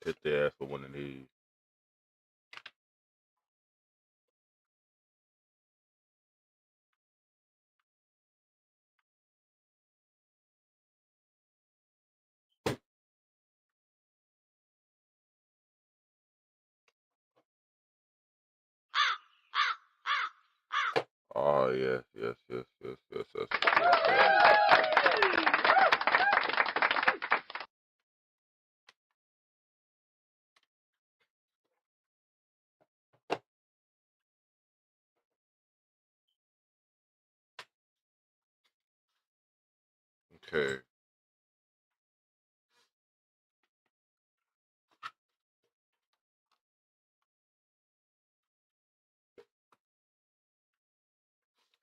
Hit their ass with one of these. Oh yes, yes, yes, yes, yes, yes. Okay.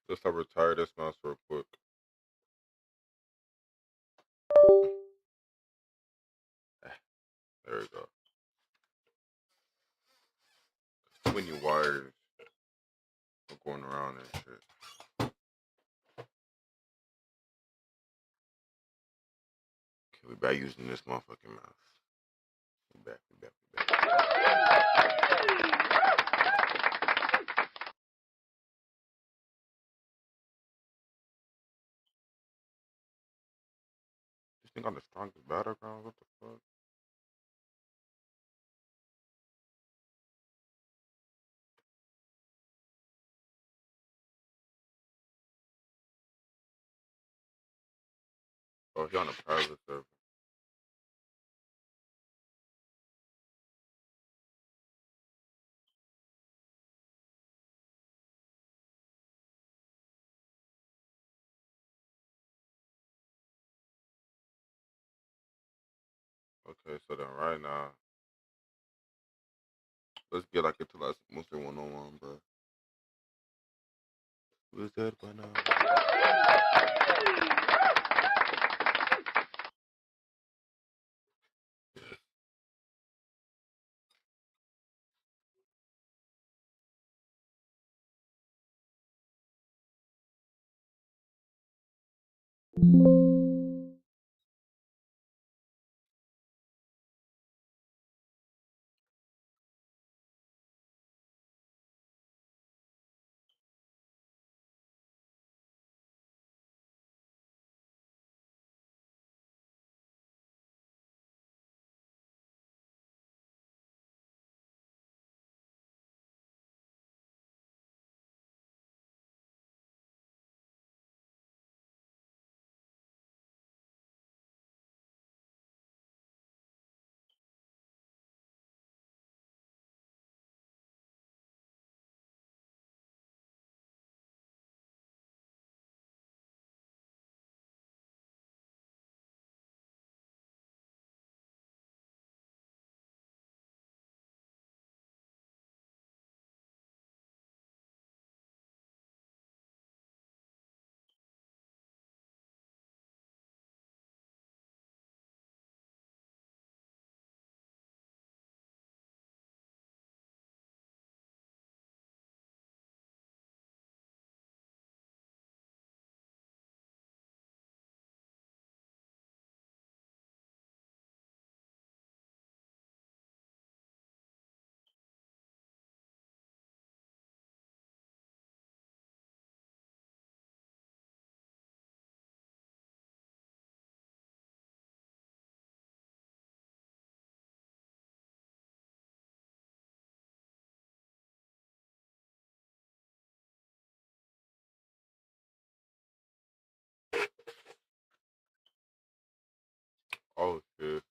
Let's retire this mouse real quick. There we go. Too many wires are going around and shit. Okay, we back using this motherfucking mouse. We back. This thing got the strongest battleground? What the fuck? Oh, he on a private server. Okay, so then right now, let's get like into like mostly one-on-one, bro. Who's that by now? Oh shit.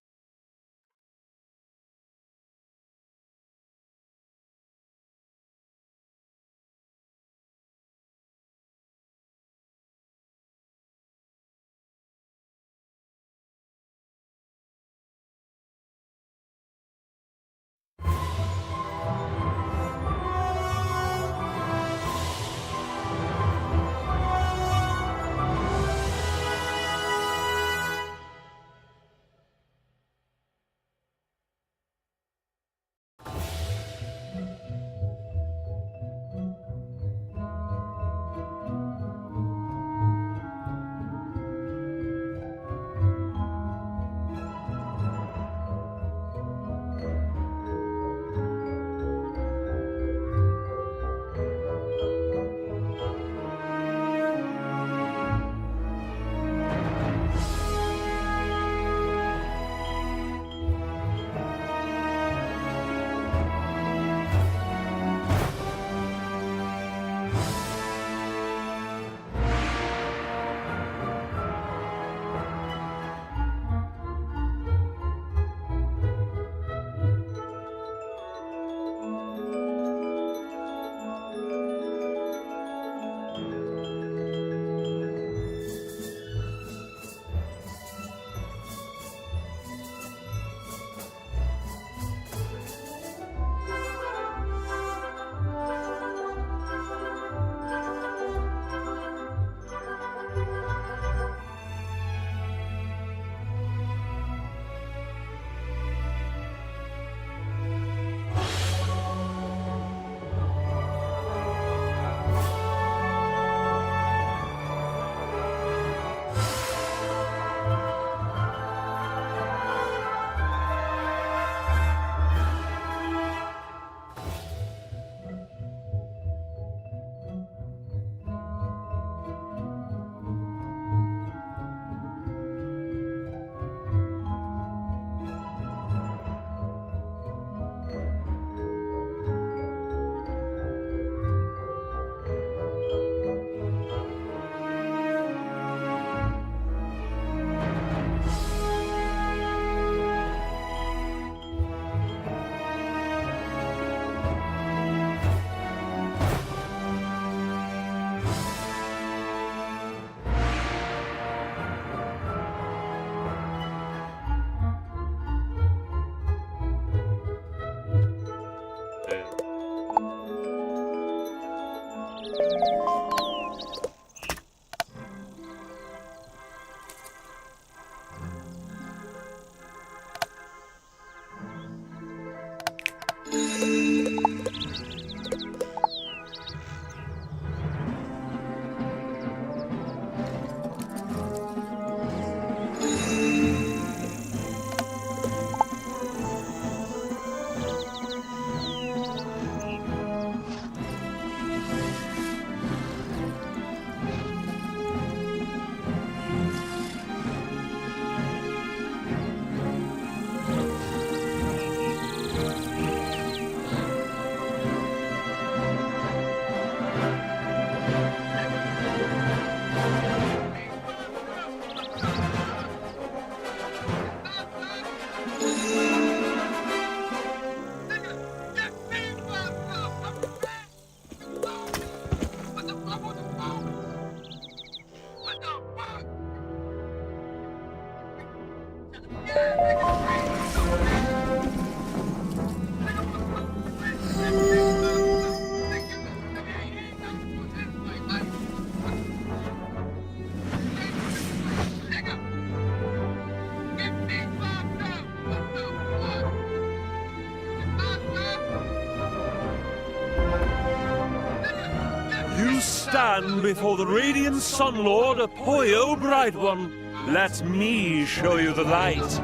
stand before the radiant Sun Lord, Apoyo Bright One. Let me show you the light.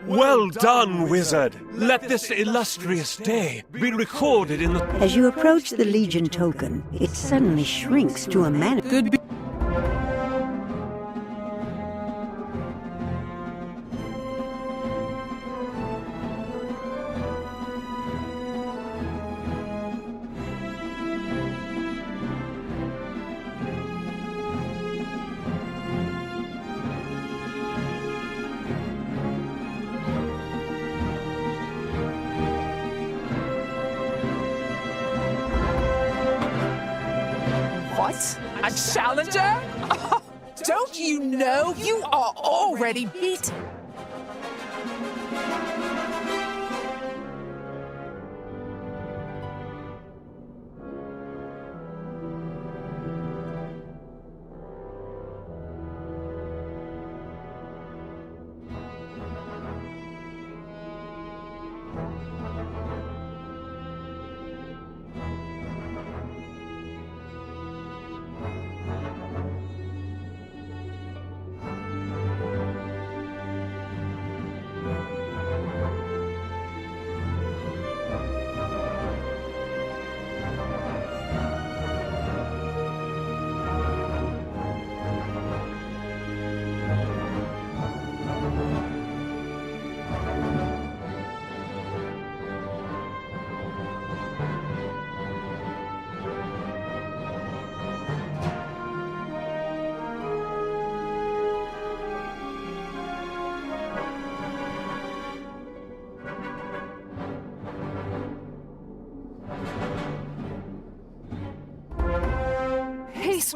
Well done, wizard! Let this illustrious day be recorded in the... As you approach the Legion token, it suddenly shrinks to a man... What? A challenger? Oh, don't you know you are already beaten?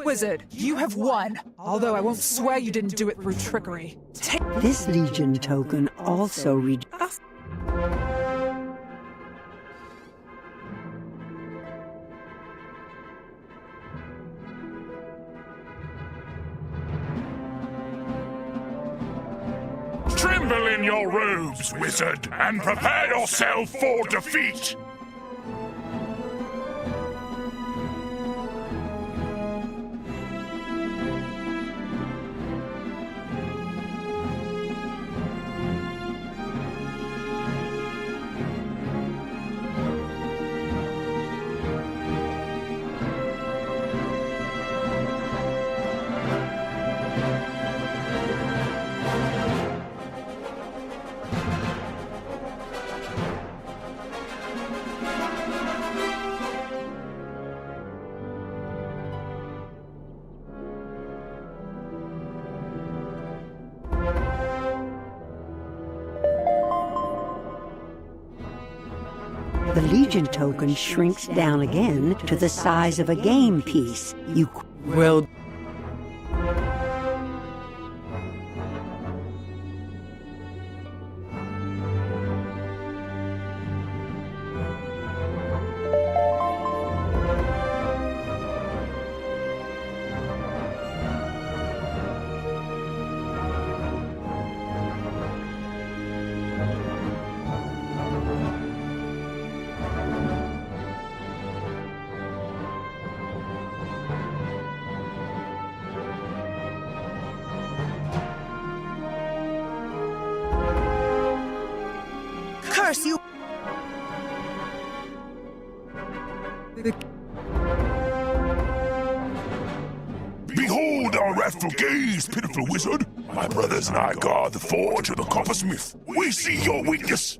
Wizard, you have won, although I won't swear you didn't do it through trickery. This Legion token also Assemble in your robes, wizard, and prepare yourself for defeat! The Legion token shrinks down again to the size of a game piece. You Well, curse you! Behold our wrathful gaze, pitiful wizard! My brothers and I guard the forge of the coppersmith. We see your weakness!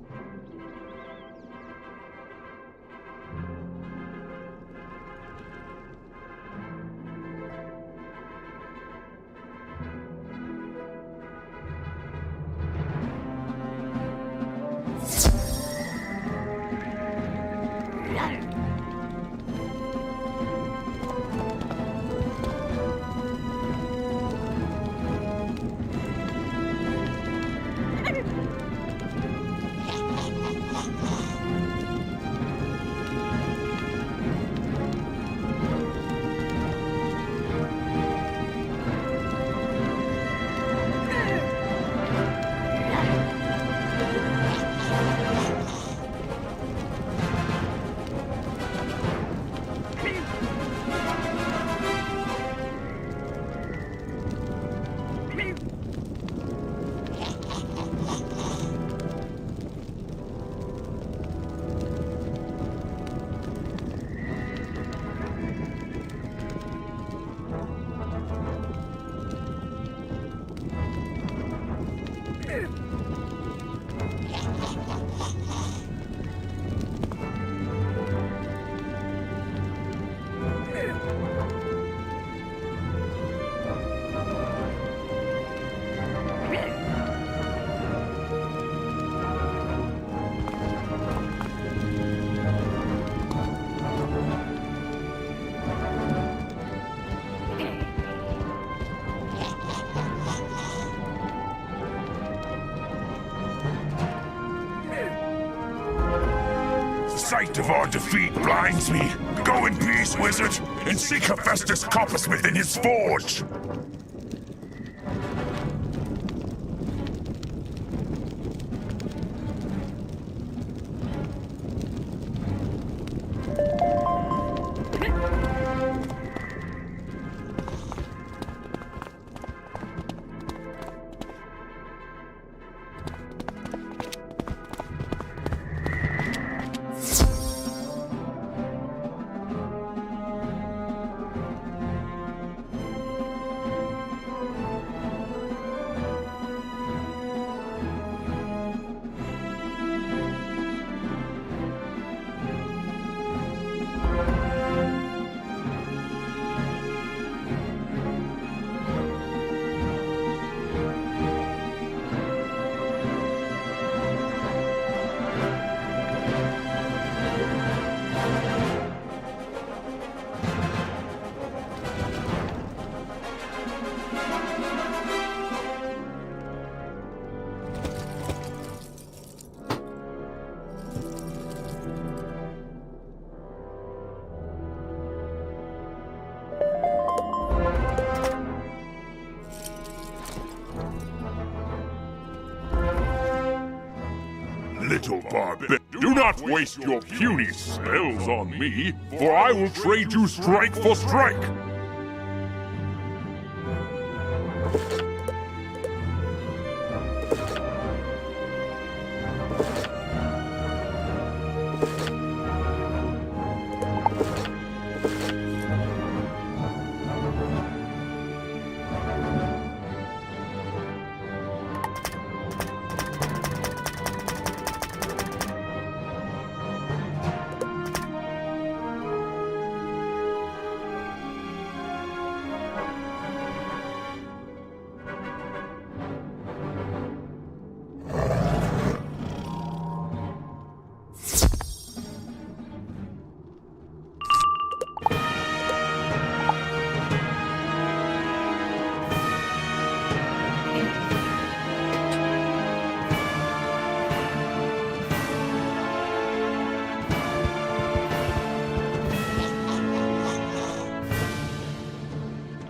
The sight of our defeat blinds me. Go in peace, wizard, and seek Hephaestus Coppersmith in his forge! little barbarian. Do not waste your puny spells on me, for I will trade you strike for strike.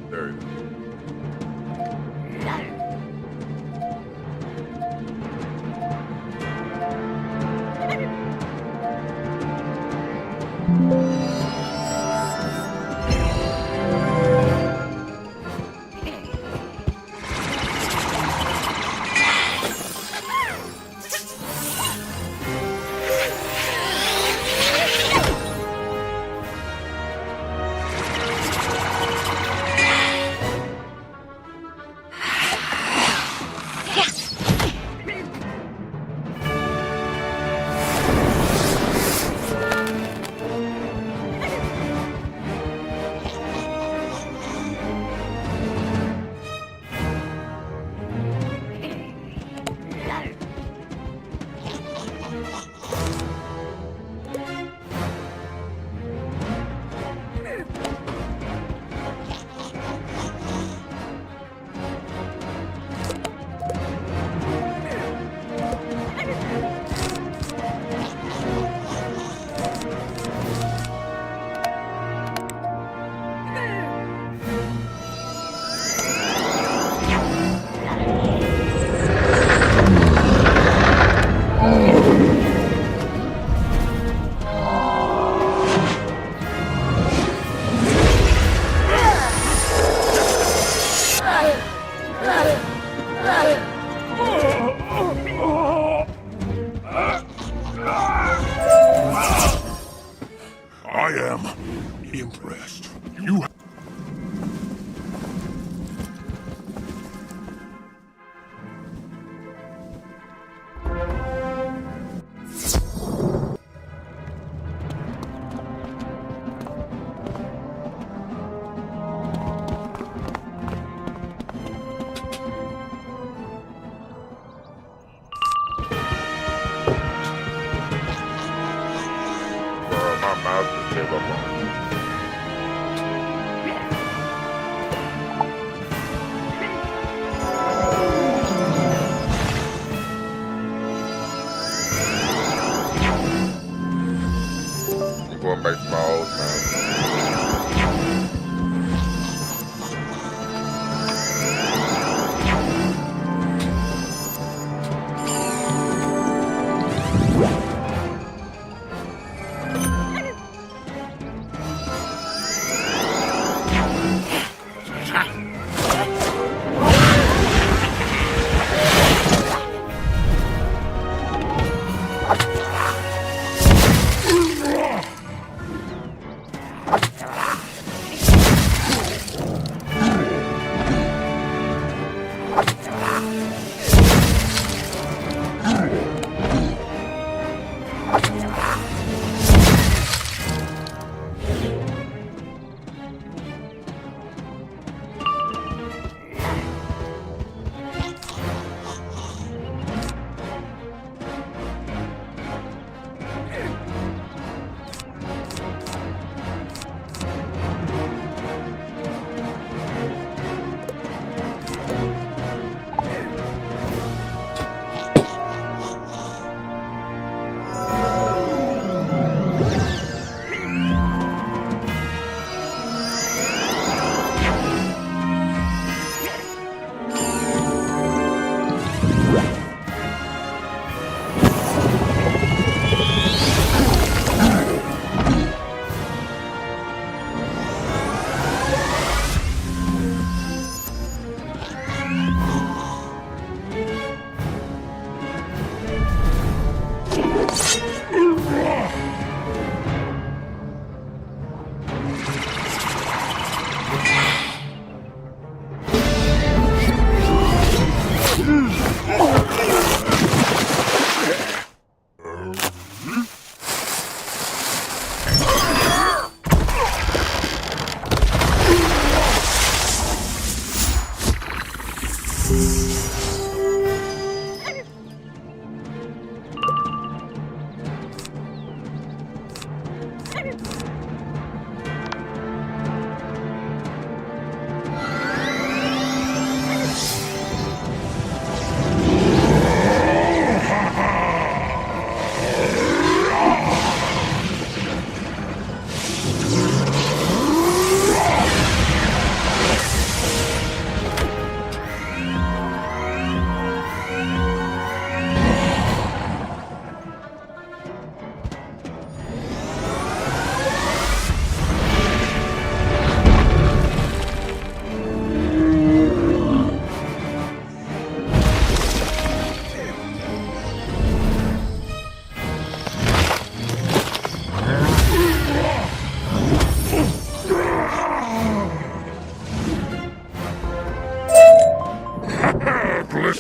There you go. I am impressed. You My mouse just gave up on me. I'm going back to my old time.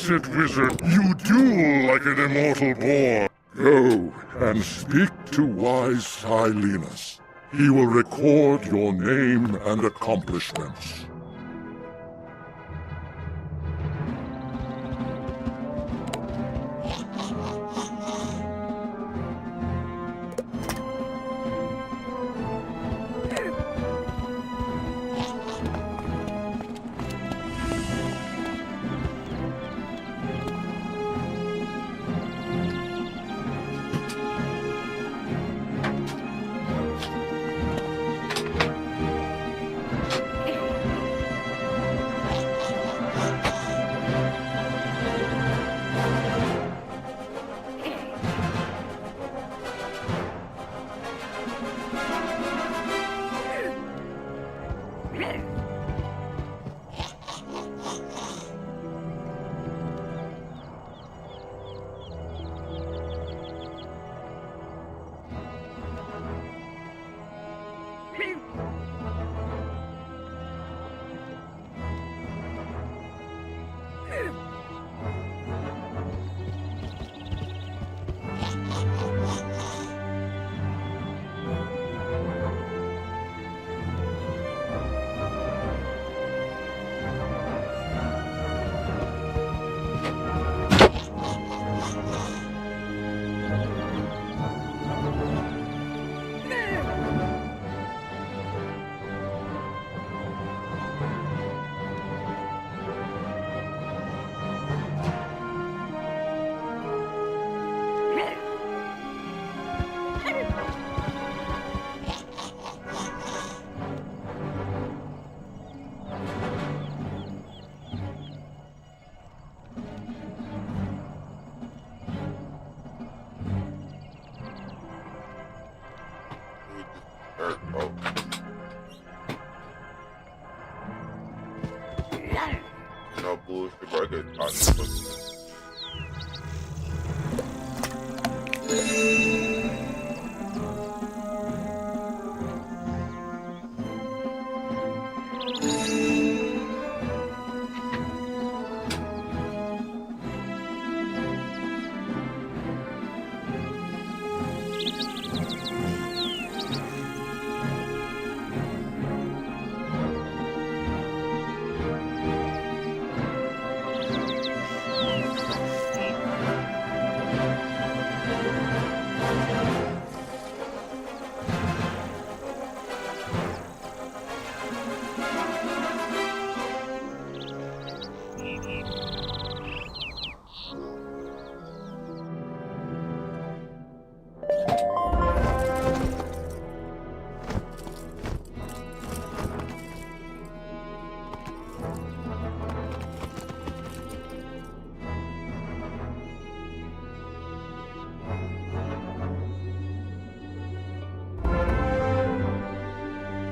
Face it, wizard, you duel like an immortal boar. Go and speak to wise Silenus. He will record your name and accomplishments. No bullshit, bro. I get talking.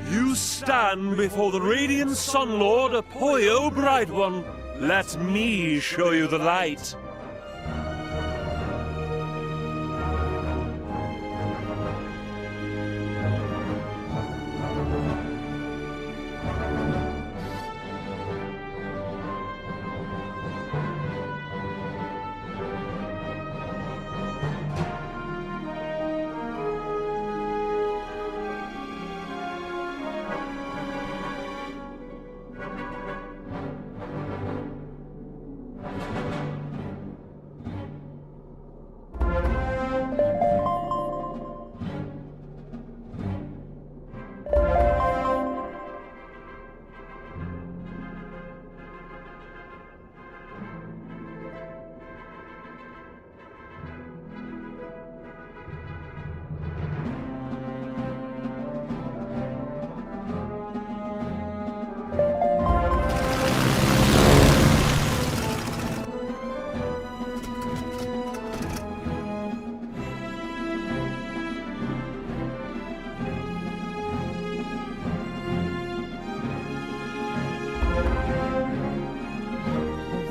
You stand before the radiant Sun Lord, Apoyo Bright One. Let me show you the light.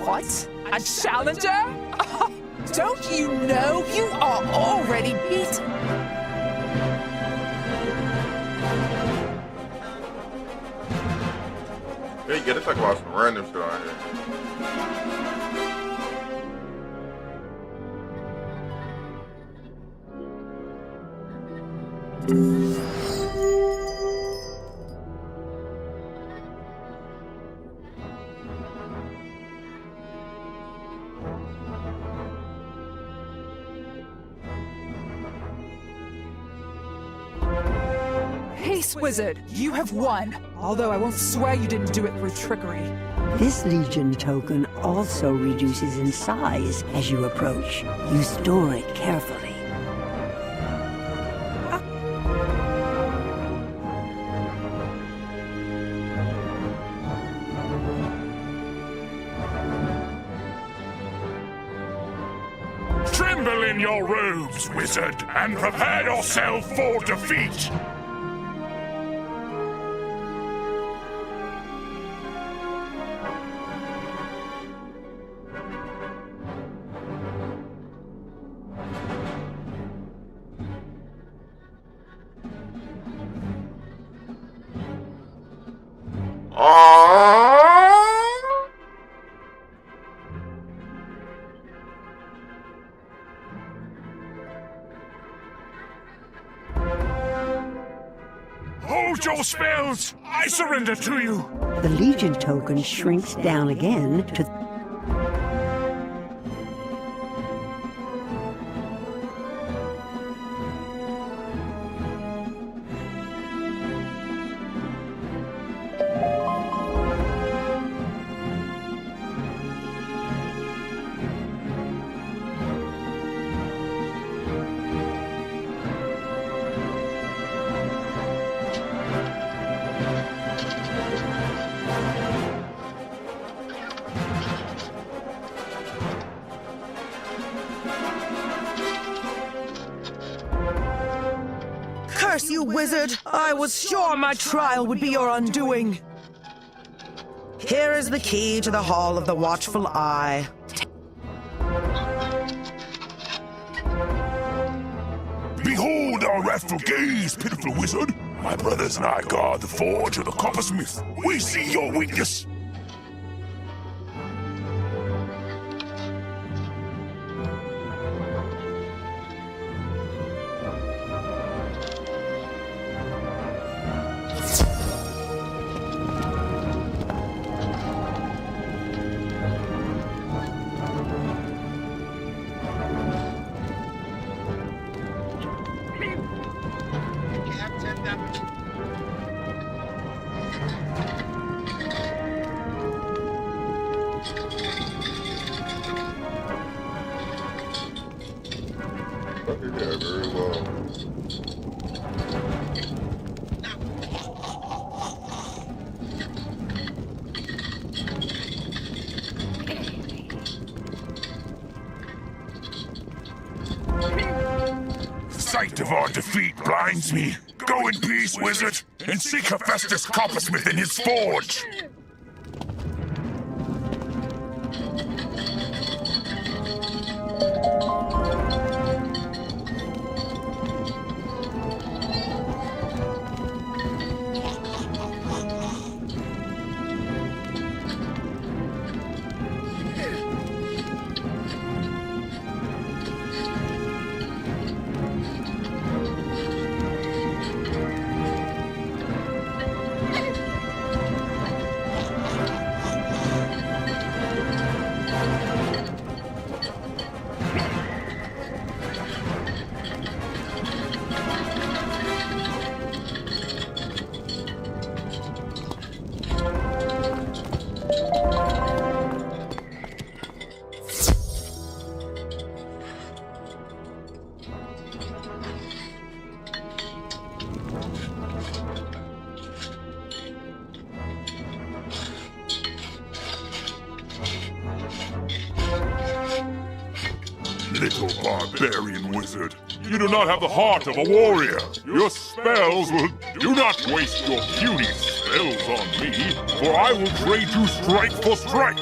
What? A challenger? Don't you know you are already beat? Yeah, you gotta talk about some random shit on here. Peace Wizard, you have won. Although I won't swear you didn't do it through trickery. This Legion token also reduces in size as you approach. You store it carefully. Tremble in your robes, wizard, and prepare yourself for defeat! Hold your spells! I surrender to you! The Legion token shrinks down again to... Curse you, wizard! I was sure my trial would be your undoing. Here is the key to the Hall of the Watchful Eye. Behold our wrathful gaze, pitiful wizard! My brothers and I guard the forge of the coppersmith. We see your weakness! Yeah, very well. Sight of our defeat blinds me. Go in peace, wizard, and seek Hephaestus Coppersmith in his forge! Little barbarian wizard, you do not have the heart of a warrior. Your spells will... Do not waste your puny spells on me, for I will trade you strike for strike.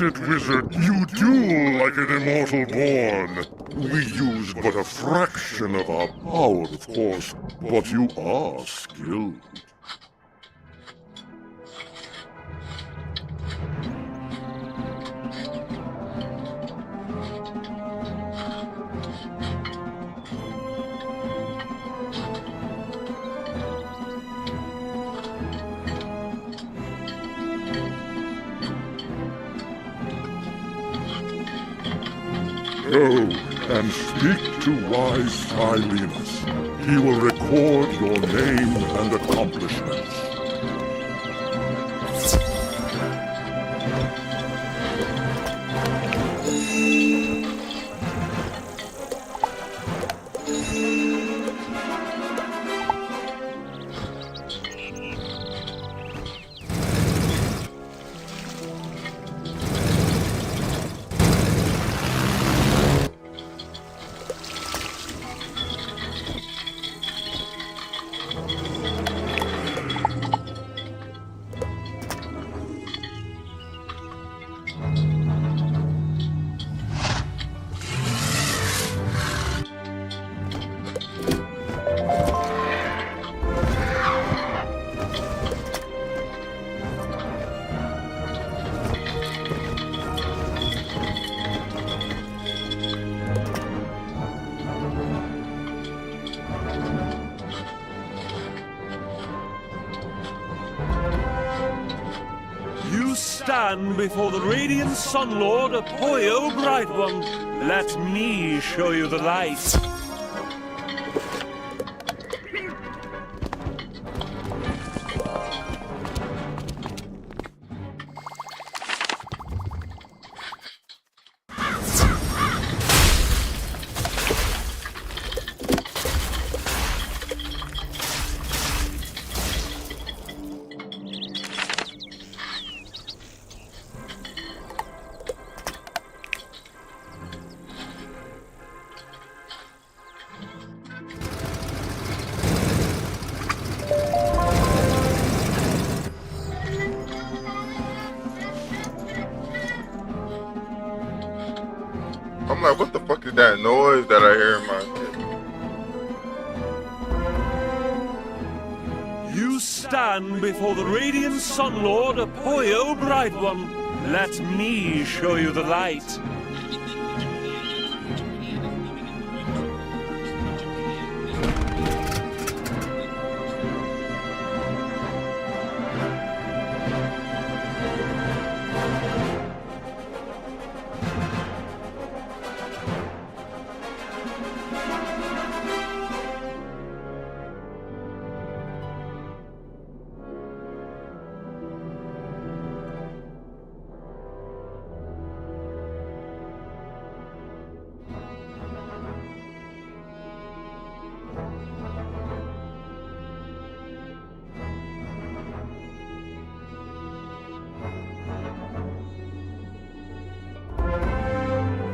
it, wizard. You duel like an immortal born. We use but a fraction of our power, of course, but you are skilled. Go and speak to wise Silenus. He will record your name and accomplishments. You stand before the radiant Sun Lord, Apoyo Bright One. Let me show you the light. I'm like, what the fuck is that noise that I hear in my head? You stand before the radiant Sun Lord, Apoyo Bright One. Let me show you the light.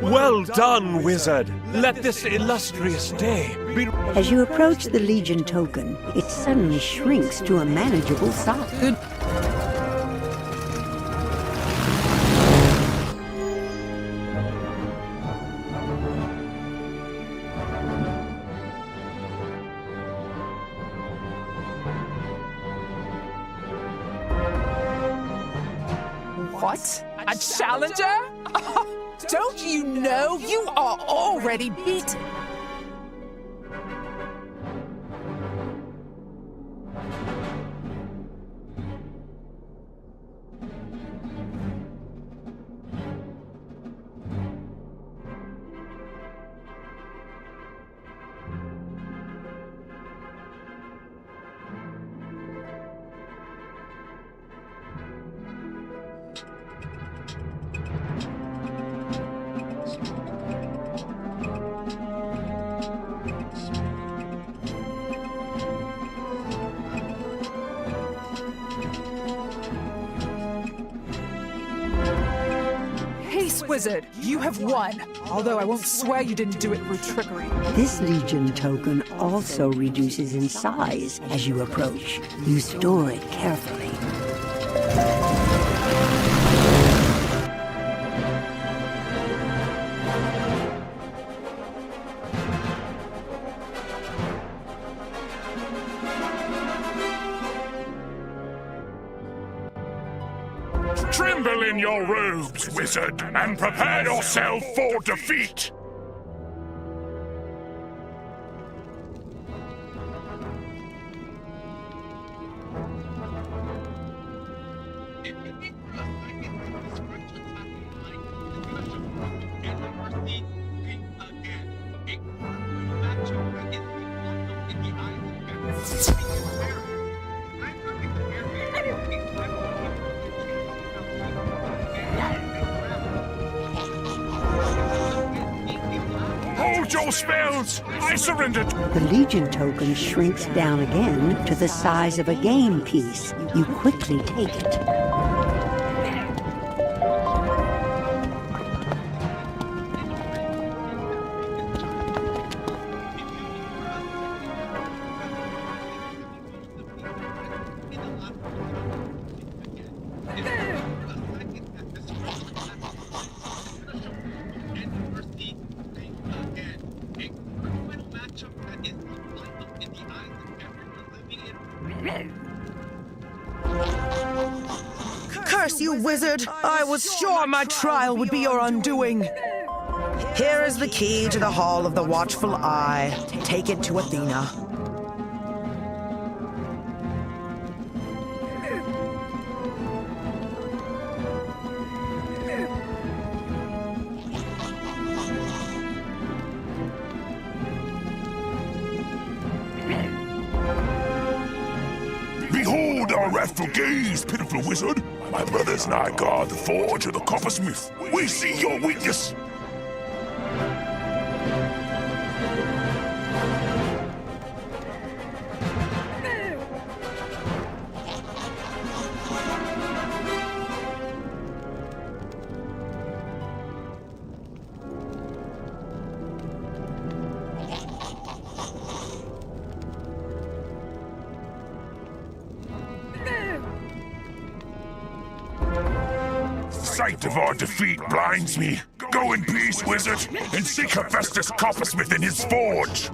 Well done, wizard. Let this illustrious day be... As you approach the Legion token, it suddenly shrinks to a manageable size. What? A challenger? Don't you know you are already beaten? Wizard, you have won, although I won't swear you didn't do it through trickery. This Legion token also reduces in size as you approach. You store it carefully. Assemble in your robes, wizard, and prepare yourself for defeat! Hold your spells! I surrendered! The Legion token shrinks down again to the size of a game piece. You quickly take it. Curse you, wizard! I was sure my trial would be your undoing. Here is the key to the Hall of the Watchful Eye. Take it to Athena. Behold our wrathful gaze, pitiful wizard! My brothers and I guard the forge of the coppersmith. We see your weakness! Sight of our defeat blinds me. Go in peace, wizard, and seek Hephaestus Coppersmith in his forge.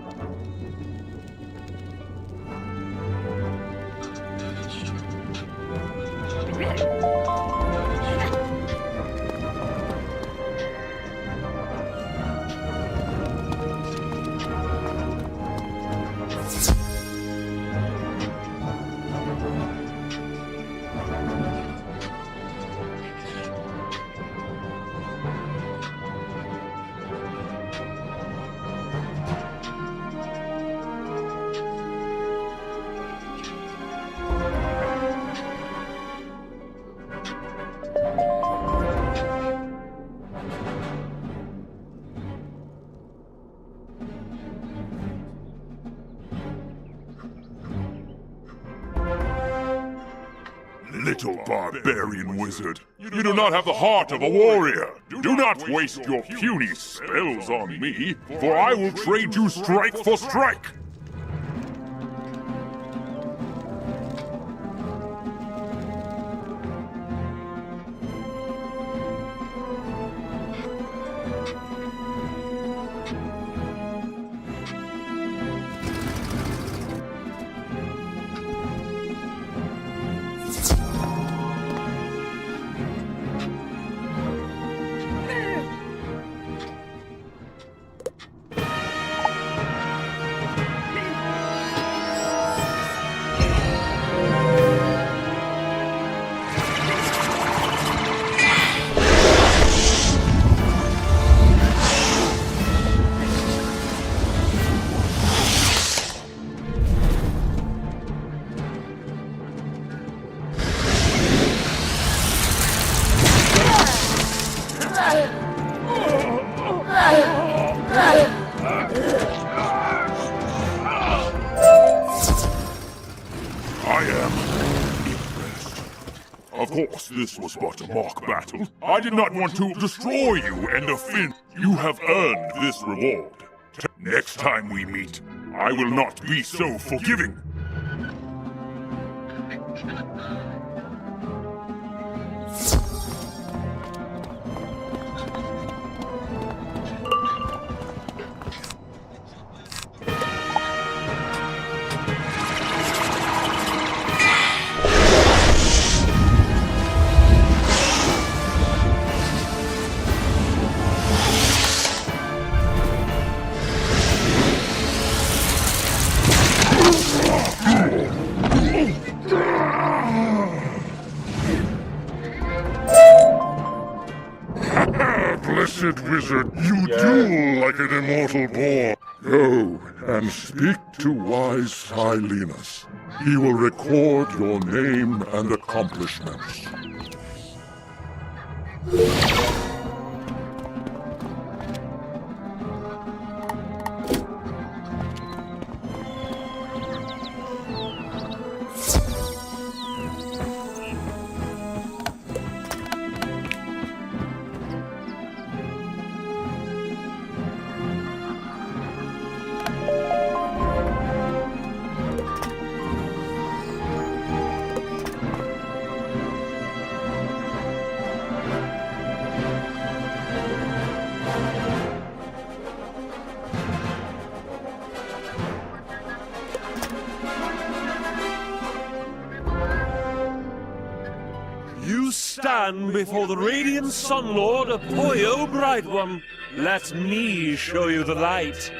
Little barbarian wizard, you do not have the heart of a warrior. Do not waste your puny spells on me, for I will trade you strike for strike. I am impressed. Of course, this was but a mock battle. I did not want to destroy you and offend. You have earned this reward. Next time we meet, I will not be so forgiving. Blessed wizard, you duel like an immortal boar. Go and speak to wise Silenus. He will record your name and accomplishments. You stand before the radiant Sun Lord, Apoyo Bright One. Let me show you the light.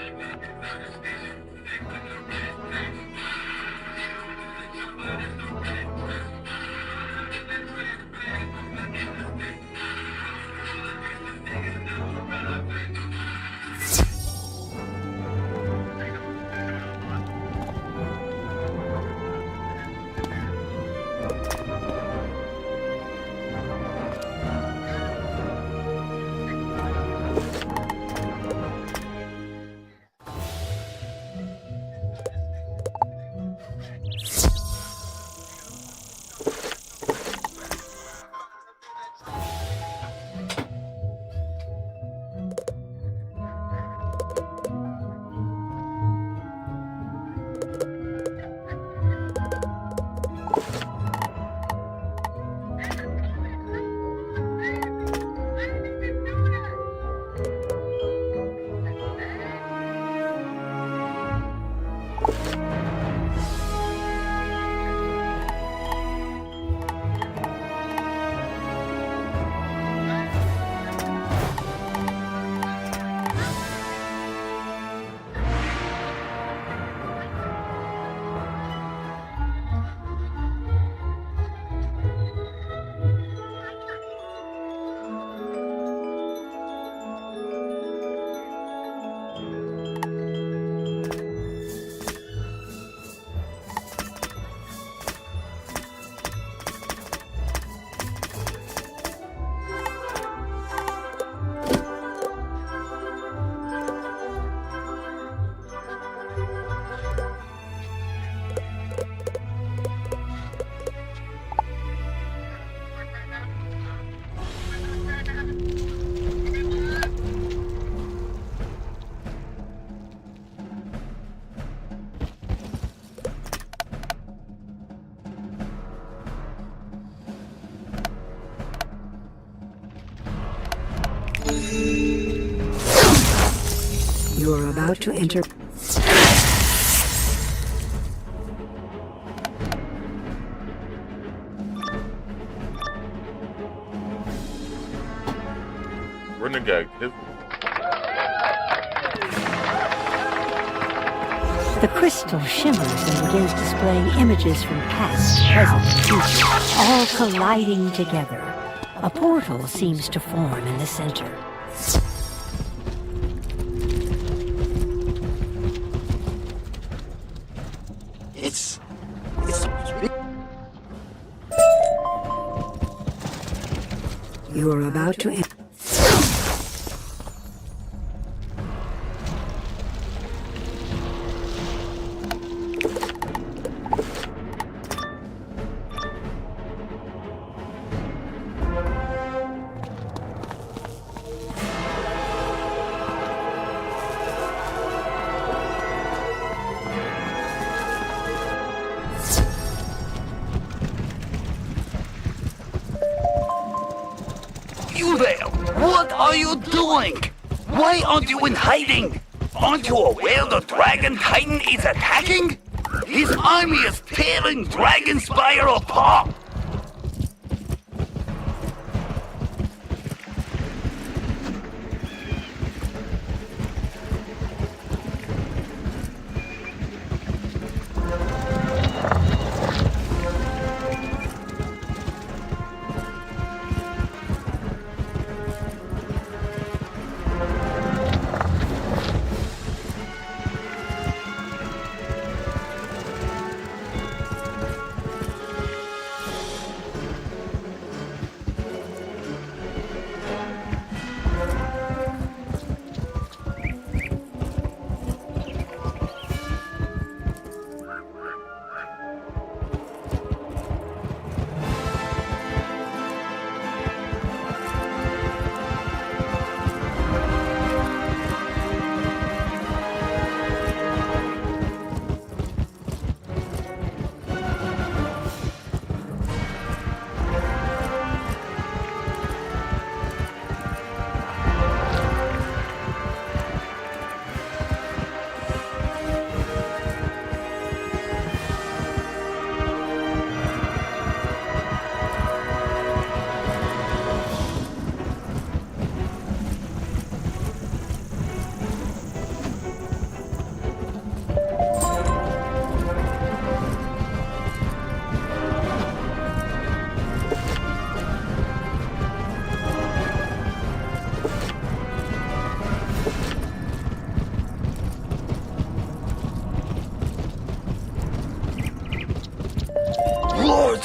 You're about to enter. Renegade Kibble. The crystal shimmers and begins displaying images from past, present, and future, all colliding together. A portal seems to form in the center. It's You're about to enter. you there! What are you doing? Why aren't you in hiding? Aren't you aware the Dragon Titan is attacking? His army is tearing Dragonspire apart!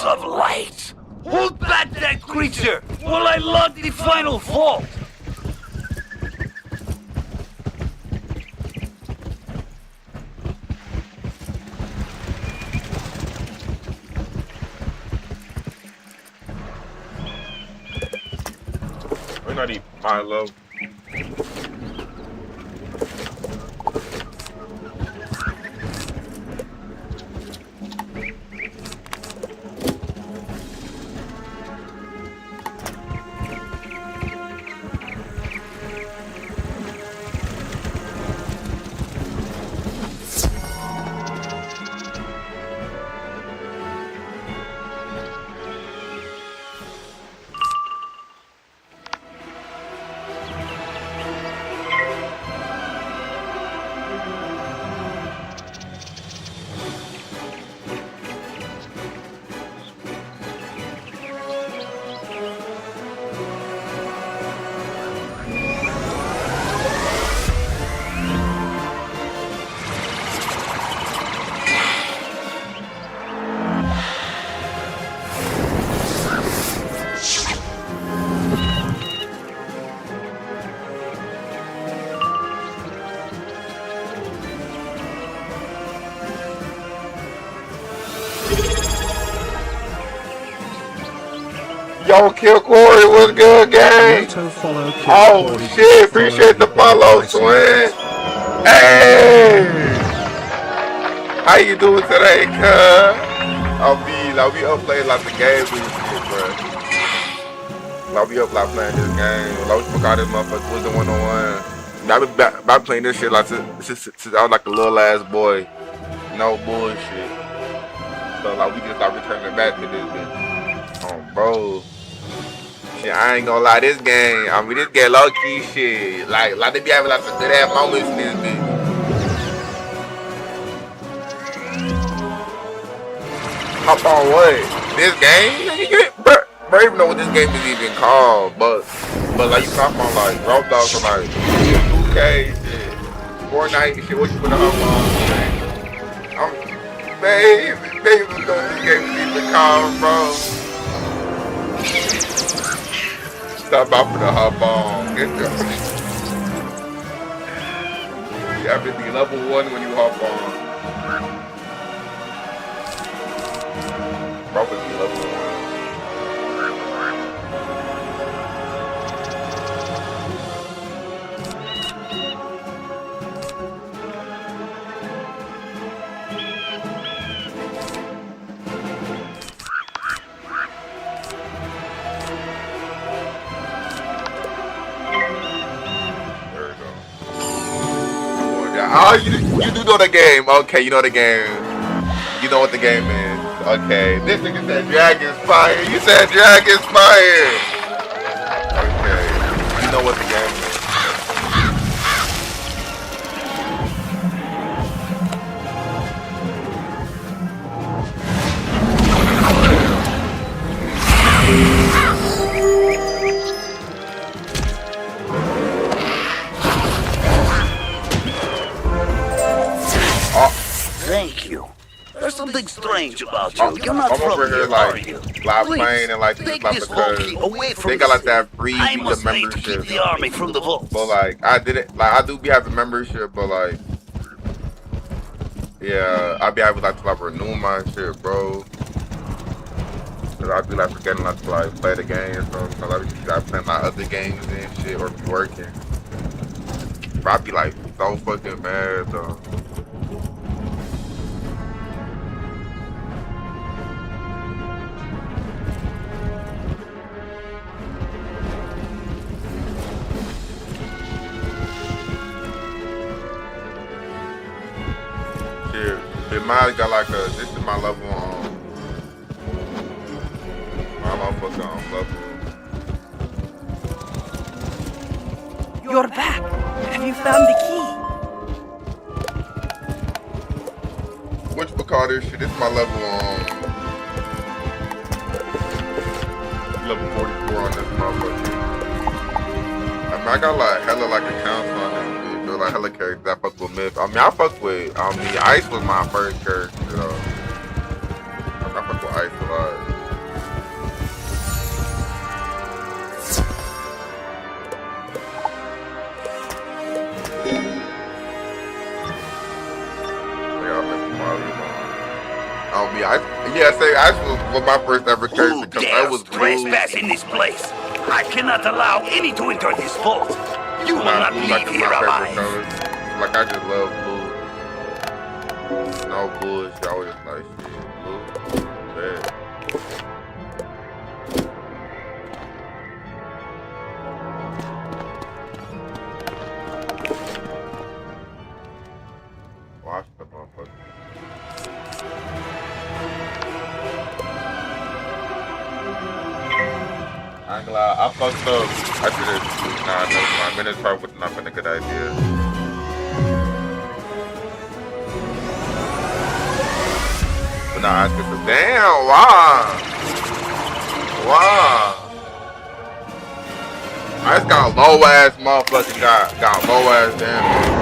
of light! Hold back that creature while I log the final fault! We're not even high low. Yo, Kill Corey, what's good, gang? Oh shit, appreciate the follow, twin. Hey, how you doing today, cuz? I'll be up playing lots of games with you, bro. I'll be up like playing this game. I forgot this motherfucker was the one-on-one. I've been playing this shit like since I was like a little ass boy. No bullshit. So like we just start returning back to this bitch. Oh, bro. Shit, I ain't gonna lie, this game low key shit. Like they be having like some good ass moments in this bitch. Hop on what? This game? Bro, I don't even know what this game is even called, but like you talk on like Roblox or like 2K shit, Fortnite shit. What you put on? Baby, know this game is even called, bro. Stop out for the hop on. Get the. You have to be level 1 when you hop on. Probably be level 1. Oh, you do know the game. Okay, you know the game. You know what the game is. Okay. This nigga said Dragon's Fire. You said Dragon's Fire. Okay. You know what the game is. Thank you. There's something strange about you. You're not I'm from over here like live Please, playing and like take stuff this because monkey away from they got like the that free I must need to membership. keep the army from the vaults. But like I did it, like I do be having membership, but like yeah, I be able like to like renew my shit, bro. Cause I be like forgetting like to like play the game and stuff. Cause I be playing my other games and shit or be working. But I be like so fucking mad though. Mine got like this is my level my motherfucker level. You're back. Have you found the key? Which call this shit? This is my level level 44 on this motherfucker. I mean I got like hella like accounts on this. Like hella characters I fuck with Myth. I mean I fuck with Ice was my first character, you know. I fuck with Ice a lot. mean, ice was my first ever character Who because I dares was blue. trespass in this place? I cannot allow any to enter this vault. You will not Blue leave here my favorite alive. color. Like I just love blue. No bullshit. I was just like shit. Blue. Bad. Watch the motherfucker. I ain't gonna lie, I fucked up. I did it. Nah, no, my Minotaur would not been a good idea. But nah, I said, damn, why? I just got low ass motherfucking got low ass damage.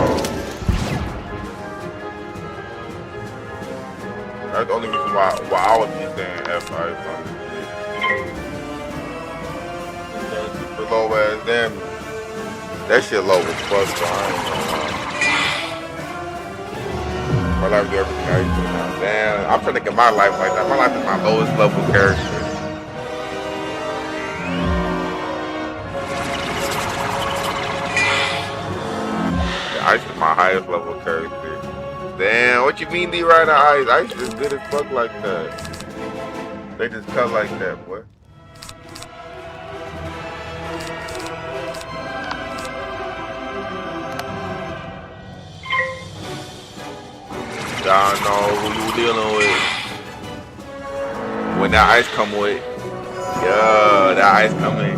That's the only reason why I would be saying F5 super low ass damage. That shit low as fuck, so I ain't gonna lie. My life do everything I used to do now. Damn, I'm trying to get my life like that. My life is my lowest level character. Yeah, Ice is my highest level character. Damn, what you mean D-Rider Ice? Ice is good as fuck like that. They just cut like that, boy. Y'all know who you dealing with. When that ice come with. Yeah, that ice coming.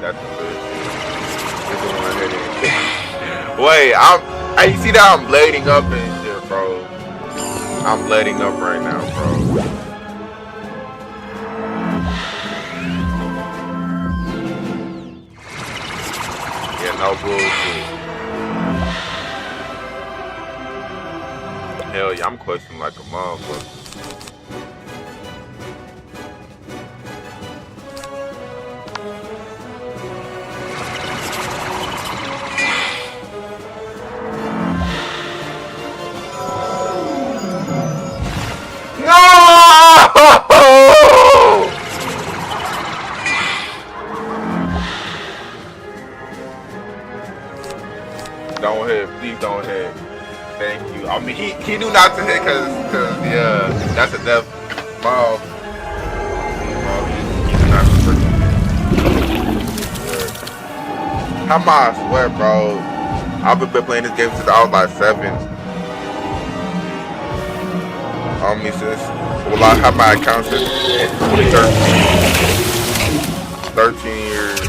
That's the Wait, you see that I'm blading up and shit, bro. I'm blading up right now, bro. Yeah, no bullshit. Hell yeah, I'm questioning like a motherfucker. Don't hit, please don't hit. Thank you. I mean, he knew not to hit cause yeah, that's a death ball. How am I swear, bro? I've been playing this game since I was like 7. Since well, I have my account since 2013. 13 years.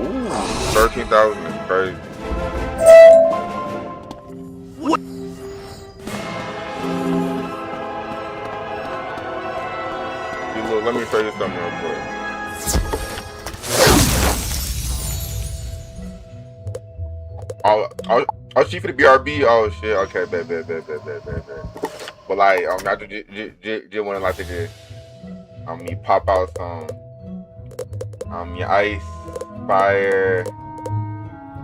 Ooh, 13,000 is crazy. See, look, let me show you something real quick. Oh, she for the BRB. Oh shit. Okay, bet. But like, I just wanna like to just, you pop out some, your ice, fire,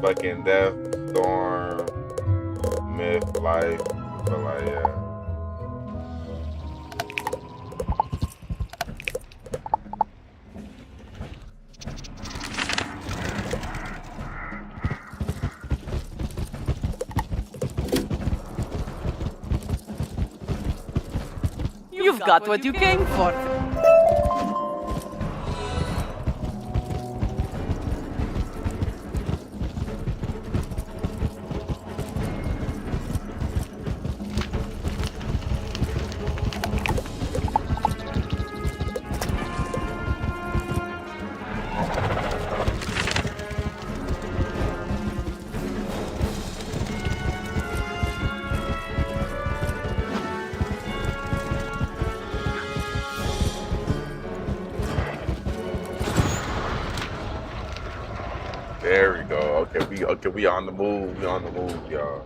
fucking death, storm, myth, life, but like, yeah. You've got what you came for. we on the move. We on the move, y'all.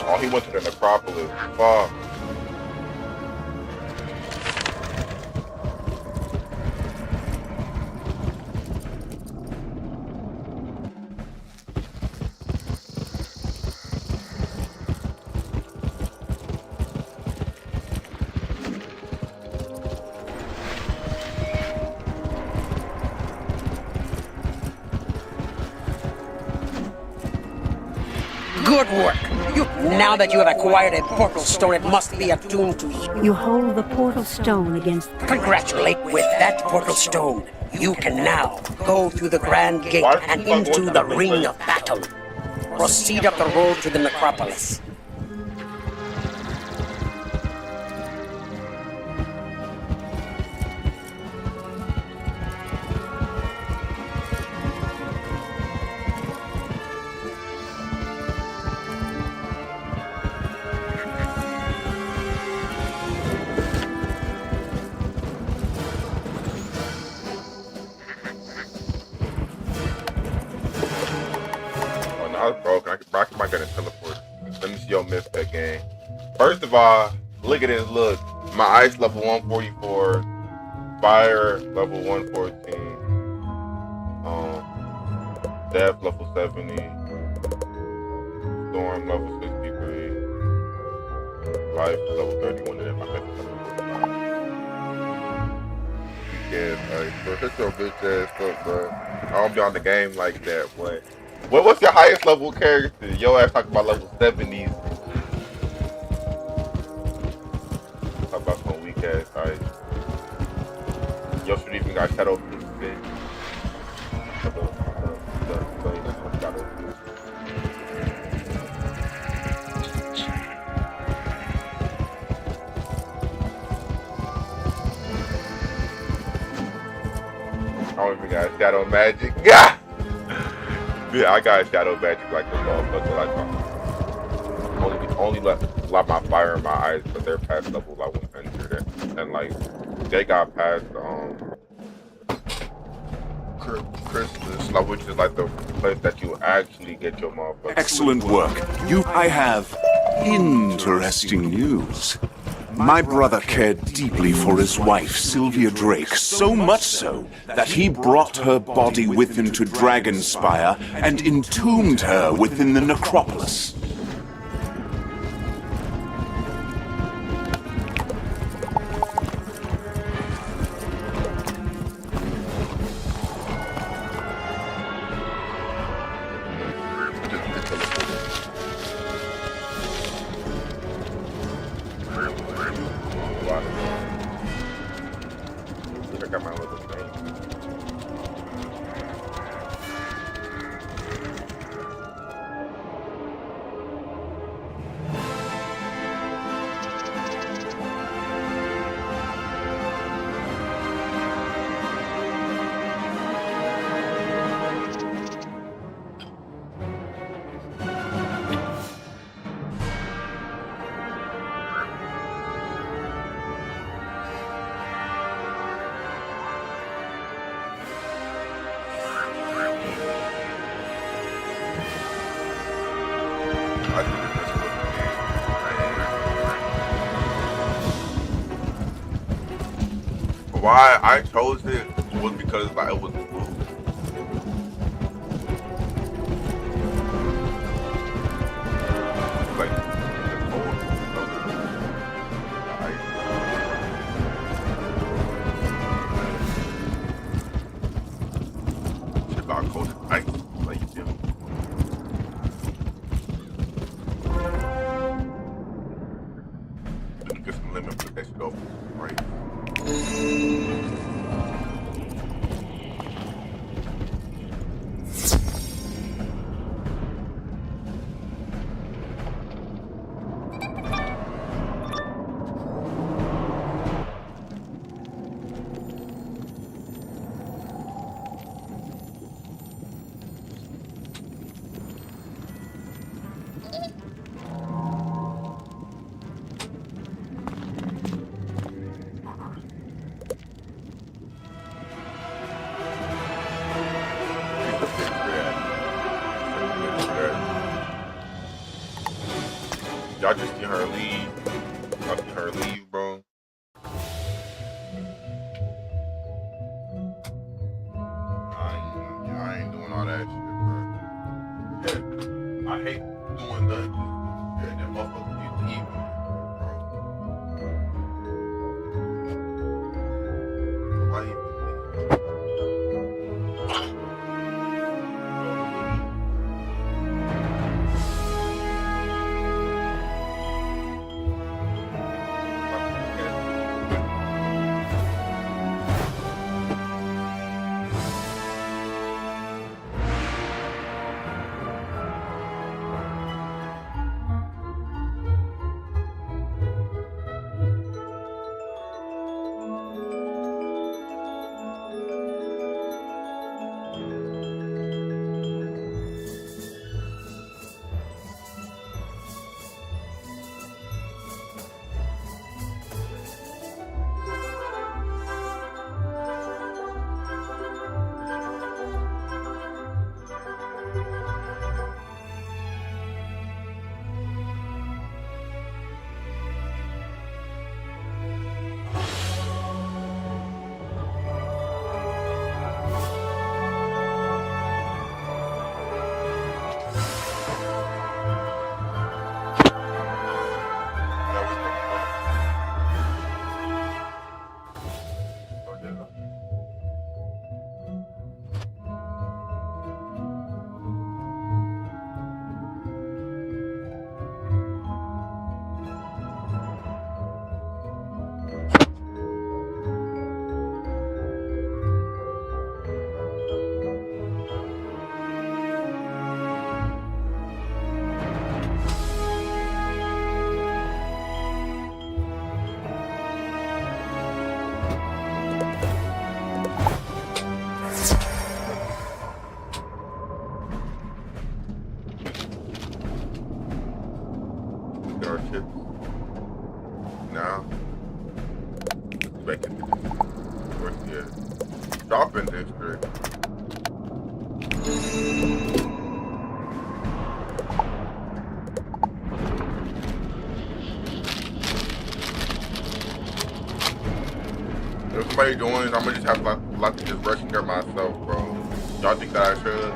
Oh, he went to the necropolis. Fuck. Good work. Now that you have acquired a portal stone, it must be attuned to you. You hold the portal stone against... Congratulate. With that portal stone, you can now go through the grand gate and into the ring of battle. Proceed up the road to the necropolis. Bro, I might get a teleport. Let me see your miss that game. First of all, look at this. Look, my ice level 144, fire level 114, death level 70, storm level 63, life level 31, and then my next level 45. Yeah, like, bro, shut your bitch ass up, bro. I don't be on the game like that, boy. What's your highest level character? Yo ass talking about level 70s. Talk about some weak ass ice. Yo should even got shadow proof spit. I don't even got shadow magic. Yeah! Yeah, I got shadow magic like the motherfucker. Like only let my fire in my eyes, but they're past level like 100, and like they got past Christmas, like which is like the place that you actually get your motherfucker. Excellent work. I have interesting news. My brother cared deeply for his wife, Sylvia Drake, so much so that he brought her body with him to Dragonspire and entombed her within the necropolis. I think this was why I chose it was because like it was blue. Like the cold shit about cold as ice. Like you feel me? Let me get some lemon, put that shit over, right? Y'all just seen her leave. Y'all seen her leave, bro. I ain't doing all that shit, bro. Yeah, I hate doing nothing. Yeah, that motherfucker keep leaving, bro. Why you leave? Now, back in the shopping district. If somebody doing it, I'm gonna just have to just rush in there myself, bro. Y'all think that I should?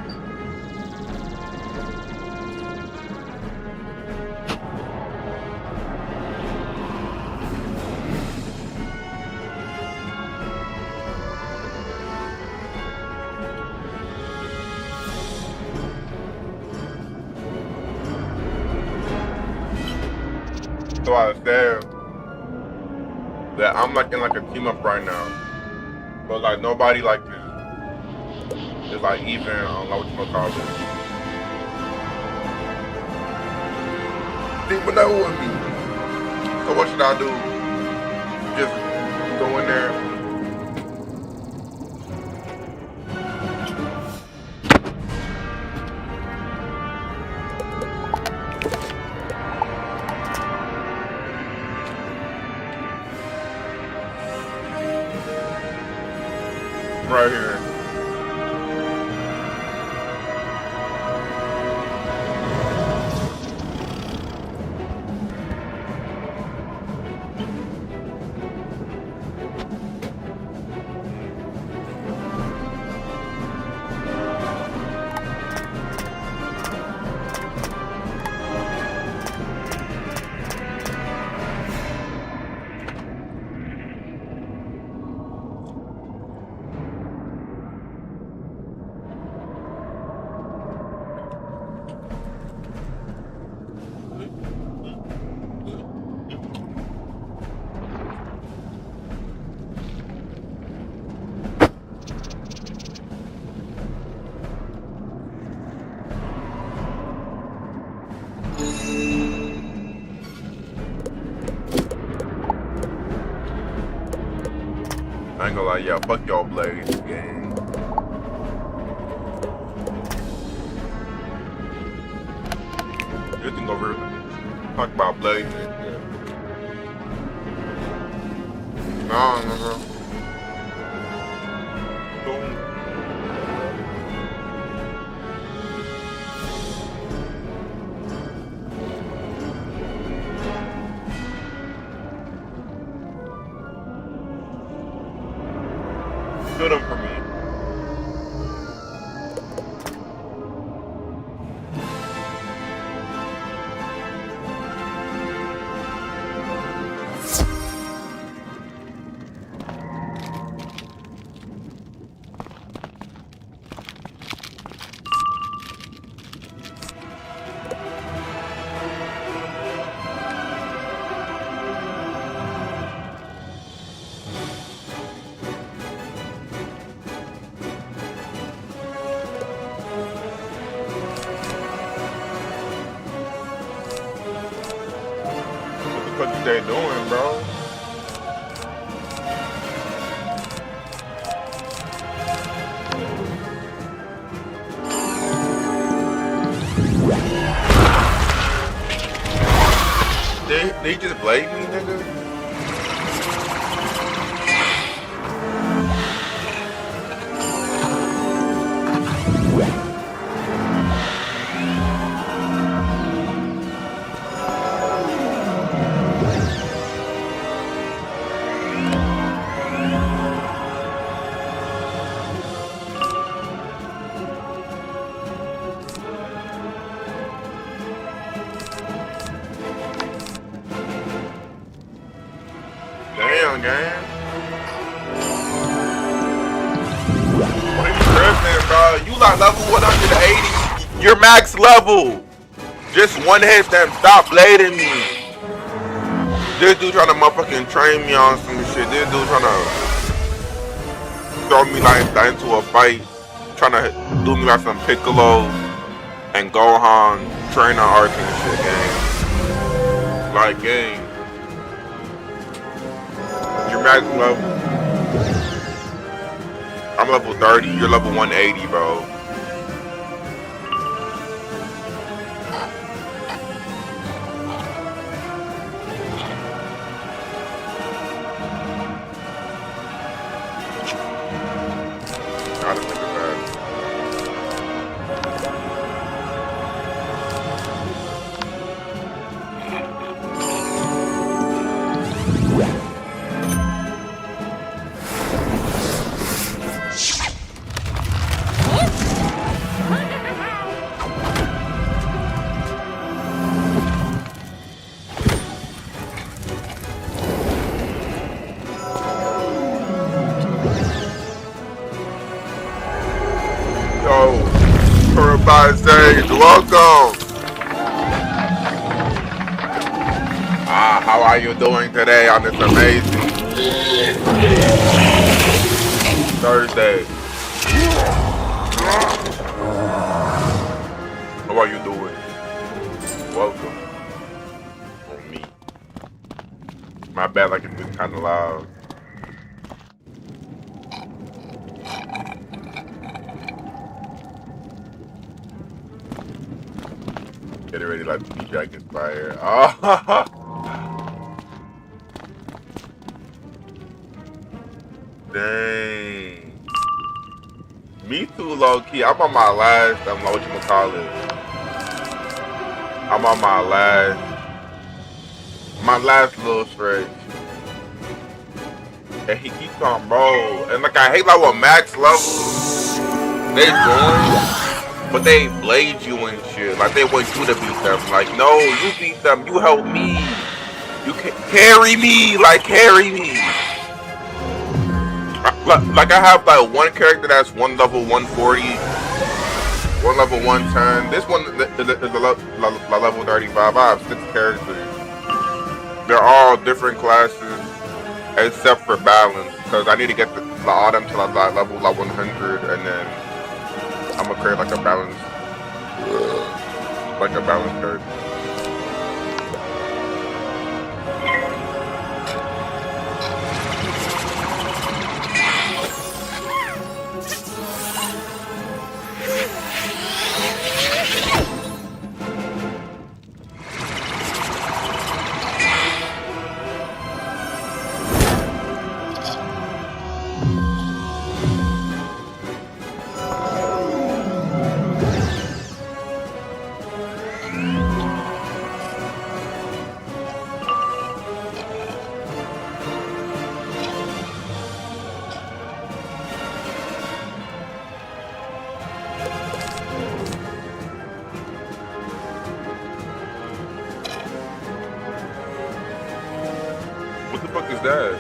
So I said that I'm like in like a team up right now, but like nobody like is like even on like what you gonna call it. People know with me. So what should I do? Just go in there. Right here. I ain't gonna lie, yeah, fuck y'all Blades gang. Good thing over here. Talk about Blades. No, bro. Boom. Do them for me. What they doing, bro? They just blade me, nigga? Damn, gang. What are you tripping, bro? You like level 180. You're max level. Just one hit, then stop blading me. This dude trying to motherfucking train me on some shit. This dude trying to throw me like into a fight. Trying to do me like some Piccolo and Gohan trainer arts and shit, gang. Like, gang. You're max level. I'm level 30. You're level 180, bro. Gotta think of that. Everybody say welcome. How are you doing today on this amazing Thursday? How are you doing? Welcome. On me. My bad, like it's been kind of loud. Get ready, like the Jack Inspire. Oh. Dang. Me too, low key. I'm on my last. What you call it? I'm on my last little stretch. And he keeps on, bro. And like I hate like what max level they doing. But they blade you and shit. Like they want you to beat them. Like, no, you beat them. You help me. You can carry me. Like, carry me. Like I have like one character that's one level 140, one level 110. This one is a level 35. I have 6 characters. They're all different classes except for balance. Because I need to get the autumn till I level like 100 and then I'm gonna create like a balance card. What the fuck is that?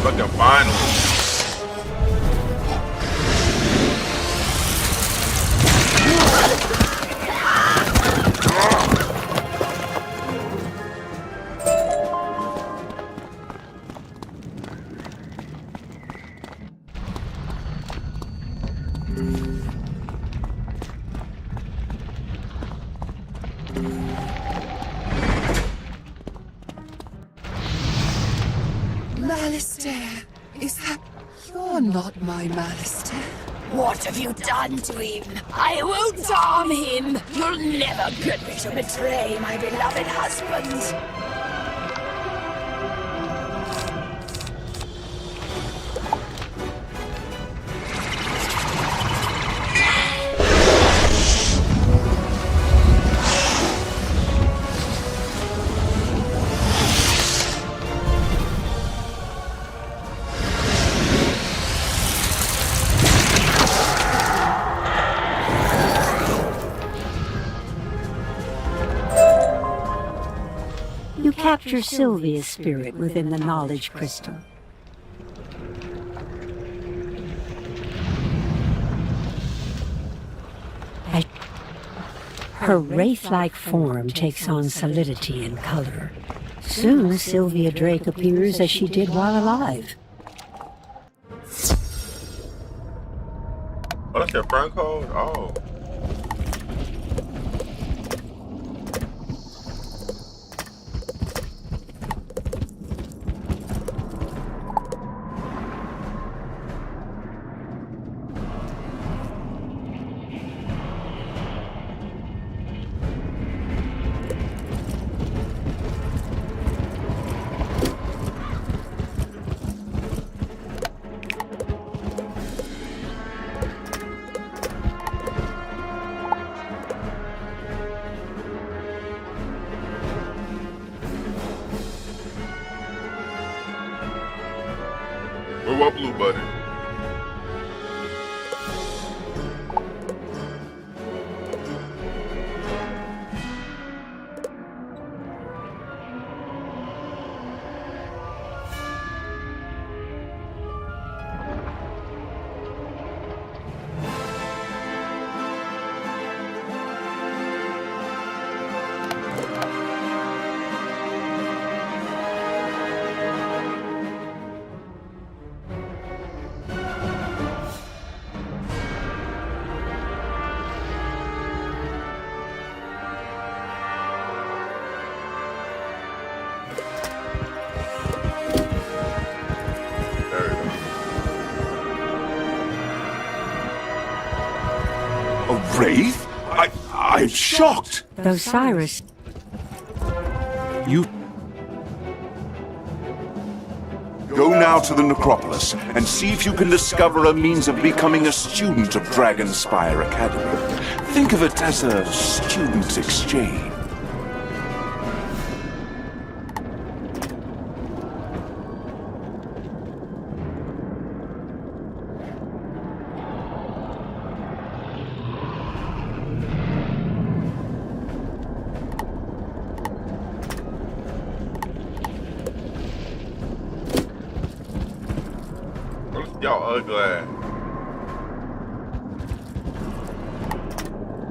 Fucking finally. Malistaire, is that... You're not my Malistaire. What have you done to him? I won't harm him. You'll never get me to betray my beloved husband. You capture Sylvia's spirit within the knowledge crystal. As her wraith-like form takes on solidity and color. Soon, Sylvia Drake appears as she did while alive. Oh, that's your friend code? Oh. What blue button? Wraith? I'm shocked! Though Cyrus... You... Go now to the necropolis and see if you can discover a means of becoming a student of Dragonspire Academy. Think of it as a student exchange. Y'all ugly.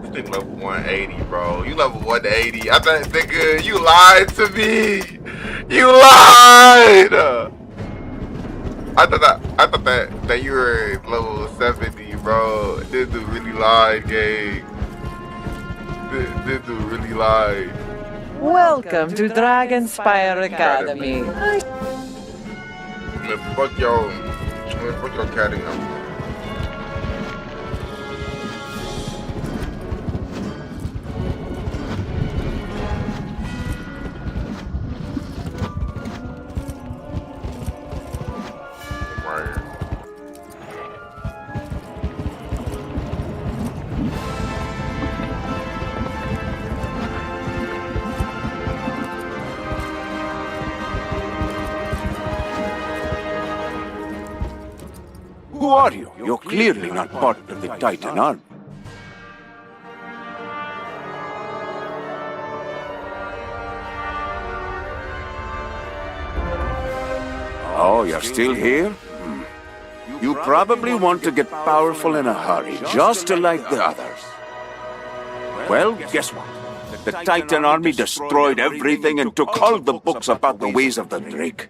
This thing level 180, bro. You level 180. I thought, nigga, you lied to me. You lied. I thought that you were level 70, bro. This dude really lied, gang. This dude really lied. Welcome to Dragonspire Academy. Man, fuck your academy. Who are you? You're clearly not part of the Titan army. Oh, you're still here? You probably want to get powerful in a hurry, just like the others. Well, guess what? The Titan army destroyed everything and took all the books about the ways of the Drake.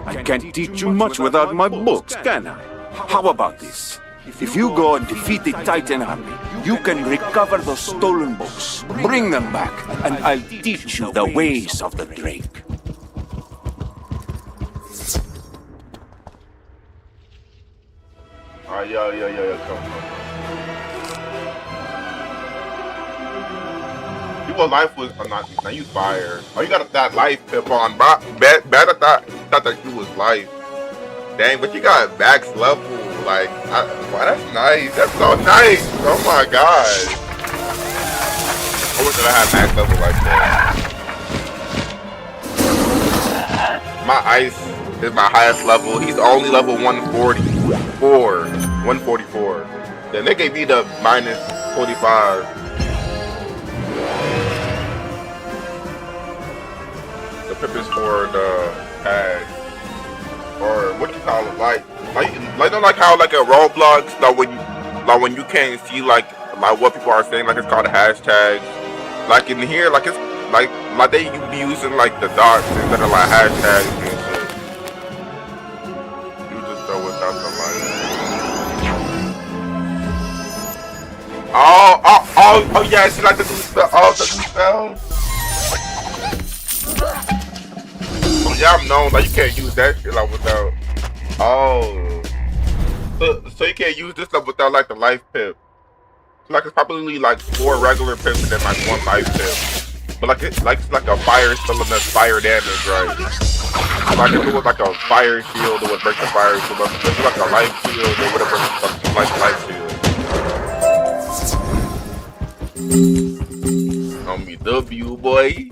I can't teach you much without my books, can I? How about this? If you go and defeat the Titan army, you can recover those stolen books, bring them back, and I'll teach you the ways of the Drake. Yeah, come. Your life was not. Now you fire. Oh, you got that life pip on, bro. Bad. I thought that you was life. Dang, but you got max level. Like, wow, that's nice. That's so nice. Oh my god. I wish that I had max level like that. My ice is my highest level. He's only level 144. Then they gave me the minus 45. The pip is for the pad, or what you call it, like how like a Roblox, like when you can't see like what people are saying, like it's called a hashtag. Like in here, like it's like they be using like the dots instead of like hashtags and shit. You just throw without the line. Oh yeah, see like the new spells. Oh yeah, I'm known. Like you can't use that shit like without. Oh, so you can't use this stuff without like the life pip. So, like it's probably like 4 regular pips and then like 1 life pip. But like it's like a fire still enough fire damage, right? Like if it was like a fire shield, it would break the fire shield. But if it was like a life shield, it would have break something like the life shield. On me W, boy.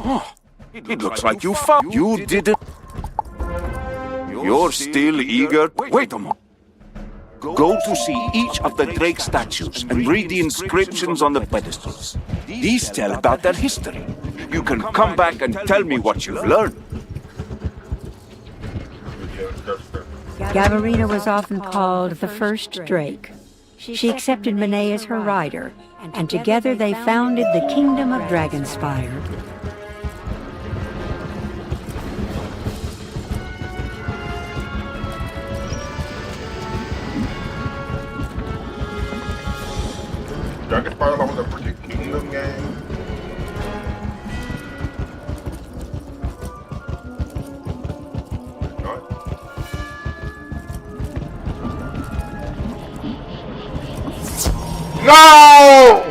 Oh, it looks like you found. You did it. You're still eager. Wait a moment. Go to see each of the Drake statues and read the inscriptions on the pedestals. These tell about their history. You can come back and tell me what you've learned. Gavarina was often called the first Drake. She accepted Monet as her rider, and together they founded the Kingdom of Dragonspire. Dragonspire was a freaking kingdom game. No!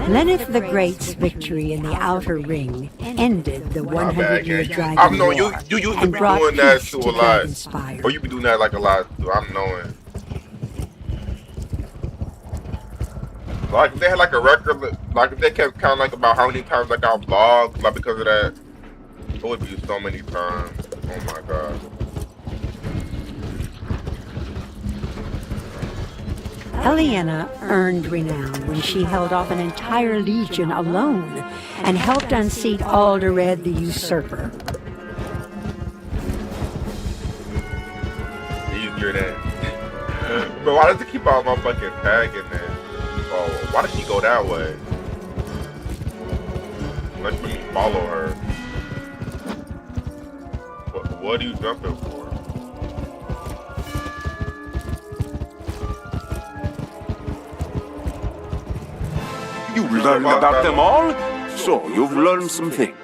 Lenneth the Great's victory in the Outer Ring ended the 100-year Dragon I'm knowing War you used to and be brought doing that peace too to a lot. Dragonspire. Or you be doing that like a lot too. I'm knowing. Like if they had like a record, like if they kept counting like about how many times like I vlogged, like because of that, it would be so many times. Oh my god. Eliana earned renown when she held off an entire legion alone and helped unseat Alderred the Usurper. Easier than. But why does it keep all my fucking tag in there? Oh, why does she go that way? Let's make me follow her. What are you jumping for? You've learned about them all? So, you've learned some things.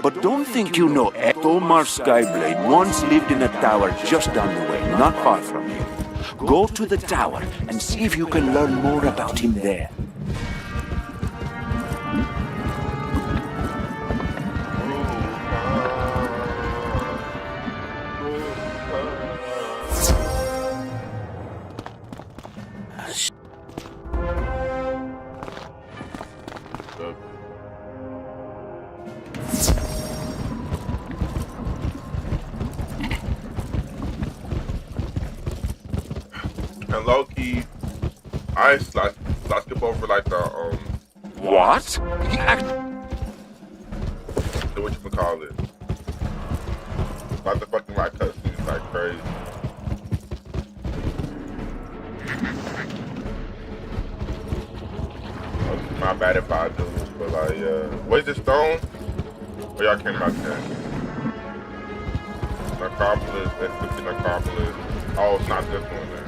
But don't think you know Thomar Skyblade once lived in a tower just down the way, not far from here. Go to the tower and see if you can learn more about him there. And low-key, I skip over like the What? The whatchamacallit. Like the fucking like cutscenes like crazy. My bad if I do, but like where's the stone? Where y'all came about that? Necropolis, that's the Necropolis. Oh, it's not this one then.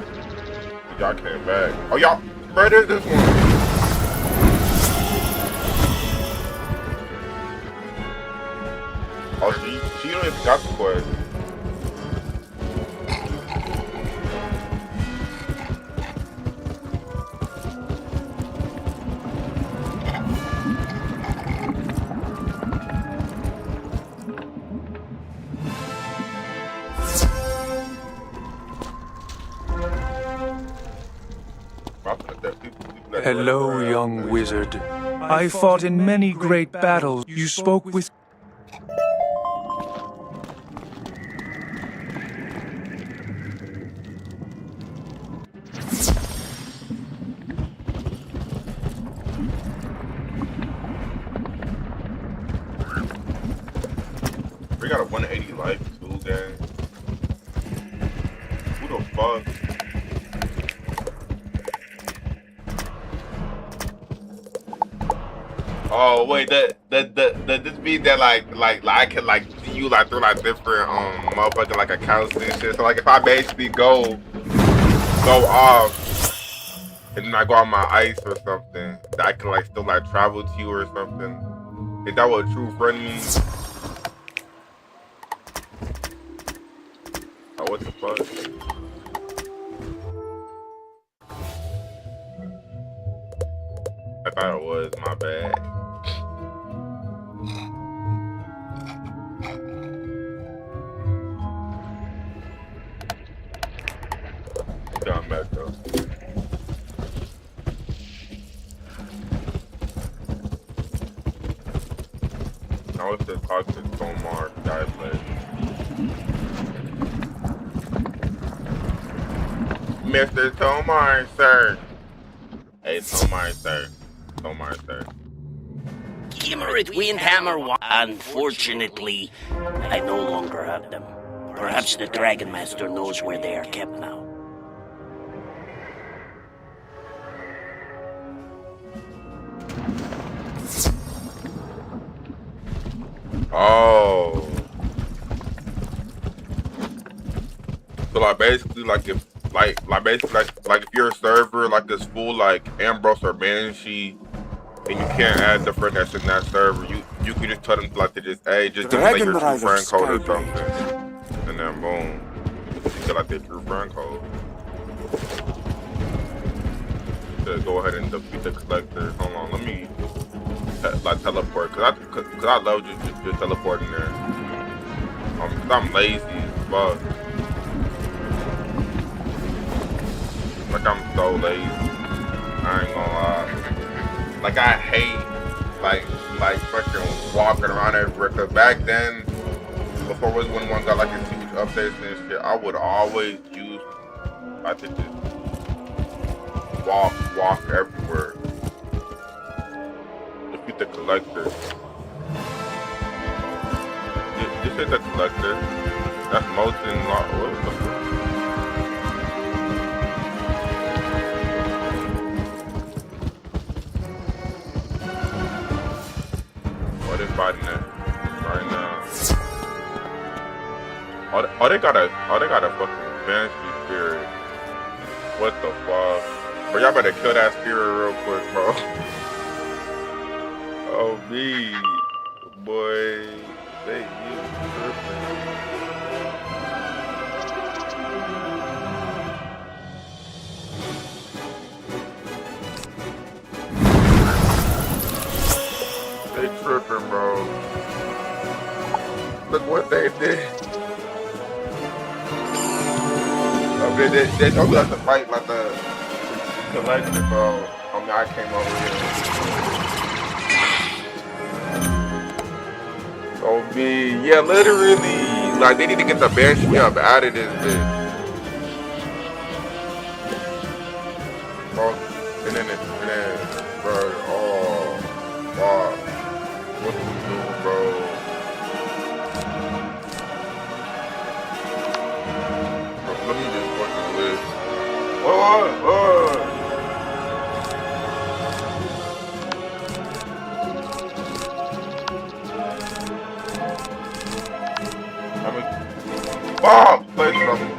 Y'all came back. Oh, y'all, bro, there's this one. Oh, she don't even got the quest. Hello, young wizard. I fought in many great battles. You spoke with... We got a 180 life too, gang. Who the fuck? Oh wait, that this mean that like I can like see you like through like different motherfucking like accounts and shit. So like if I basically go off and then I go on my ice or something, that I can like still like travel to you or something. Is that what a true friend means? Oh, what the fuck? I thought it was, my bad. Down back though. Now it's just talk to Tomar Skyblade. Mr. Tomar, sir. Hey, Tomar, sir. Tomar, sir. Kimmerit Windhammer. Unfortunately, I no longer have them. Perhaps the Dragon Master knows where they are kept now. Oh. So like basically like if like if you're a server like it's full like Ambrose or Banshee and you can't add the friend that's in that server, you can just tell them like to just just give them like your true friend code or something. And then boom. You get like their true friend code. To go ahead and defeat the collector. Hold on, let me like teleport cause I love just teleporting there. I'm lazy as fuck. Like I'm so lazy. I ain't gonna lie. Like I hate like fucking walking around everywhere. Cause back then, before was when one got like a huge updates and shit, I would always use I could just walk everywhere. Defeat the collector. This is the collector. That's molten lava. What the fuck? Oh, they're fighting it right now. Oh, they got a fucking banshee spirit. What the fuck? Bro, y'all better kill that spirit real quick, bro. Oh, me. Boy. They tripping, bro. Look what they did. They don't have to fight like the collector, bro. I mean, I came over here. Oh, me. Yeah, literally. Like, they need to get the banshee up out of this bitch. Bro, and then, bro, oh, wow. What you doing, bro? Let me just fucking live. Bomb! Play something.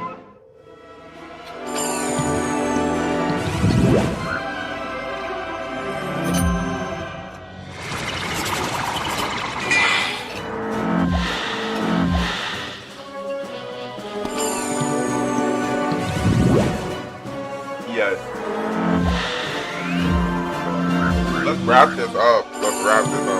Yes. Let's wrap this up. Let's wrap this up.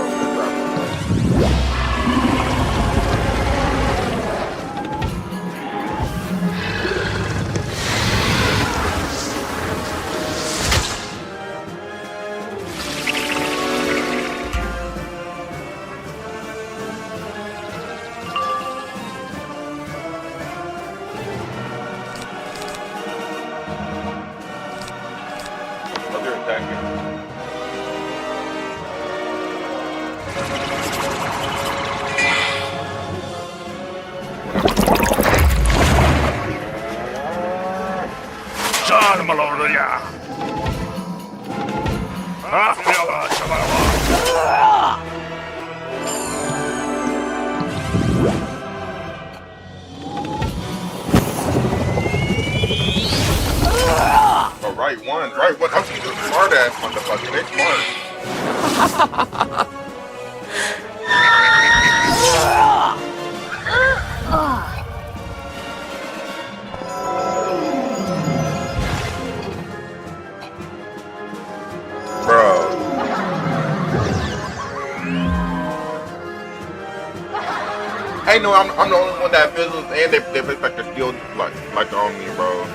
Right one. I'm seeing this smart ass motherfucker. They smart. Bro. Hey, no, I'm the only one that fizzles, and they expect to steal like on me, bro.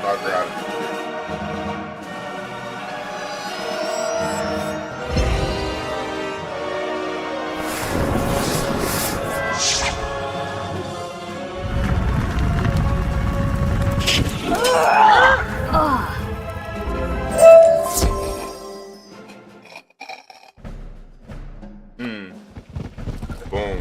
I'll grab it. Boom.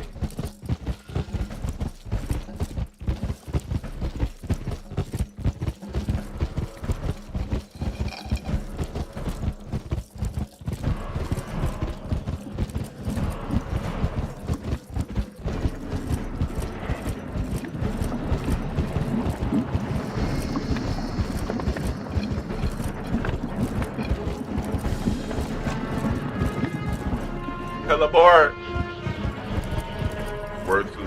Teleport. Word to.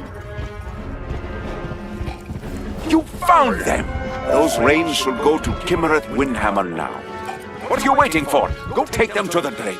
You found them! Those reins should go to Kimmereth Windhammer now. What are you waiting for? Go take them to the Drake.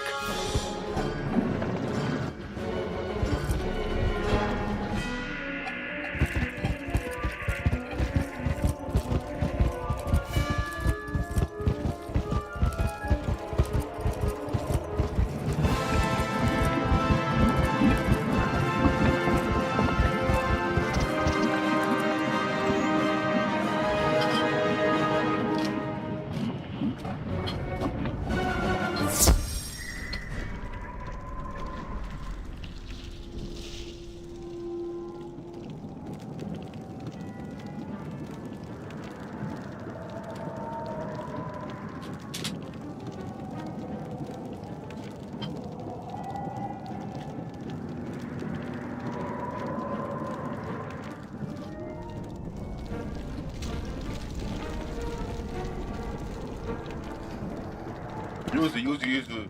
Use it.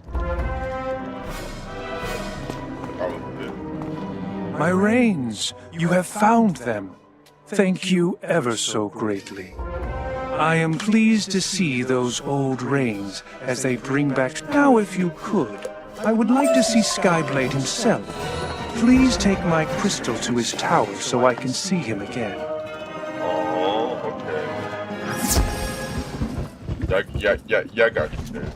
My reins, you have found them. Thank you ever so greatly. I am pleased to see those old reins as they bring back... Now, if you could, I would like to see Skyblade himself. Please take my crystal to his tower so I can see him again. Oh, okay. Yeah, I got you there.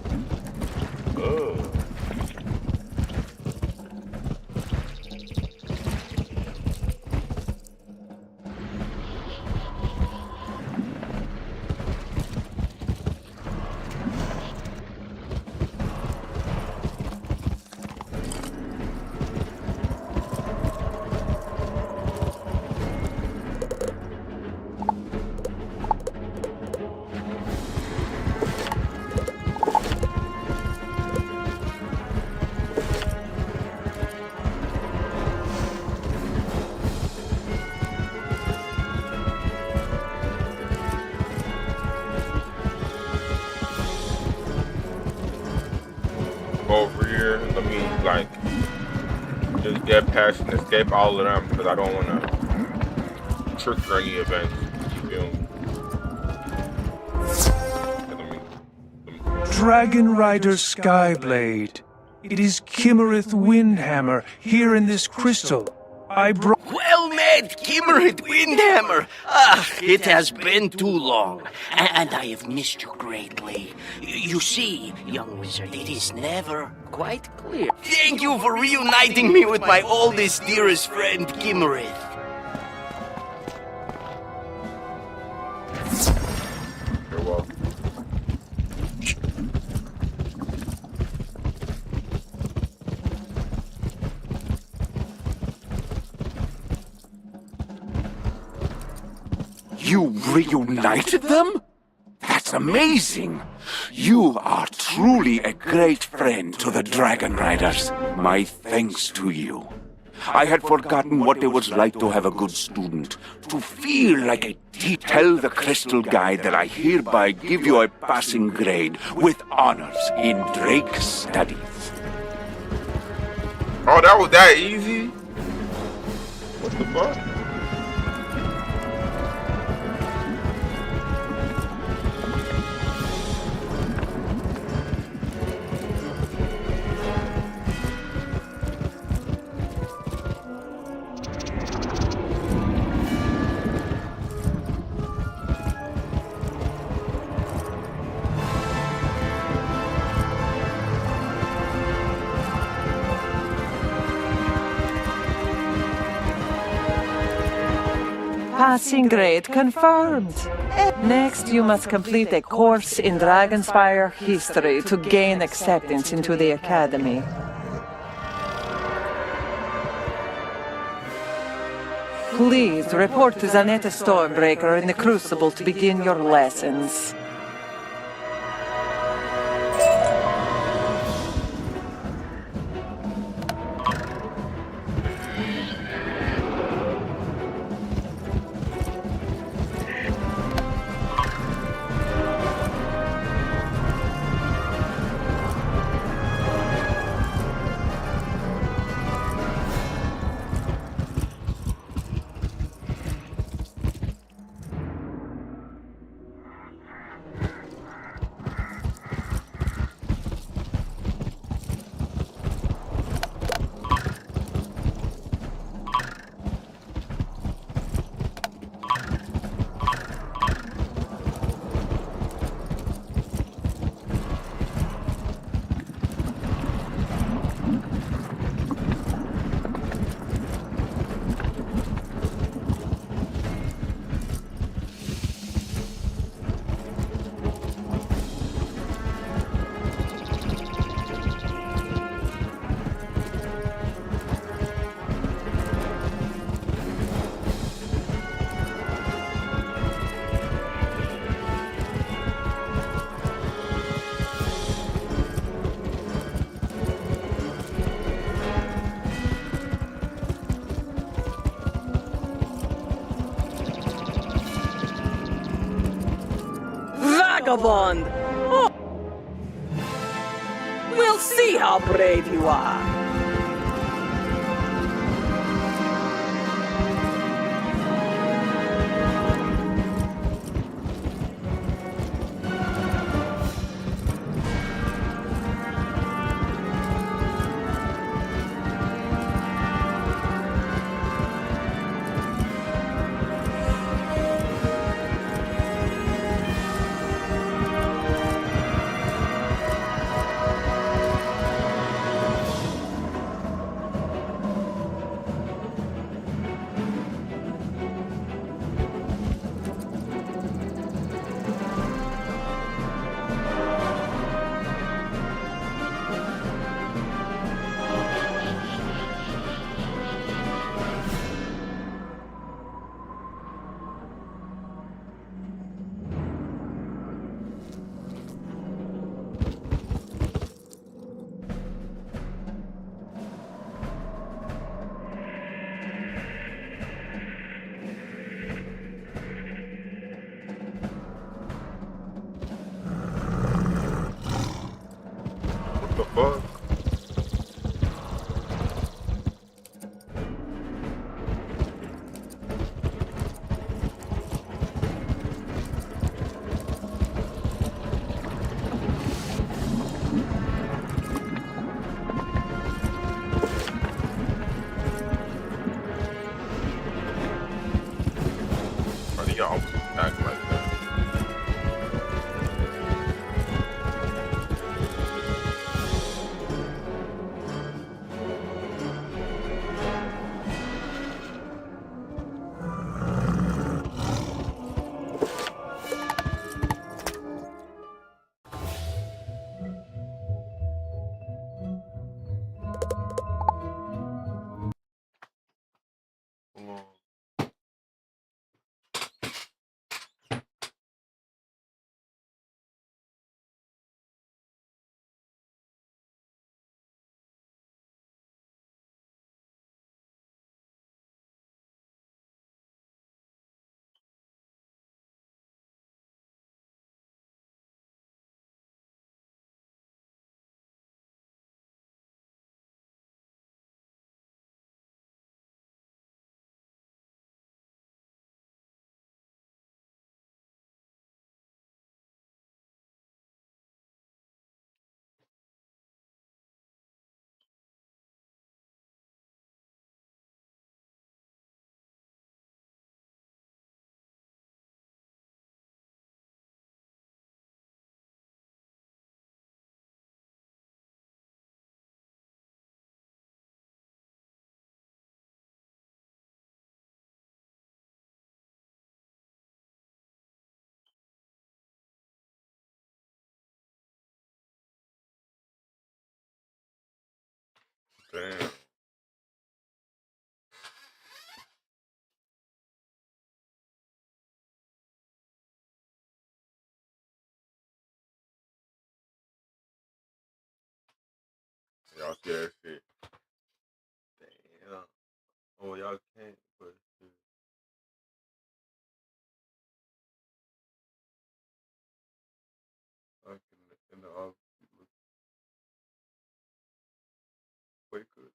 Over here, let me like just get past and escape all of them because I don't want to trigger any events. You feel me? Dragon Rider Skyblade. It is Kimmerith Windhammer here in this crystal. I brought... Well met, Kimmerith Windhammer! It has been too long, and I have missed you greatly. You see, young wizard, it is never quite clear. Thank you for reuniting me with my oldest, dearest friend, Kimmerith. You're welcome. You reunited them? That's amazing! You are truly a great friend to the Dragon Riders. My thanks to you. I had forgotten what it was like to have a good student, to feel like a teacher. Tell the Crystal Guide that I hereby give you a passing grade with honors in Drake's studies. Oh, that was that easy? What the fuck? Passing grade confirmed. Next, you must complete a course in Dragonspire history to gain acceptance into the Academy. Please report to Zanetta Stormbreaker in the Crucible to begin your lessons. Vagabond! see how brave you are. The fuck? Why do y'all act like that? Hold on. Damn. Y'all see that shit? Damn. Oh, y'all can't, but shit. Like in the office, you look way good.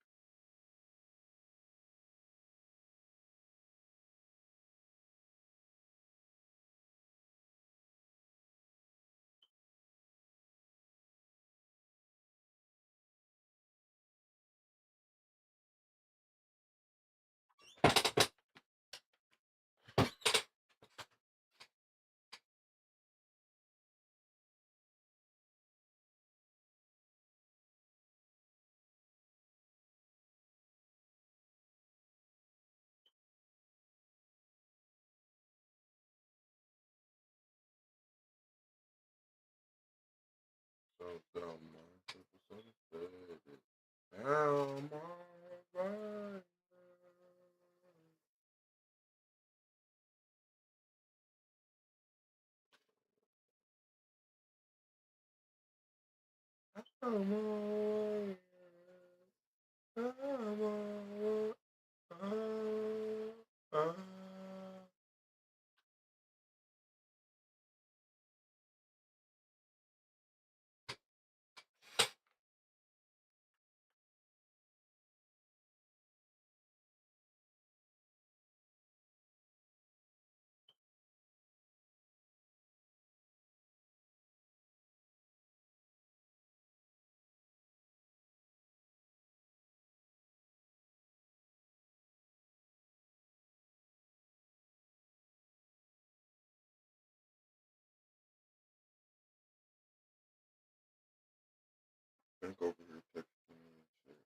So dumb, man. People so sad. Down my right. Come on. Come on. Think over here texting me and shit.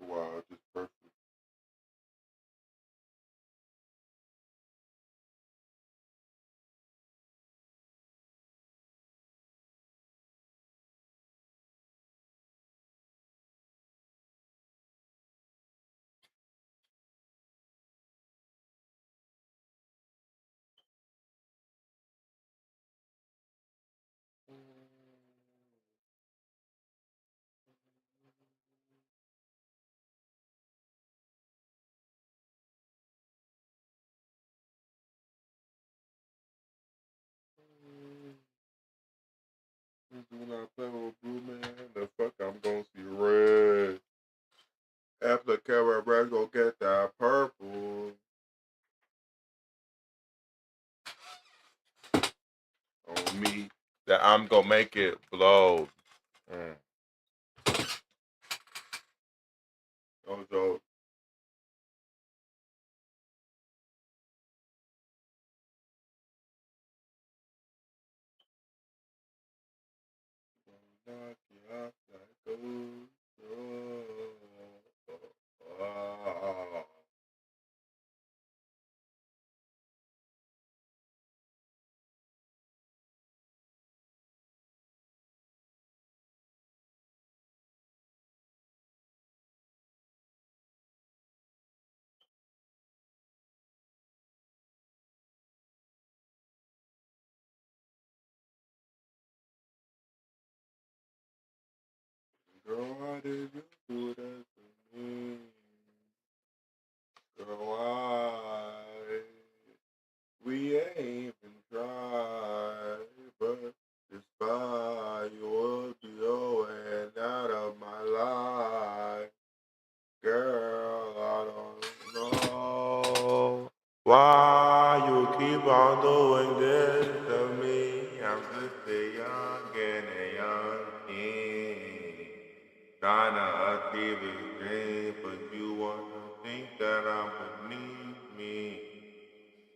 Wow, just perfect. When I play with blue man, the fuck I'm gonna see red. After Carrot Red go get that purple. On me, that I'm gonna make it blow. Also, knock you off like a Girl, why did you do that to me? Girl, why? We ain't even tried, but despite you would be going out of my life. Girl, I don't know why you keep on doing this to me. I'm just a young and a young king, trying to achieve his dream, but you wanna think that I'm beneath me.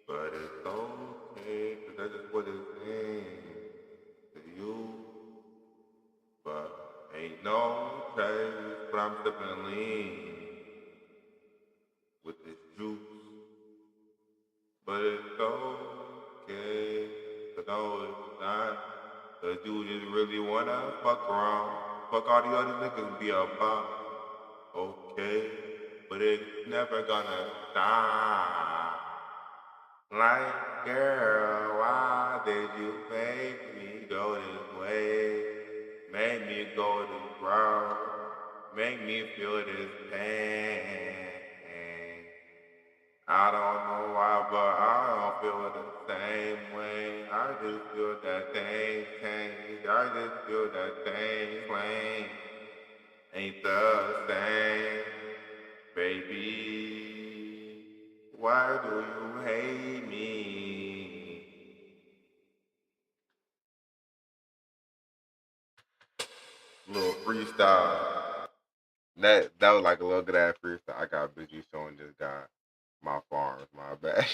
But it's okay, 'cause that's just what it seems to you. But ain't no taste, but I'm sipping lean with this juice. But it's okay, 'cause no, it's not. 'Cause you just really wanna fuck around. Fuck all the other niggas be about. Okay, but it's never gonna stop. Like, girl, why did you make me go this way? make me feel this pain. I don't know why, but I don't feel the same way. I just feel that thing change. I just feel that thing plain. Ain't the same, baby. Why do you hate me? Little freestyle. That was like a little good ass freestyle. I got busy showing this guy my farms, my bad.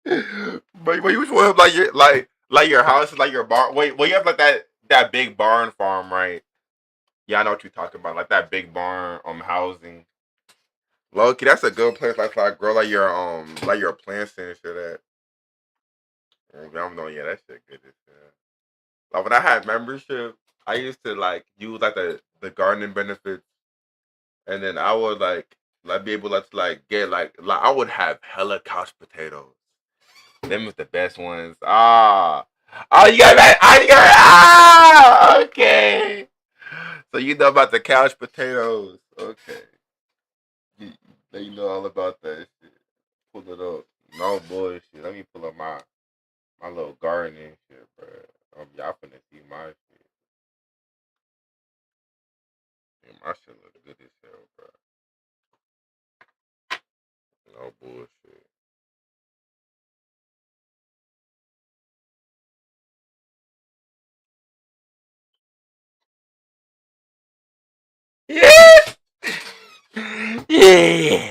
But you just want to like your house is like your barn. Wait, well you have like that big barn farm, right? Yeah, I know what you're talking about. Like that big barn housing. Loki, that's a good place like grow like your plants and shit at. I'm knowing yeah, that shit good as shit. Like when I had membership, I used to like use like the gardening benefits, and then I would like be able to like get like I would have hella couch potatoes. Them was the best ones. Oh, you got that? Okay. So you know about the couch potatoes? Okay. You know all about that shit. Pull it up. No bullshit. Let me pull up my little gardening shit, bro. Y'all finna see my shit. Yeah, my shit look good as hell, bro. No bullshit. Yeah. Yeah.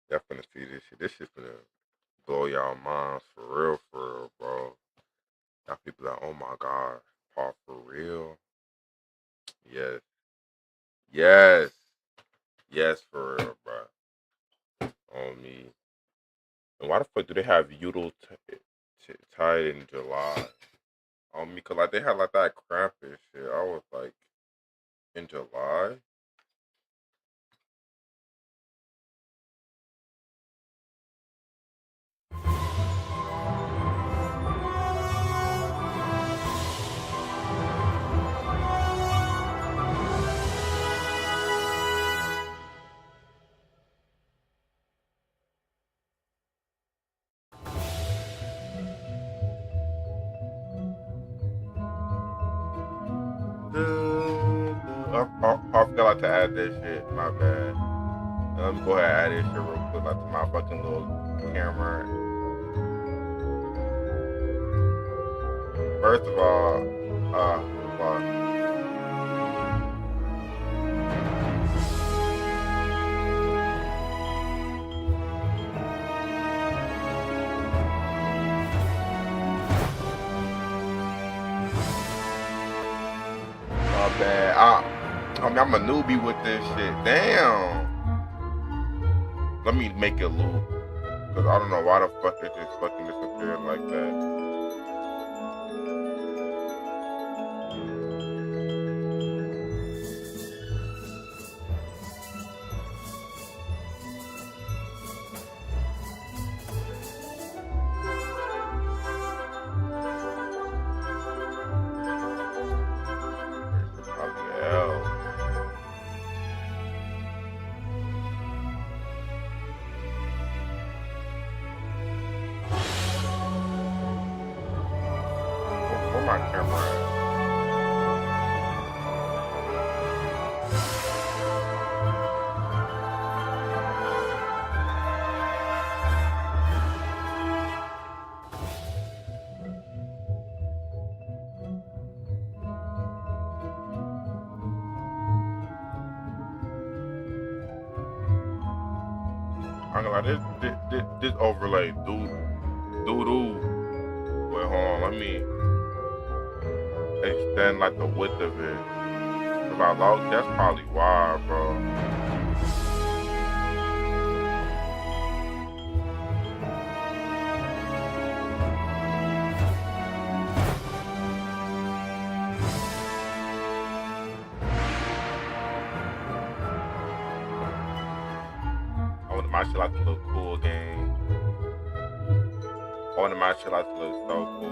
Y'all finna see this shit. This shit finna blow y'all minds for real, bro. Y'all people like, oh my god, Paul for real. Yes. Yes. Yes, for real, bro. On me. And why the fuck do they have Udall tied in July? On me, cause like they had like that crap and shit. I was like, in July? I forgot to add this shit. My bad. Let me go ahead and add this shit real quick, like to my fucking little camera. First of all, my bad. I mean, I'm a newbie with this shit. Damn. Let me make it loop. Cause I don't know why the fuck it just fucking disappeared like that. Where my camera at? I'm gonna lie, this overlay, dude. Wait, hold on, let me extend like the width of it. Cause I lost, that's probably why, bro. I wanted my shit like to look cool, gang. I wanted my shit like to look so cool.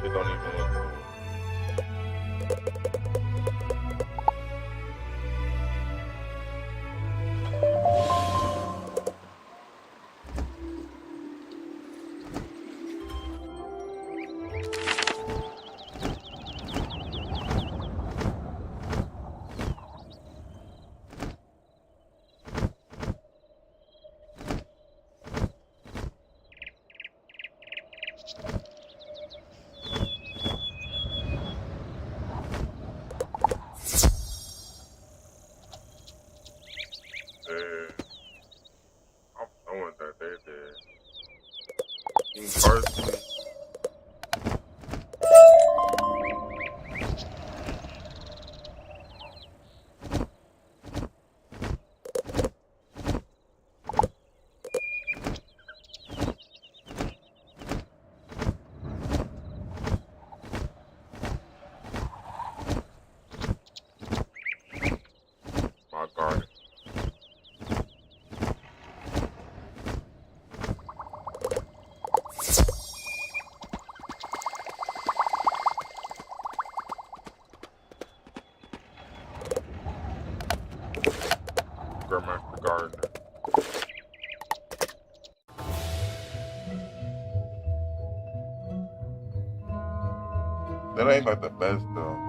shit don't even look cool. I'm knowing that they're dead. In person. My garden. Grandmaster Gardener. That ain't like the best though.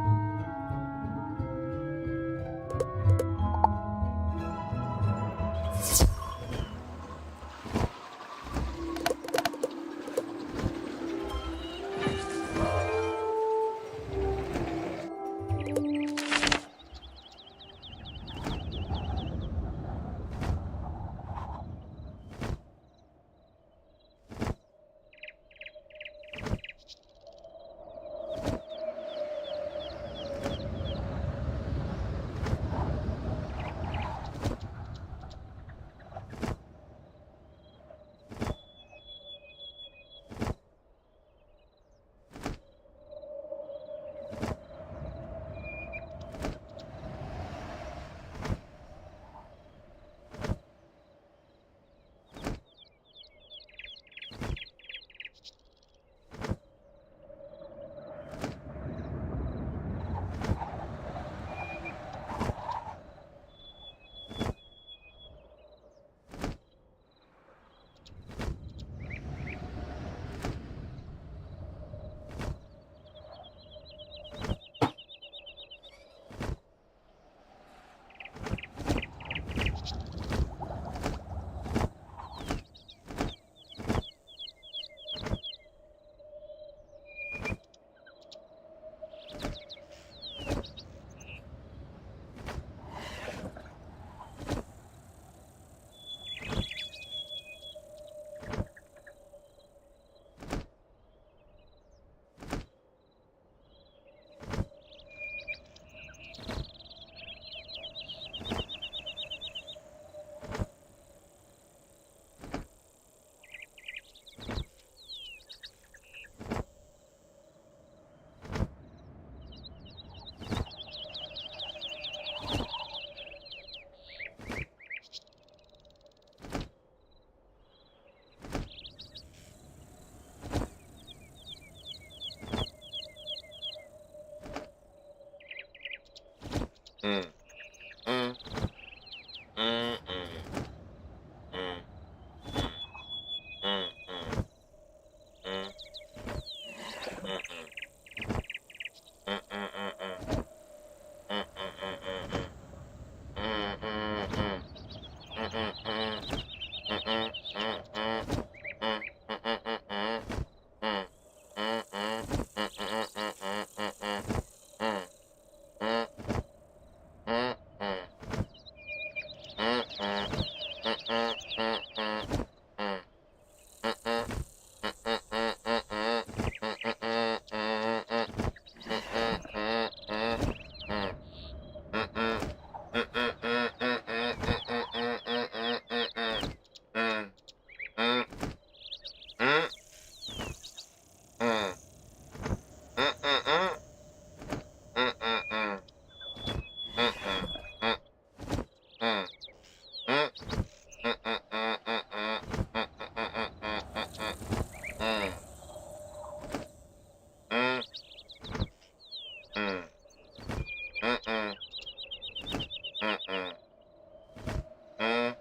Mm. Mm. Mm. Mm. Mm. Mm. Mm. Mm-mm. Mm.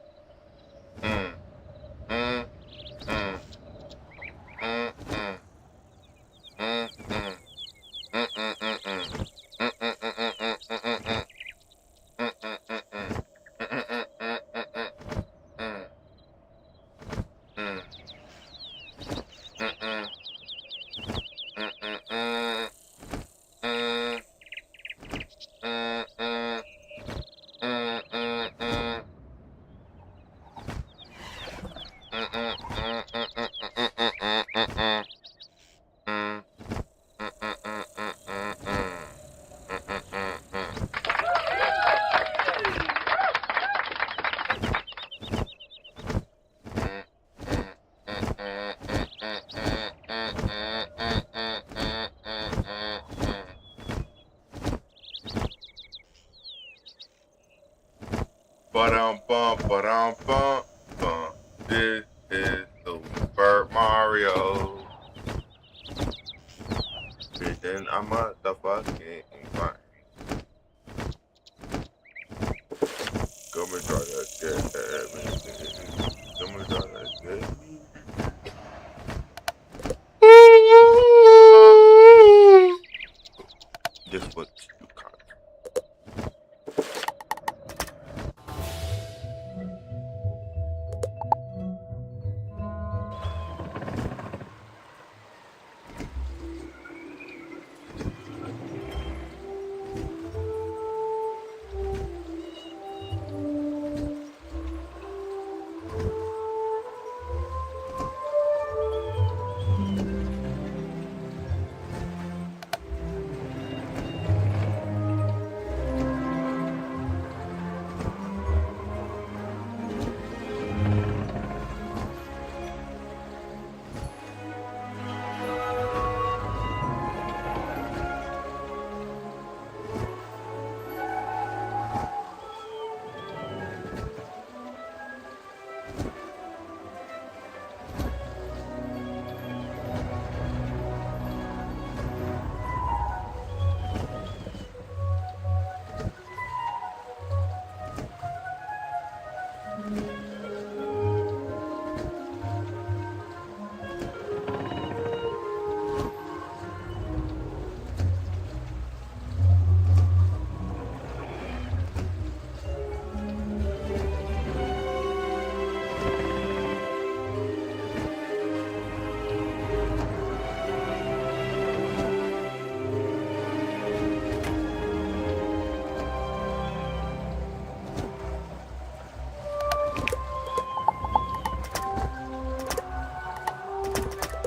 Mm. Mm. Mm. Mm. Mm. Mm. Mm. Ba-dum-bum. This is Super Mario. Then I'm a motherfucking fine. Come and try to get me. Come and try to get me. Just what you call it.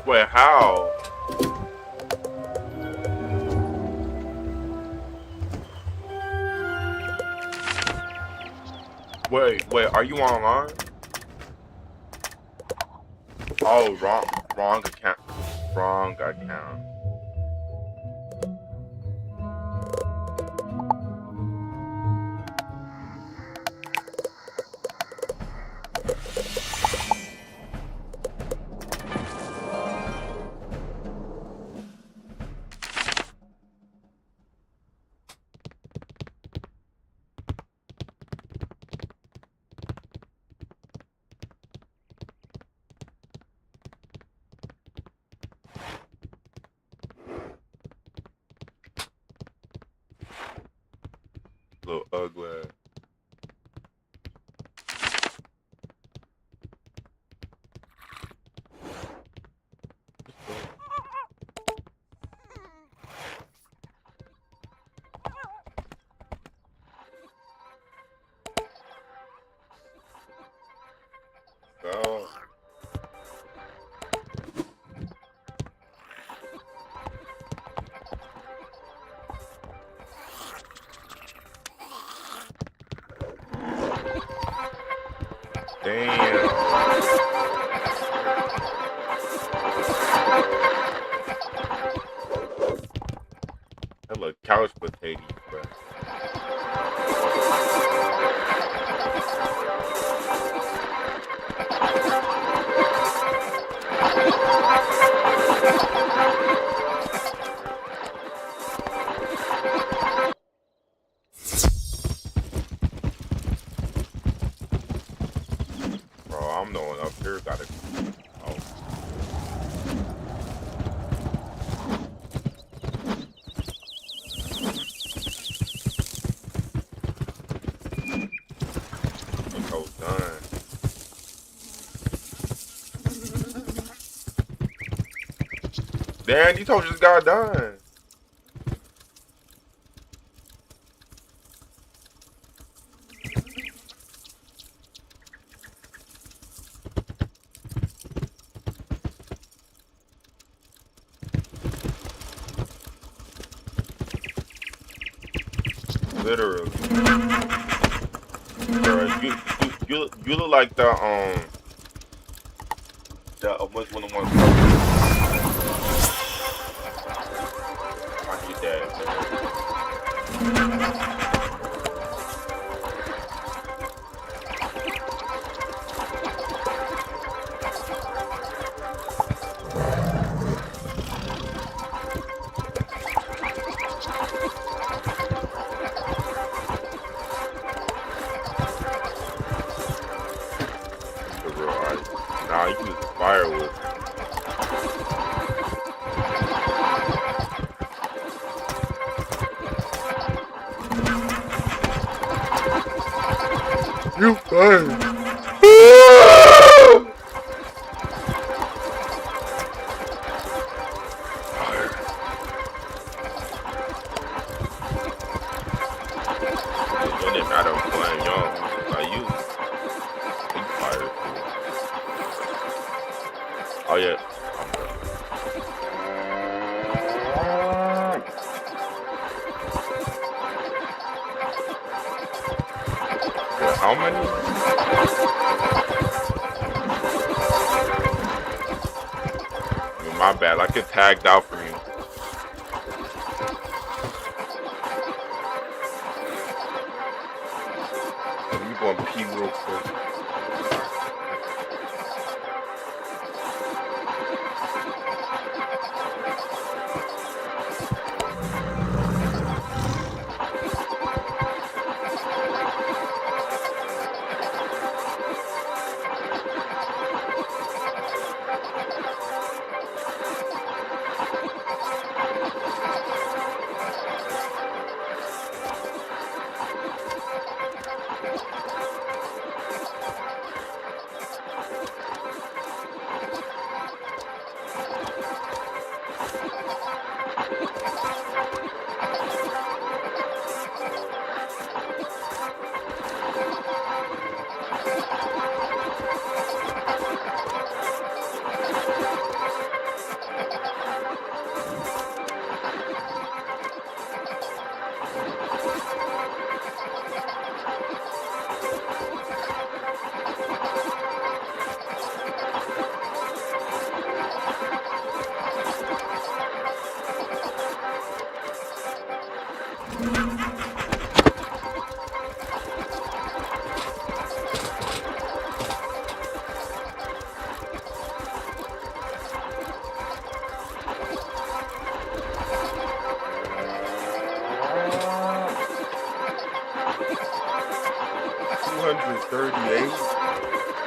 Wait, how? Wait, are you online? Oh, wrong account. Wrong account. Little ugly. Go. Damn. That look couch potatoes, bro. I'm knowing up here gotta. Oh. Think I was done. Dan, you told you just got done. Literally. Bro, you look like the what's one of the ones I need that. Nah, you can use firewood. You fine. It didn't matter if playing young. Like you fired. Oh yeah. How many? My bad. I get tagged out for you. Let me go and pee real quick.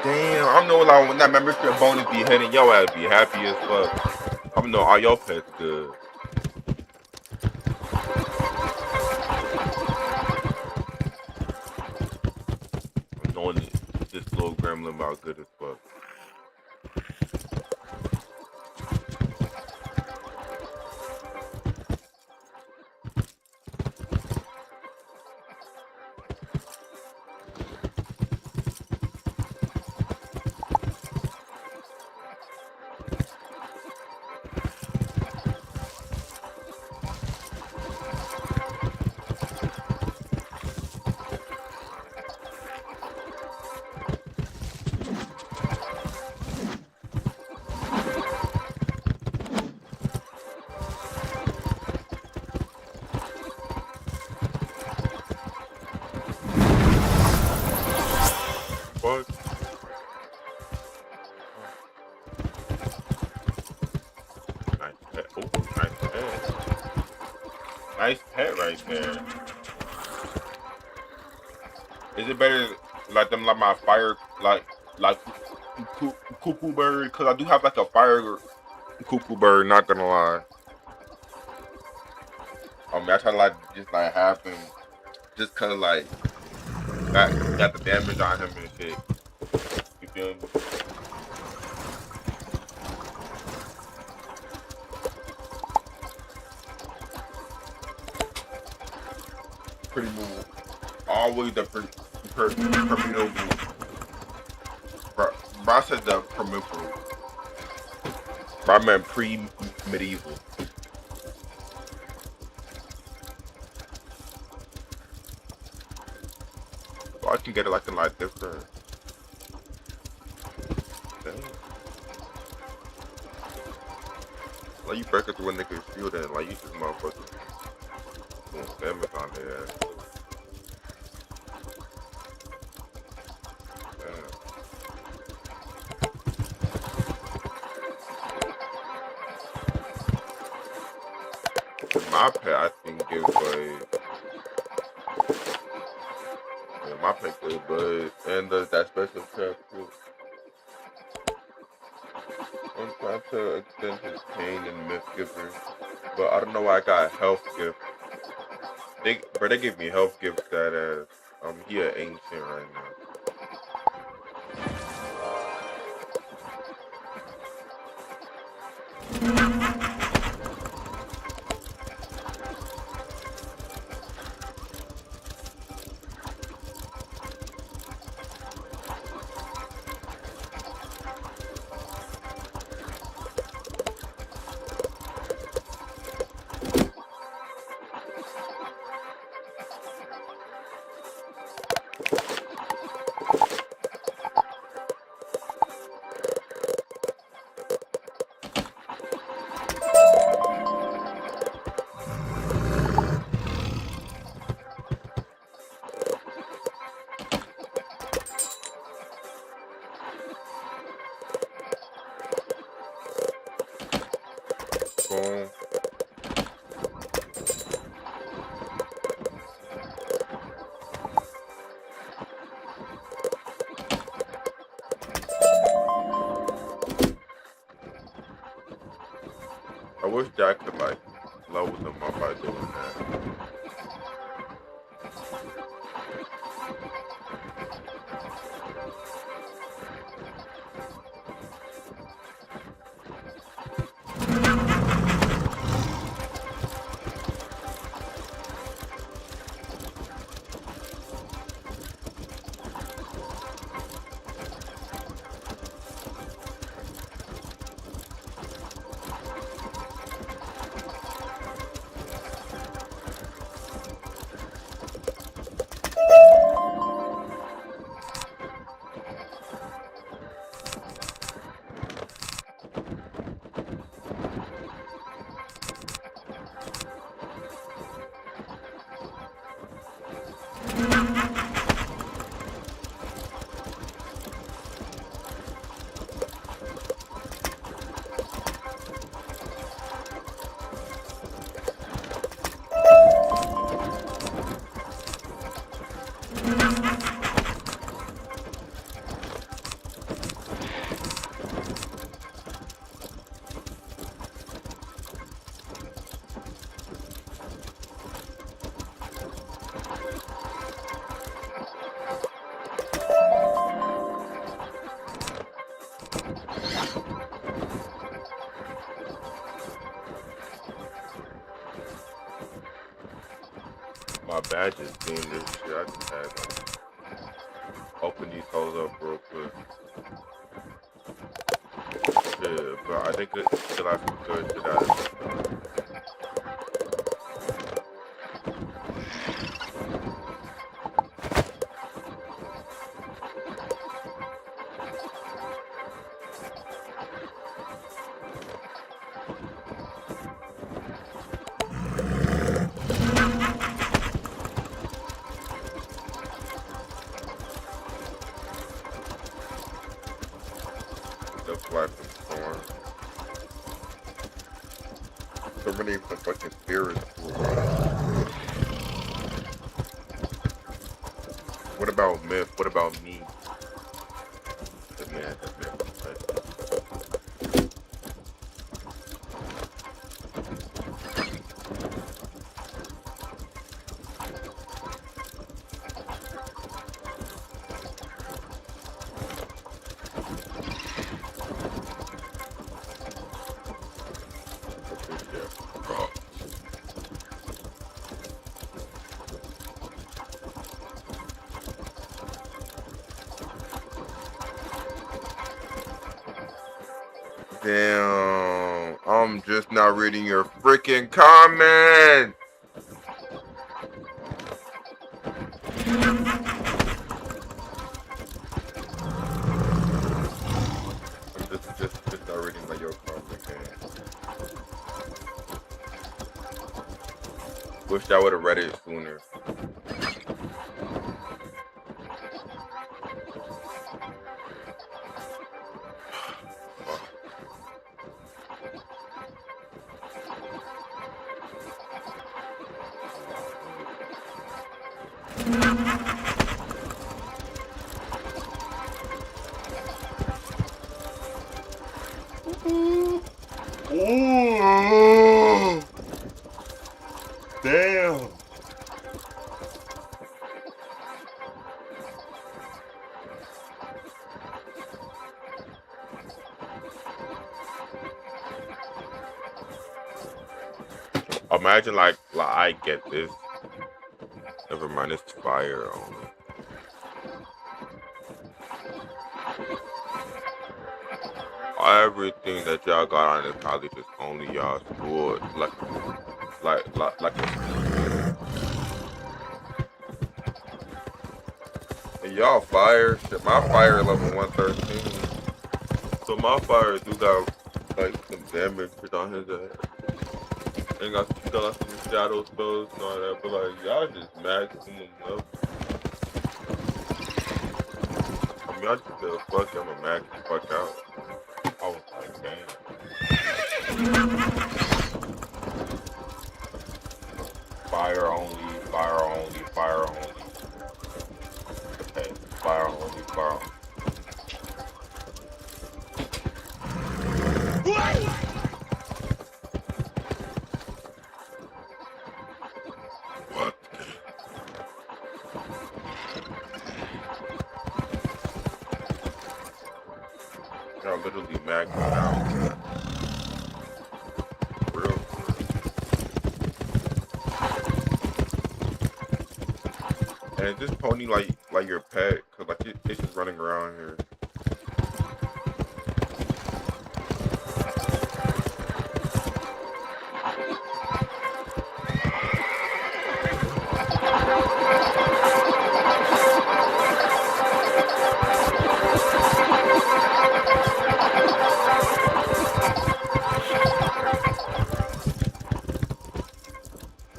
Damn, I know like when that membership bonus be hitting, yo ass be happy as fuck. I know all your pets good. I'm knowing this little gremlin about good as fuck. What? Nice pet. Oh, nice pet. Nice pet right there. Is it better like them like my fire like cuckoo bird, because I do have like a fire cuckoo bird, not gonna lie. I mean, I try to like just like have him, just cause like got the damage on him and shit. You feel me? Pretty move. Always the permeable. Bro, I said the permeable. Bro, I meant pre-medieval. So I can get it like in like different. Damn. Like you break it through a nigga's shield and like you just motherfuckers doing damage on their ass. My pet, I think, gives like my pet gives but and that special trap too. I'm trying to extend his pain and myth giver, but I don't know why I got a health gift. They gave me health gifts that he an ancient right now. Boom. I wish Jack could like level them up by doing that. My badge is doing this shit. I just had like open these holes up real quick. Yeah, but I think it still has some good shit out of it. The flash of storm. So many of the fucking spirits. What about myth? What about me? The man, the myth. Damn, I'm just not reading your freaking comments. I'm just not reading my your comments, man. Wish I would have read it sooner. Ooh. Damn. Imagine like I get this. Never mind, it's fire only. Everything that y'all got on this college is only y'all school. Like and y'all fire shit. My fire level 113. So my fire do got like some damage on his head. And got some shadow spells and all that, but like y'all just maximum level. I mean, I just feel fuck, I'm a max the fuck out. I was like, damn. Fire only, fire only, fire only. Okay, fire only, fire only. What? They're literally maxed out. Real. And is this pony like your pet? Cause like it's just running around here.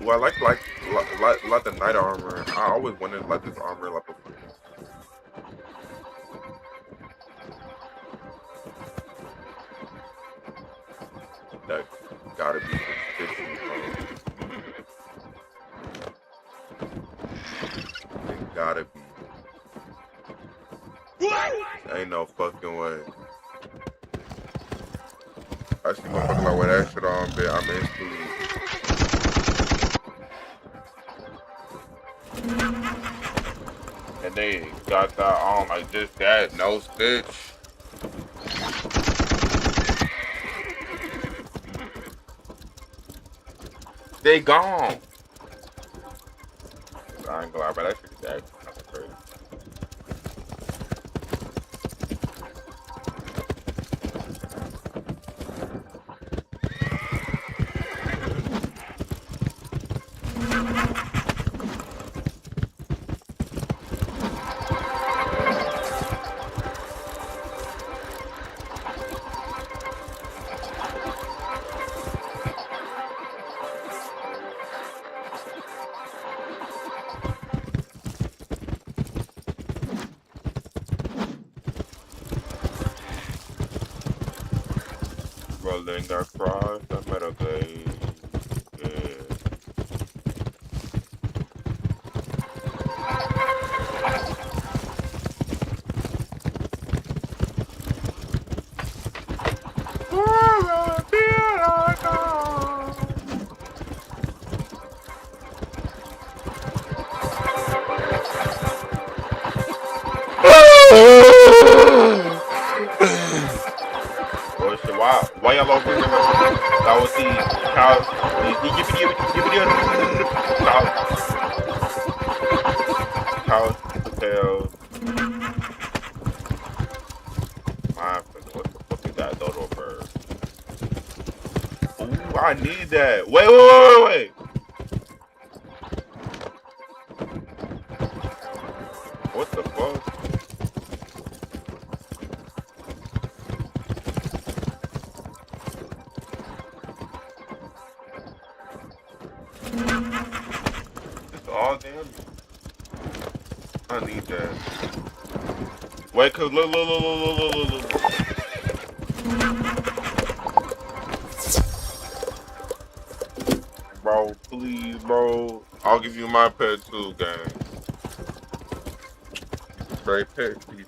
Well, I like the knight armor. I always wanted like this armor like before. That gotta be suspicious, bro. It gotta be. Ain't no fucking way. I see motherfucker like with that shit on, bitch. I'm instantly. And they got that on like just that, no stitch. They gone. I ain't gonna lie, but that shit is actually kind of crazy. Rolling across the meadow glade. Yeah. Why y'all over here? That was the cows. Cows, potatoes. What the fuck is that dodo bird? I need that. Wait. What the fuck? It's all damn. I need that. Wait, cause look. Bro, please, bro. I'll give you my pet too, gang. Straight pet, please.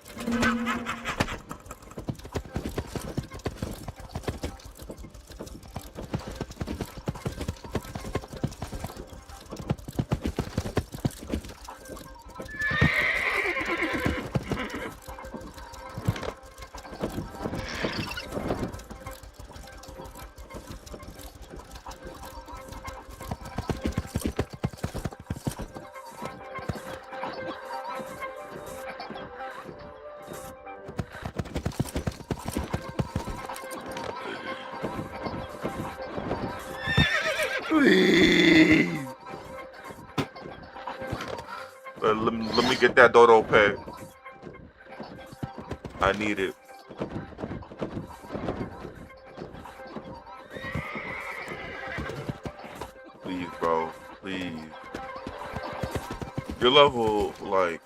Please. Let me get that dodo pet. I need it. Please, bro. Please. Your level, like...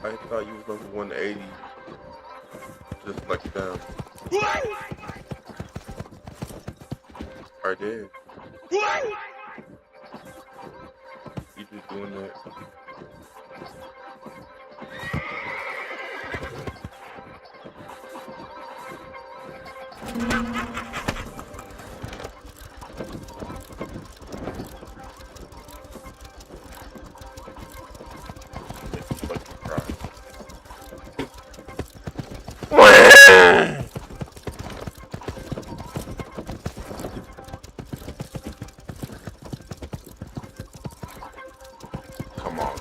I thought you was level 180. Just like them. I did. You just doing that. Come on.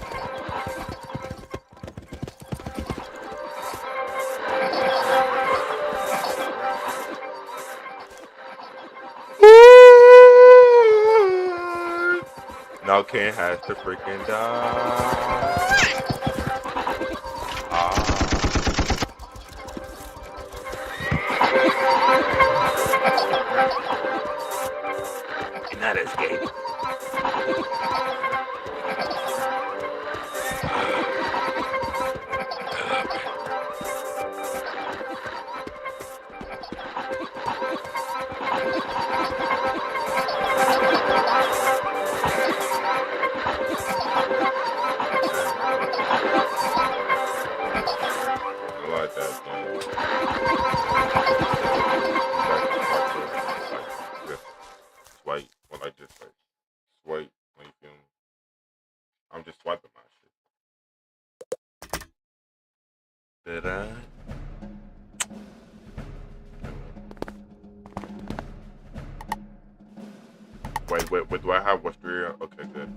Now Ken has to freaking die. Cannot escape. Like that, swipe when I just like swipe when you feel me. I'm just swiping my shit. Did I? Wait, do I have Wisteria? Okay, good.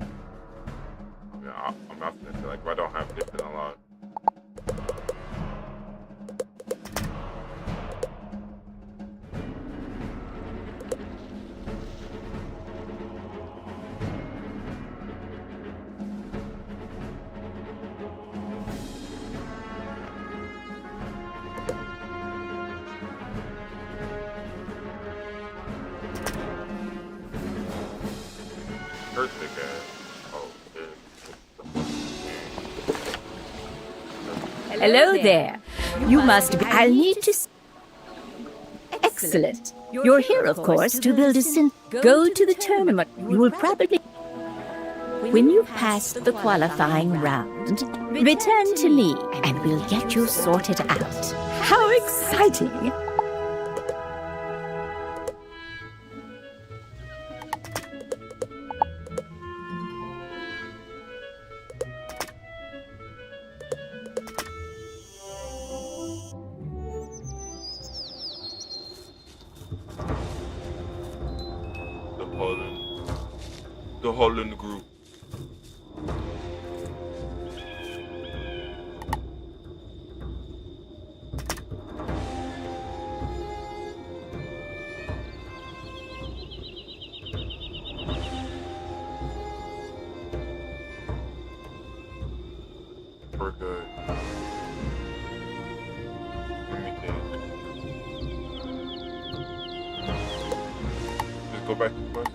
I mean, I'm not gonna say like if I don't have this in a lot. Hello there. You must be... I'll need to... Excellent. You're here, of course, to build a Go to the tournament. You will probably... When you pass the qualifying round, return to me, and we'll get you sorted out. How exciting! the hole in the group. We're good. Let me think. Just go back to quest.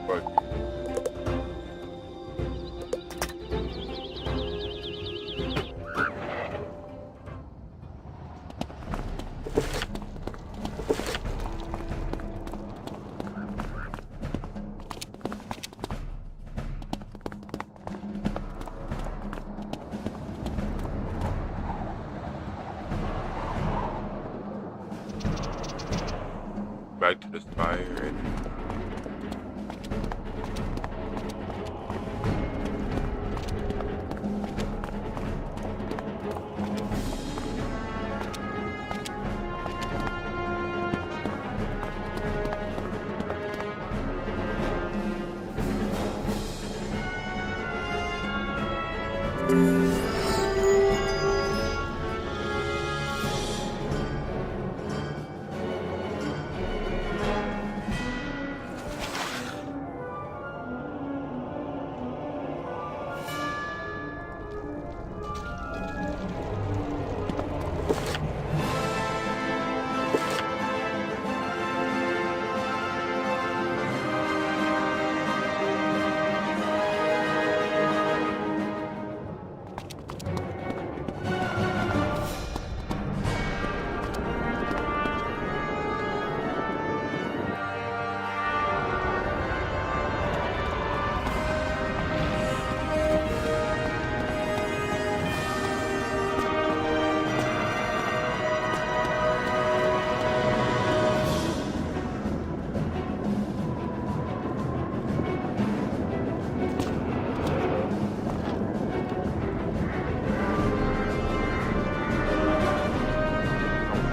But back to the spire.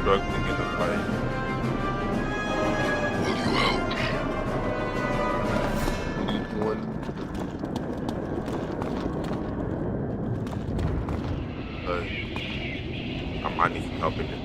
Struggling in the fight. Will you help me? One. I might need some help in this.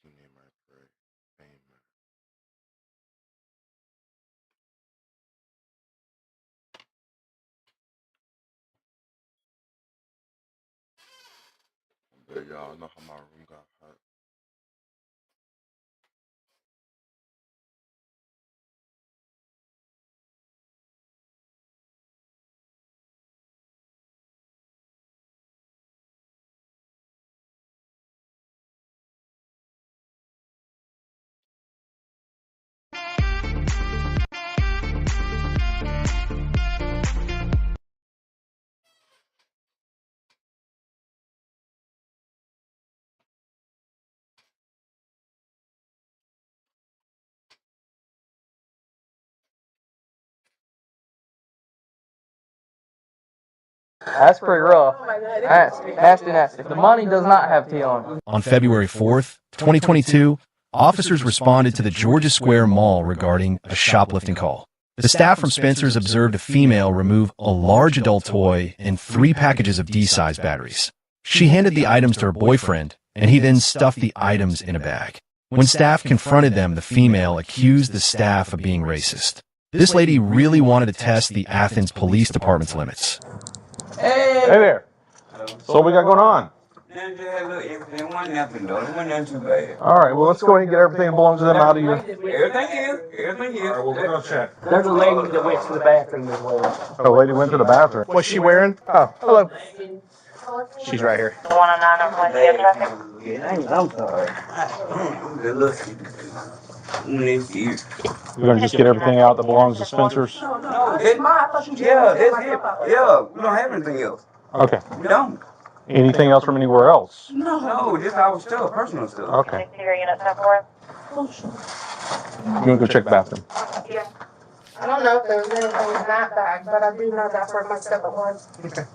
your name I pray. Amen. But y'all know how my room got hot. That's pretty rough. That's nasty. The money does not have tea on it. On February 4th, 2022, officers responded to the Georgia Square Mall regarding a shoplifting call. The staff from Spencer's observed a female remove a large adult toy and 3 packages of D-size batteries. She handed the items to her boyfriend, and he then stuffed the items in a bag. When staff confronted them, the female accused the staff of being racist. This lady really wanted to test the Athens Police Department's limits. Hey there. So what we got going on? All right, well, let's go ahead and get everything that belongs to them out of you. Everything is. All right, well, we're going to check. There's a lady that went to the bathroom as well. A lady went to the bathroom. What's she wearing? Oh, hello. She's right here. I'm sorry. We're going to just get everything out that belongs to Spencer's? No, it's mine. I thought you Yeah, that's it. Yeah, we don't have anything else. Okay. We don't. Anything else from anywhere else? No, just our stuff, personal stuff. Okay. You want to go check the bathroom? Yeah. I don't know if there was anything in that bag, but I do know that's where my stuff was. Okay.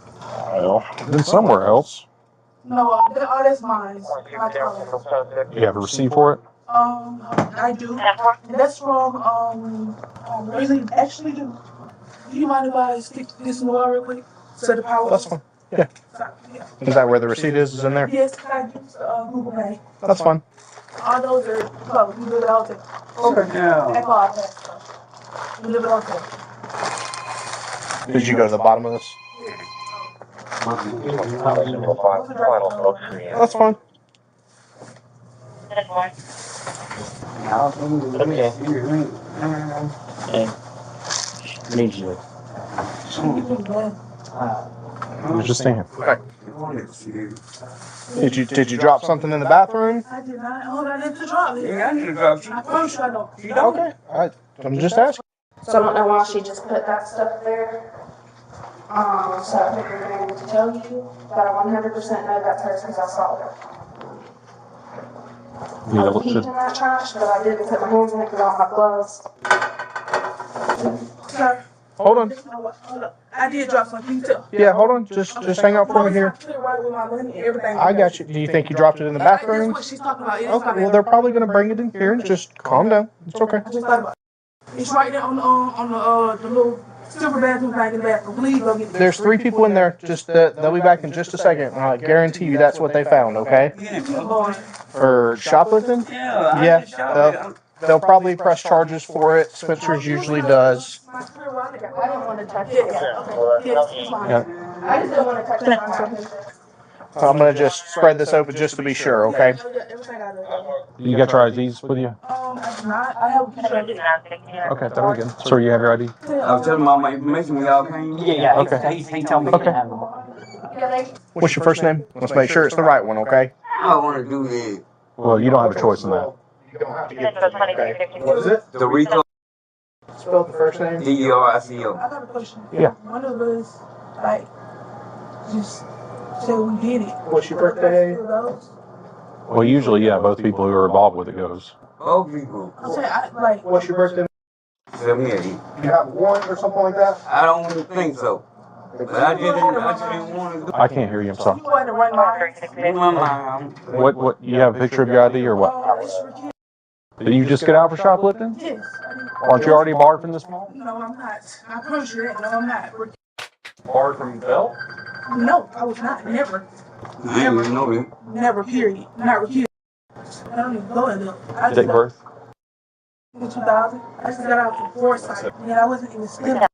Well, then somewhere else. No, that's mine. You have a receipt for it? I do. That's from, really, actually, do you mind if I stick this in the wall real quick? So the power. That's fine. Yeah. Is that where the receipt is in there? Yes, I use Google Pay. That's fine. All those are closed. You live it all day. Okay. That's all I have. You live it all day. Did you go to the bottom of this? That's fine. Need you. You're just staying. Okay. Did you drop something in the bathroom? I did not. Hold on, I need to drop it. Yeah, I need to drop you. I promise you I don't. You don't? Okay. I'm just asking. So I don't know why she just put that stuff there. So I figured I needed to tell you, but I 100% know that's her since I saw her. Yeah, I was peeping in that trash, but I didn't put my hands in it because I don't have gloves. Sir. Hold on. Hold up. I did drop something too. Yeah, hold on. Just hang out for me here. I got you. Do you think you dropped it in the bathroom? That's what she's talking about. Okay. Well, they're probably going to bring it in here and just calm down. It's okay. I just thought about it. It's right there on the little silver bathroom thing in the bathroom. Please go get it. There's 3 people in there. Just they'll be back in just a second. I guarantee you that's what they found. Okay. For shoplifting? Yeah. They'll probably press charges for it. Spencer's usually does. I didn't want to touch it. Yeah. I just didn't want to touch it. I'm going to just spread this open just to be sure, okay? You got your IDs with you? I have a picture of it. Okay, there we go. So you have your ID? I was telling him all my information when y'all came. Yeah. Okay. He told me to have them. What's your first name? Let's make sure it's the right one, okay? I don't want to do that. Well, you don't have a choice in that. What is it? The Rico. Spell the first name. D-E-R-I-C-O. I got a question. Yeah. One of us, like, just said we did it. What's your birthday? Well, usually, yeah, both people who are involved with it goes. Both people. I'm saying, like, what's your birthday? 78. You have one or something like that? I don't think so. But I didn't want to do. I can't hear you. I'm sorry. You wanted to run mine. What? You have a picture of your ID or what? Did you just get out for shoplifting? Yes. Aren't you already barred from this mall? No, I'm not. I promise you that. No, I'm not. Barred from Bell? No, I was not. Never. I didn't even know that. Never, period. Not repeated. I don't even go in there. I just Date got birth? in 2000. I just got out of Foresight. And I wasn't even still.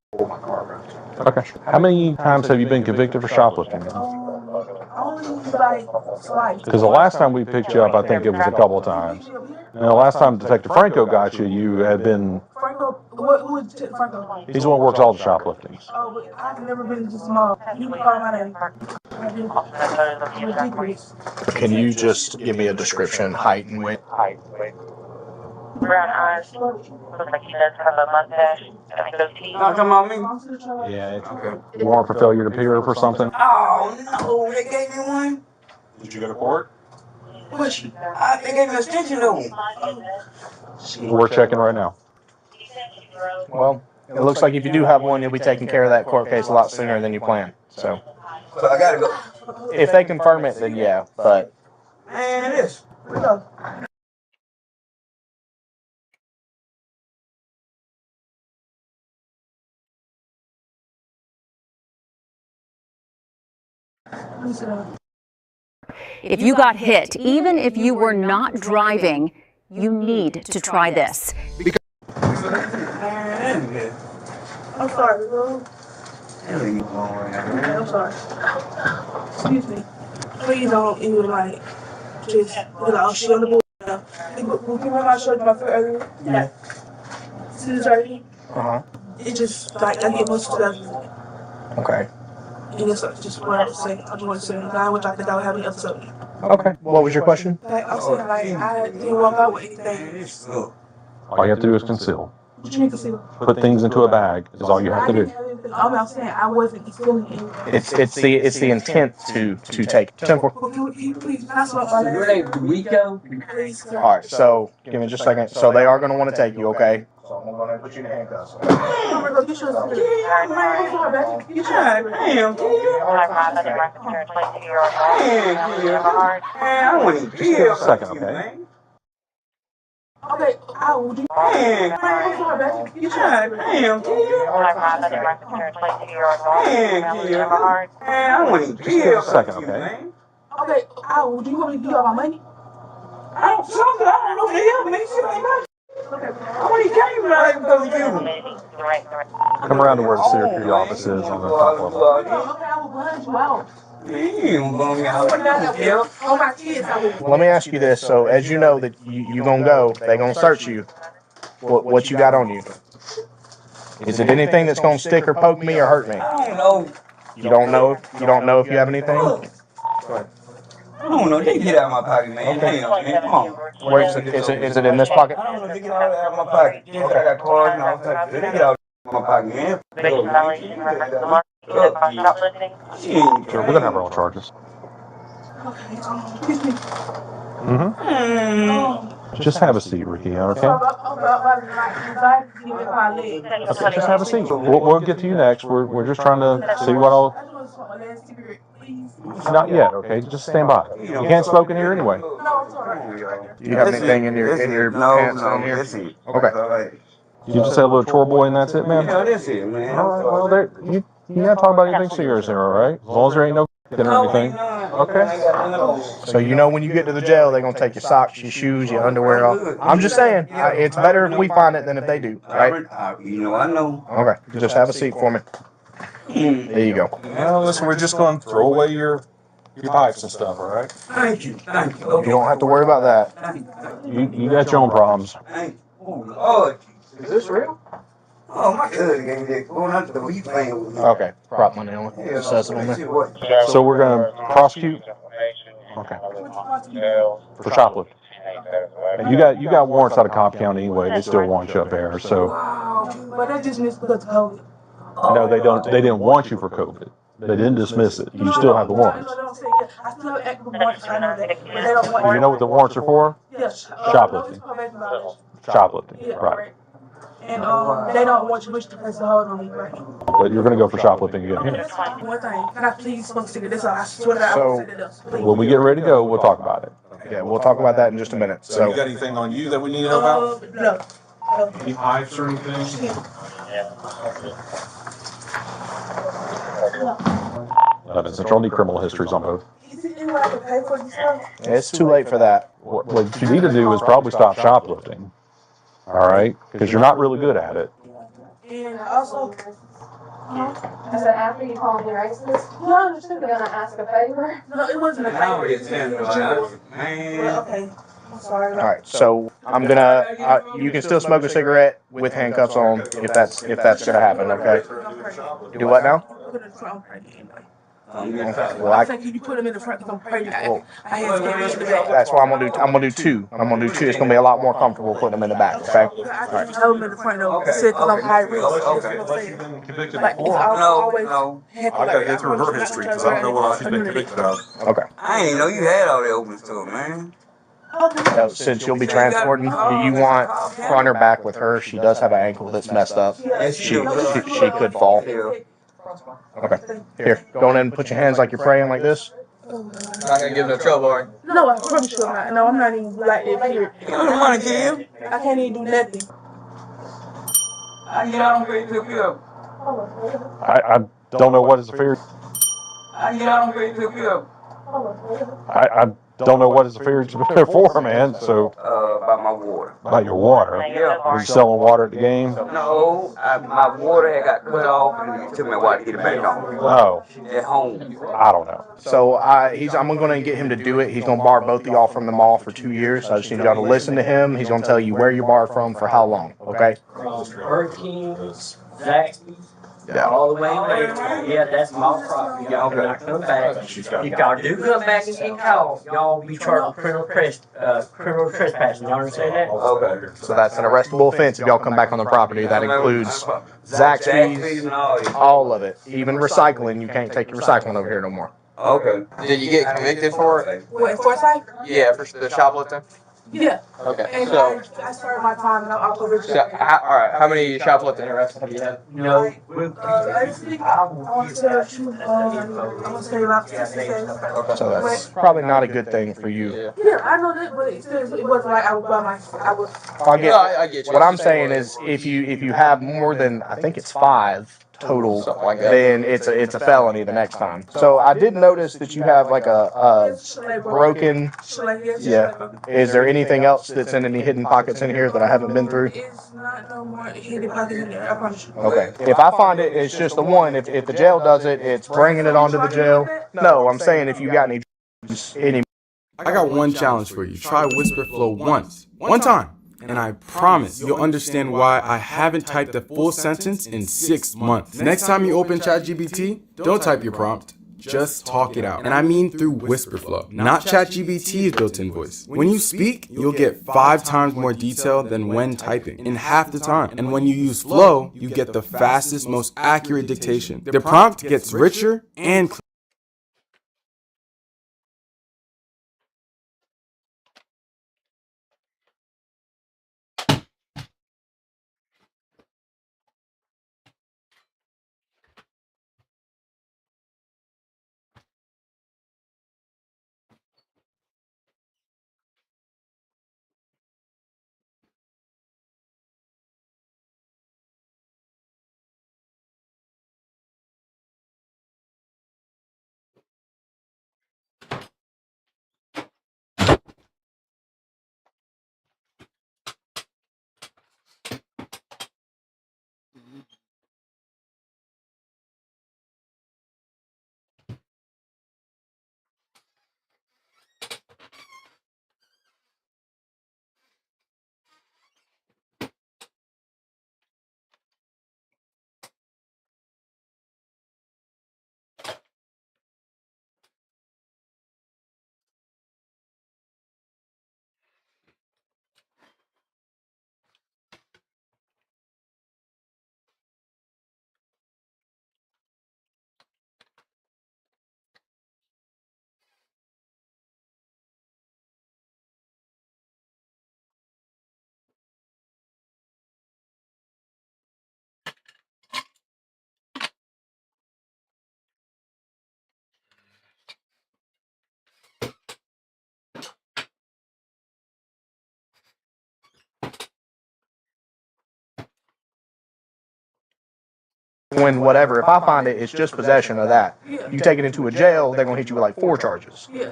Okay. How many times have you been convicted for shoplifting? Only like twice. Because the last time we picked you up, I think it was a couple of times. And the last time Detective Franco got you, you had been... Franco, who is Franco? He's the one who works all the shoplifting. Oh, but I've never been this small. You can call my name. Ridiculous. Can you just give me a description, height and weight? Brown eyes. Looks like he does have a mustache and a goatee. Come on, me. Yeah, okay. Warrant for failure to appear for something? Oh, no, they gave me one. Did you go to court? Which, they gave me an extension though. We're checking right now. Well, it looks like if you do have one, you'll be taking care of that court case a lot sooner than you planned. So I gotta go. if they confirm it, then yeah, but... Man, it is. If you got hit, even if you were not driving, you need to try this. I'm sorry, bro. I'm sorry. Excuse me. Please don't even like just be like, oh shit on the board. Remember I showed you my foot earlier? Yeah. See this right here? It just like I get most of that. Okay. And it's just what I was saying. I just want to say, I wish I think I would have any other something. Okay. What was your question? Like I'm saying, like I didn't walk out with anything. All you have to do is conceal. What you mean conceal? Put things into a bag is all you have to do. I'm saying I wasn't concealing anything. It's the intent to take. 10-4. Please, that's what I Your name Rico? Please, sir. All right. So give me just a second. So they are going to want to take you. Okay. So I'm going to put you in handcuffs. You should have said it. I'm sorry, baby. You should have said it. I wouldn't feel second, okay? Okay, I will do. I'm sorry, baby. You should have said it. I wouldn't feel second, okay? Okay, I will. Do you want me to give you all my money? I don't know if they help me. I only came right because of you. Come around to where the security office is on the top level. Okay, I will blind you out. Oh, my kids, I will. Let me ask you this. So as you know that you going to go, they're going to search you. What you got on you? Is it anything that's going to stick or poke me or hurt me? I don't know. You don't know? You don't know if you have anything? I don't know. They get out of my pocket, man. Okay. Damn, man. Come on. Where is it in this pocket? I don't know if they get out of my pocket. I got cards and all that. They get out of my pocket, man. Sure, we're going to have our own charges. Excuse me. Just have a seat, Ricky, okay? Okay, just have a seat. We'll get to you next. We're just trying to see what all... Not yet, okay? Just stand by. You can't smoke in here anyway. Do you have anything in your pants on here? Okay. You just say a little chore boy and that's it, man? Yeah, that's it, man. All right, well, you not talking about anything serious here, all right? As long as there ain't no or anything. Okay. So you know when you get to the jail, they're going to take your socks, your shoes, your underwear off. I'm just saying, it's better if we find it than if they do, right? You know, I know. Okay, just have a seat for me. There you go. Well, listen, we're just going to throw away your pipes and stuff, all right? Thank you. Thank you. You don't have to worry about that. You got your own problems. Thank you. Oh, Lord. Is this real? Oh, my cousin gave me that. Going out to the weed playing with me. Okay, prop money on it. It says it on there. So we're going to prosecute? Okay. For shoplifting. And you got warrants out of Cobb County anyway. They still want you up there, so... But that just means because of COVID. No, they don't. They didn't want you for COVID. They didn't dismiss it. You still have the warrants. I still have active warrants. I know that. But they don't want You know what the warrants are for? Yes. Shoplifting. Shoplifting, right. And they don't want you to place the hold on me, right? But you're going to go for shoplifting again. One thing, can I please smoke a cigarette? That's all. I swear to God, I will say that else. When we get ready to go, we'll talk about it. Yeah, we'll talk about that in just a minute. So you got anything on you that we need to know about? No. Any pipes or anything? Central need criminal histories on both. Is it in see what I can pay for this stuff? It's too late for that. What you need to do is probably stop shoplifting. All right? Because you're not really good at it. And also, I said, after you call me racist, no, I understand you're that. gonna ask a favor. No, it wasn't a Now favor. it's $10, man. Okay, I'm sorry. All right, so I'm gonna. You can still smoke a cigarette with handcuffs on if that's gonna happen. Okay. Do what now? Well, I think you put him in the front because I'm pregnant. I had to get him in the back. that's why I'm gonna do two. I'm gonna do two. It's gonna be a lot more comfortable putting them in the back. Okay. I think you tell him in the front though. He said because I'm high risk. That's what I'm saying. Like it's always happy. I gotta get through her history because I don't know what she's been convicted of. Okay. I didn't know you had all that open stuff, man. Now, since you'll be transporting, do you want front or back with her? She does have an ankle that's messed up. She could fall. Okay. Here, go in and put your hands like you're praying like this. Not gonna give no trouble, are you? No, I promise you I'm not. No, I'm not even like that. Period. You don't want to kill. I can't even do nothing. I get out and pick you up. I don't know what is the fear. I get out and pick you up. I don't know what is the fear for, man. So About my water. about your water. Yeah. Are you selling water at the game? No, my water had got cut off and it took me a while to get it back on. Oh, At home. I don't know. So I'm gonna get him to do it. He's gonna bar both of y'all from the mall for 2 years. So I just need y'all to listen to him. He's gonna tell you where you bar from for how long. Okay? Hurricanes, Zaxby's, Yeah. all the way there. Yeah, that's my property. Y'all cannot come back. If y'all do come back and get caught, y'all will be charged with criminal trespassing. Y'all understand that? Okay. So that's an arrestable offense if y'all come back on the property. That includes Zaxby's, all of it. Even recycling. You can't take your recycling over here no more. Okay. Did you get convicted for it? What, Forsyth? Yeah, for the shoplifting. Yeah. Okay, And so I started my time in October. all right, how many shoplifting arrests have you had? No. Actually, I want to say about 66. So that's probably not a good thing for you. Yeah, I know that, but it wasn't like I was by myself. I was. I get you. What I'm saying is, if you have more than, I think it's 5 total, like that. then it's a felony the next time. So I did notice that you have like a broken. Yeah. Is there anything else that's in any hidden pockets in here that I haven't been through? It's not no more hidden pockets in there. I promise you. Okay. If I find it, it's just the one. If the jail does it, it's bringing it onto the jail. No, I'm saying if you got any. I got one challenge for you. Try Whisper Flow once. One time. And I promise you'll understand why I haven't typed a full sentence in 6 months. Next time you open ChatGPT, don't type your prompt. Just talk it out. And I mean through Whisper Flow, not ChatGPT's built-in voice. When you speak, you'll get 5 times more detail than when typing in half the time. And when you use Flow, you get the fastest, most accurate dictation. The prompt gets richer and clearer. when whatever, if I find it, it's just possession of that. You take it into a jail, they're gonna hit you with like 4 charges. Yeah.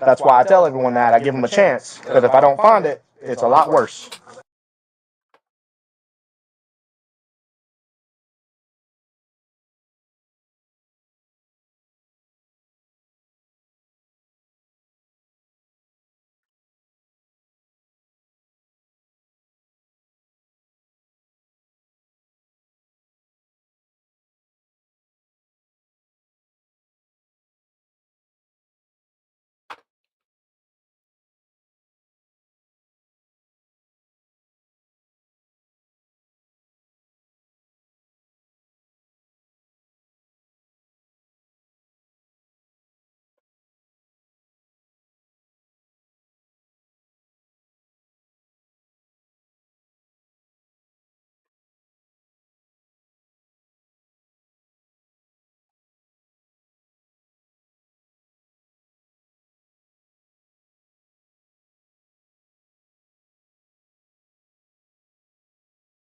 That's why I tell everyone that I give them a chance, because if I don't find it, it's a lot worse.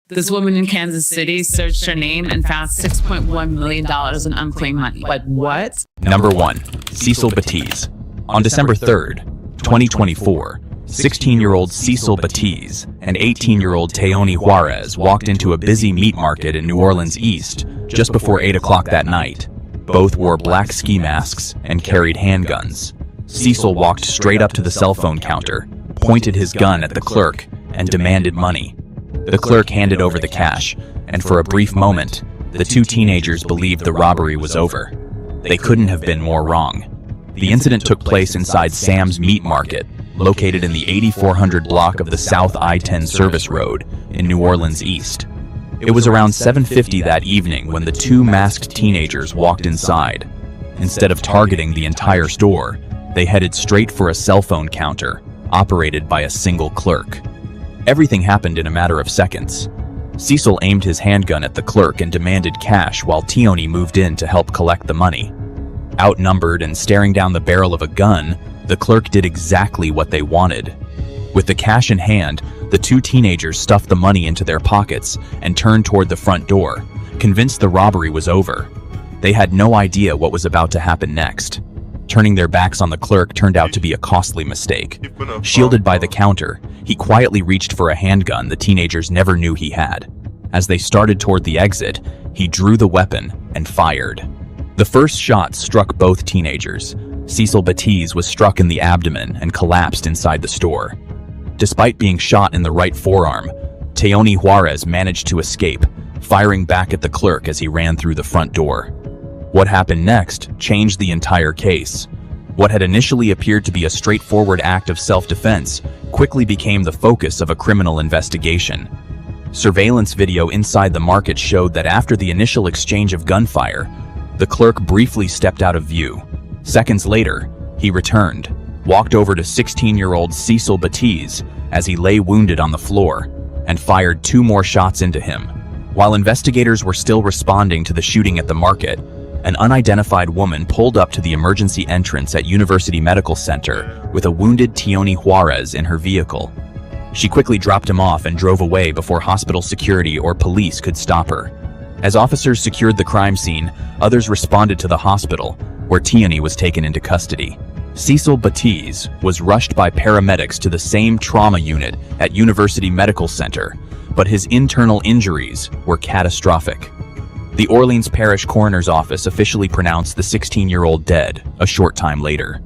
This woman in Kansas City searched her name and found $6.1 million in unclaimed money. Like what? Number 1. Cecil Batiste. On December 3rd, 2024, 16-year-old Cecil Batiste and 18-year-old Teoni Juarez walked into a busy meat market in New Orleans East just before 8 o'clock that night. Both wore black ski masks and carried handguns. Cecil walked straight up to the cell phone counter, pointed his gun at the clerk, and demanded money. The clerk handed over the cash, and for a brief moment, the two teenagers believed the robbery was over. They couldn't have been more wrong. The incident took place inside Sam's Meat Market, located in the 8400 block of the South I-10 Service Road in New Orleans East. It was around 7:50 that evening when the two masked teenagers walked inside. Instead of targeting the entire store, they headed straight for a cell phone counter, operated by a single clerk. Everything happened in a matter of seconds. Cecil aimed his handgun at the clerk and demanded cash while Teoni moved in to help collect the money. Outnumbered and staring down the barrel of a gun, the clerk did exactly what they wanted. With the cash in hand, the two teenagers stuffed the money into their pockets and turned toward the front door, convinced the robbery was over. They had no idea what was about to happen next. Turning their backs on the clerk turned out to be a costly mistake. Shielded by the counter, he quietly reached for a handgun the teenagers never knew he had. As they started toward the exit, he drew the weapon and fired. The first shot struck both teenagers. Cecil Batiste was struck in the abdomen and collapsed inside the store. Despite being shot in the right forearm, Teoni Juarez managed to escape, firing back at the clerk as he ran through the front door. What happened next changed the entire case. What had initially appeared to be a straightforward act of self-defense quickly became the focus of a criminal investigation. Surveillance video inside the market showed that after the initial exchange of gunfire, the clerk briefly stepped out of view. Seconds later, he returned, walked over to 16-year-old Cecil Batiste as he lay wounded on the floor, and fired 2 more shots into him. While investigators were still responding to the shooting at the market, an unidentified woman pulled up to the emergency entrance at University Medical Center with a wounded Teoni Juarez in her vehicle. She quickly dropped him off and drove away before hospital security or police could stop her. As officers secured the crime scene, others responded to the hospital, where Teoni was taken into custody. Cecil Batiste was rushed by paramedics to the same trauma unit at University Medical Center, but his internal injuries were catastrophic. The Orleans Parish Coroner's Office officially pronounced the 16-year-old dead a short time later.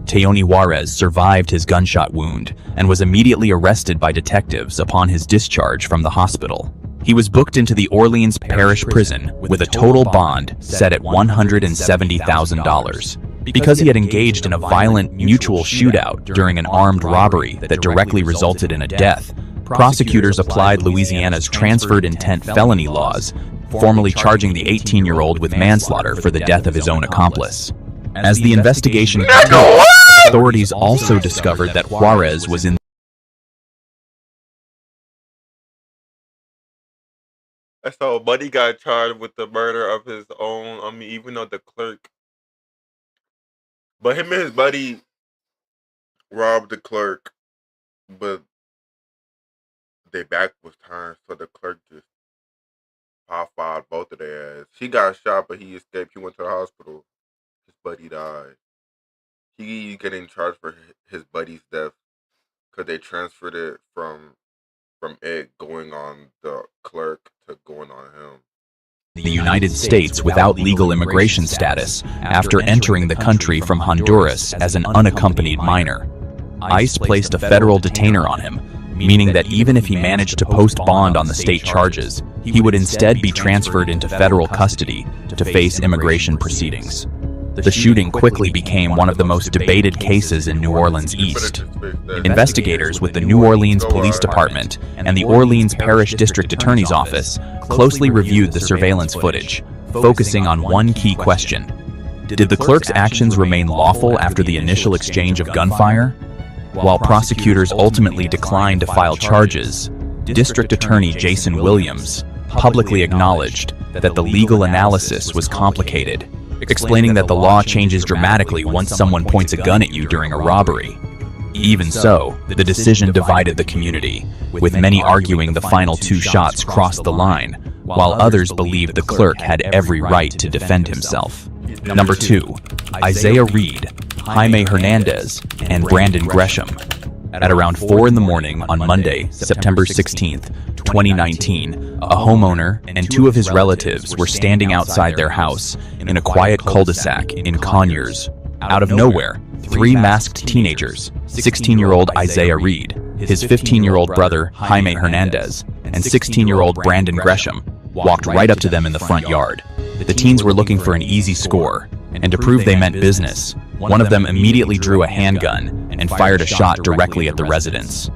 Teoni Juarez survived his gunshot wound and was immediately arrested by detectives upon his discharge from the hospital. He was booked into the Orleans Parish Prison with a total bond set at $170,000. Because he had engaged in a violent mutual shootout during an armed robbery that directly resulted in a death, prosecutors applied Louisiana's transferred intent felony laws, formally charging the 18-year-old with manslaughter for the death of his own accomplice. As the investigation continued, authorities also discovered that Juarez was in So Buddy got charged with the murder of his own, even though the clerk, but him and his buddy robbed the clerk, but their back was turned, so the clerk just pop out shot both of their ass. He got shot, but he escaped. He went to the hospital. His buddy died. He getting charged for his buddy's death because they transferred it from it going on the clerk to going on him. The United States without legal immigration status after entering the country from Honduras as an unaccompanied minor. ICE placed a federal detainer on him, meaning that even if he managed to post bond on the state charges, he would instead be transferred into federal custody to face immigration proceedings. The shooting quickly became one of the most debated cases in New Orleans East. Investigators with the New Orleans Police Department and the Orleans Parish District Attorney's Office closely reviewed the surveillance footage, focusing on one key question. Did the clerk's actions remain lawful after the initial exchange of gunfire? While prosecutors ultimately declined to file charges, District Attorney Jason Williams publicly acknowledged that the legal analysis was complicated, explaining that the law changes dramatically once someone points a gun at you during a robbery. Even so, the decision divided the community, with many arguing the final two shots crossed the line, while others believed the clerk had every right to defend himself. Number 2. Isaiah Reed, Jaime Hernandez, and Brandon Gresham. At around 4 in the morning on Monday, September 16th, 2019, a homeowner and 2 of his relatives were standing outside their house in a quiet cul-de-sac in Conyers. Out of nowhere, 3 masked teenagers, 16-year-old Isaiah Reed, his 15-year-old brother Jaime Hernandez, and 16-year-old Brandon Gresham, walked right up to them in the front yard. The teens were looking for an easy score, and to prove they meant business, one of them immediately drew a handgun and fired a shot directly at the residents.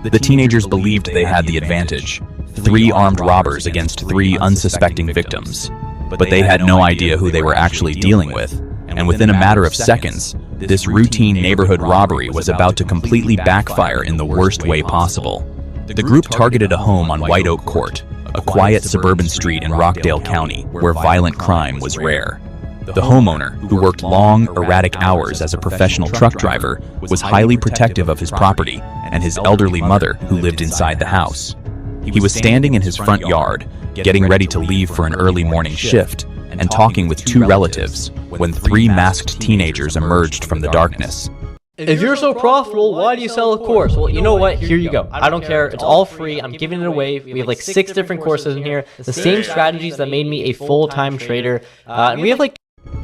The teenagers believed they had the advantage, 3 armed robbers against 3 unsuspecting victims. But they had no idea who they were actually dealing with, and within a matter of seconds, this routine neighborhood robbery was about to completely backfire in the worst way possible. The group targeted a home on White Oak Court, a quiet suburban street in Rockdale County where violent crime was rare. The homeowner, who worked long, erratic hours as a professional truck driver, was highly protective of his property and his elderly mother, who lived inside the house. He was standing in his front yard, getting ready to leave for an early morning shift, and talking with 2 relatives, when 3 masked teenagers emerged from the darkness. If you're so profitable, why do you sell a course? Well, you know what? Here you go. I don't care. It's all free. I'm giving it away. We have like 6 different courses in here. The same strategies that made me a full-time trader. And we have like...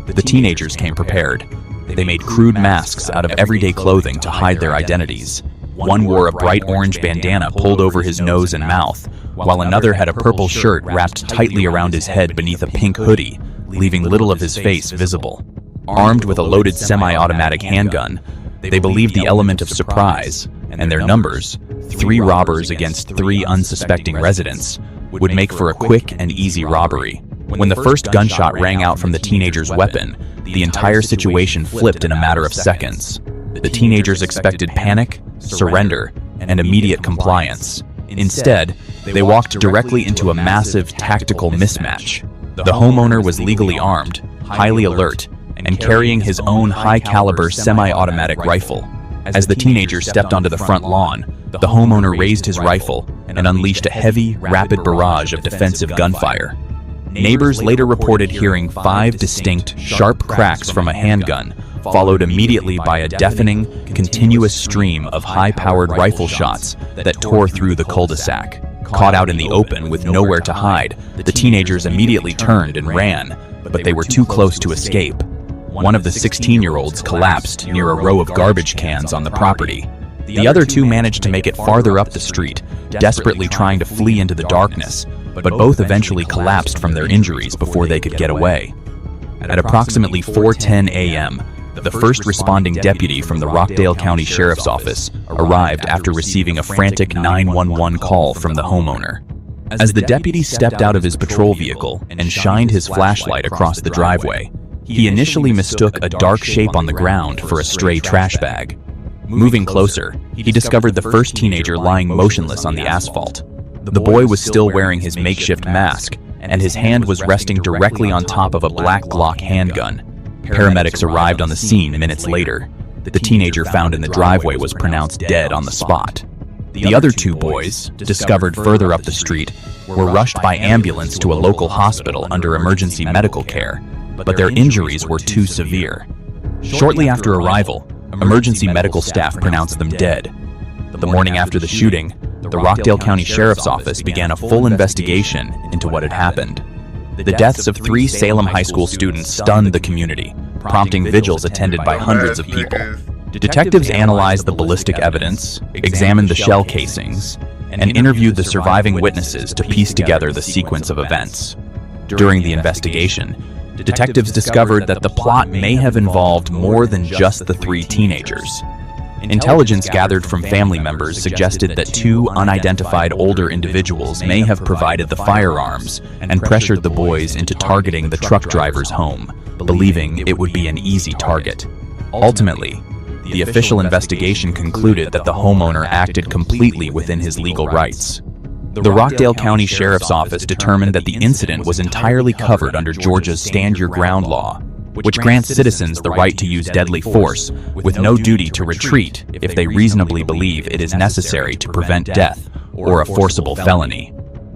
The teenagers came prepared. They made crude masks out of everyday clothing to hide their identities. One wore a bright orange bandana pulled over his nose and mouth, while another had a purple shirt wrapped tightly around his head beneath a pink hoodie, leaving little of his face visible. Armed with a loaded semi-automatic handgun, they believed the element of surprise, and their numbers, 3 robbers against 3 unsuspecting residents, would make for a quick and easy robbery. When the first gunshot rang out from the teenager's weapon, the entire situation flipped in a matter of seconds. The teenagers expected panic, surrender, and immediate compliance. Instead, they walked directly into a massive tactical mismatch. The homeowner was legally armed, highly alert, and carrying his own high-caliber semi-automatic rifle. As the teenagers stepped onto the front lawn, the homeowner raised his rifle and unleashed a heavy, rapid barrage of defensive gunfire. Neighbors later reported hearing 5 distinct, sharp cracks from a handgun, followed immediately by a deafening, continuous stream of high-powered rifle shots that tore through the cul-de-sac. Caught out in the open with nowhere to hide, the teenagers immediately turned and ran, but they were too close to escape. One of the 16-year-olds collapsed near a row of garbage cans on the property. The other 2 managed to make it farther up the street, desperately trying to flee into the darkness, but both eventually collapsed from their injuries before they could get away. At approximately 4:10 a.m., the first responding deputy from the Rockdale County Sheriff's Office arrived after receiving a frantic 911 call from the homeowner. As the deputy stepped out of his patrol vehicle and shined his flashlight across the driveway, he initially mistook a dark shape on the ground for a stray trash bag. Moving closer, he discovered the first teenager lying motionless on the asphalt. The boy was still wearing his makeshift mask, and his hand was resting directly on top of a black Glock handgun. Paramedics arrived on the scene minutes later. The teenager found in the driveway was pronounced dead on the spot. The other 2 boys, discovered further up the street, were rushed by ambulance to a local hospital under emergency medical care, but their injuries were too severe. Shortly after arrival, emergency medical staff pronounced them dead. The morning after the shooting, the Rockdale County Sheriff's Office began a full investigation into what had happened. The deaths of 3 Salem High School students stunned the community, prompting vigils attended by hundreds of people. Detectives analyzed the ballistic evidence, examined the shell casings, and interviewed the surviving witnesses to piece together the sequence of events. During the investigation, detectives discovered that the plot may have involved more than just the 3 teenagers. Intelligence gathered from family members suggested that 2 unidentified older individuals may have provided the firearms and pressured the boys into targeting the truck driver's home, believing it would be an easy target. Ultimately, the official investigation concluded that the homeowner acted completely within his legal rights. The Rockdale County Sheriff's Office determined that the incident was entirely covered under Georgia's Stand Your Ground law, which grants citizens the right to use deadly force with no duty to retreat if they reasonably believe it is necessary to prevent death or a forcible felony.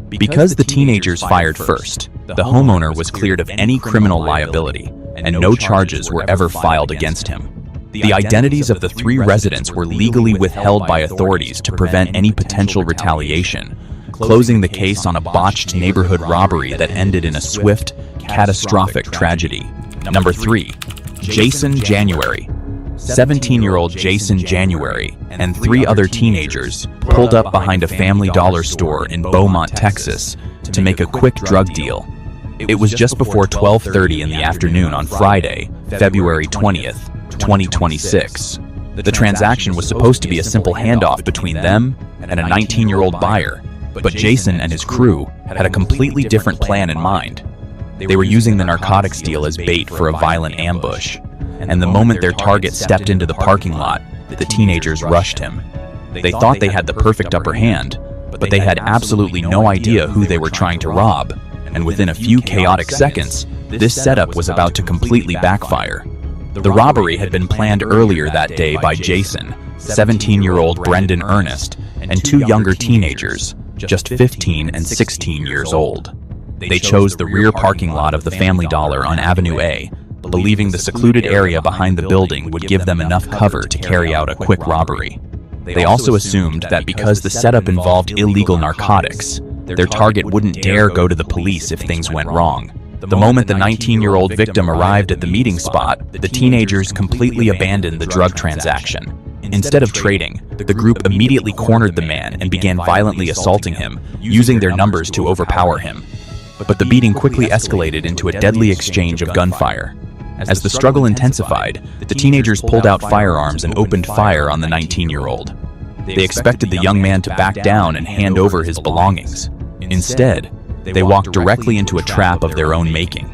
Because the teenagers fired first, the homeowner was cleared of any criminal liability, and no charges were ever filed against him. The identities of the 3 residents were legally withheld by authorities to prevent any potential retaliation, closing the case on a botched neighborhood robbery that ended in a swift, catastrophic tragedy. Number 3. Jason January. 17-year-old Jason January and 3 other teenagers pulled up behind a Family Dollar store in Beaumont, Texas, to make a quick drug deal. It was just before 12:30 in the afternoon on Friday, February 20th, 2026. The transaction was supposed to be a simple handoff between them and a 19-year-old buyer, but Jason and his crew had a completely different plan in mind. They were using the narcotics deal as bait for a violent ambush, and the moment their target stepped into the parking lot, the teenagers rushed him. They thought they had the perfect upper hand, but they had absolutely no idea who they were trying to rob, and within a few chaotic seconds, this setup was about to completely backfire. The robbery had been planned earlier that day by Jason, 17-year-old Brendan Ernest, and 2 younger teenagers, just 15 and 16 years old. They chose the rear parking lot of the Family Dollar on Avenue A, believing the secluded area behind the building would give them enough cover to carry out a quick robbery. They also assumed that because the setup involved illegal narcotics, their target wouldn't dare go to the police if things went wrong. The moment the 19-year-old victim arrived at the meeting spot, the teenagers completely abandoned the drug transaction. Instead of trading, the group immediately cornered the man and began violently assaulting him, using their numbers to overpower him. But the beating quickly escalated into a deadly exchange of gunfire. As the struggle intensified, the teenagers pulled out firearms and opened fire on the 19-year-old. They expected the young man to back down and hand over his belongings. Instead, they walked directly into a trap of their own making.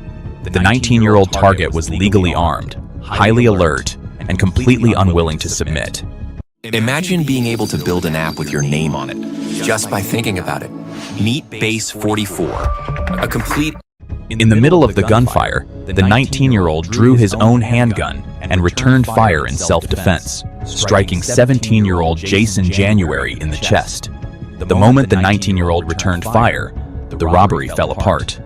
The 19-year-old target was legally armed, highly alert, and completely unwilling to submit. Imagine being able to build an app with your name on it, just by thinking about it. Meet Base 44, a complete... In the middle of the gunfire, the 19-year-old drew his own handgun and returned fire in self-defense, striking 17-year-old Jason January in the chest. The moment the 19-year-old returned fire, the robbery fell apart.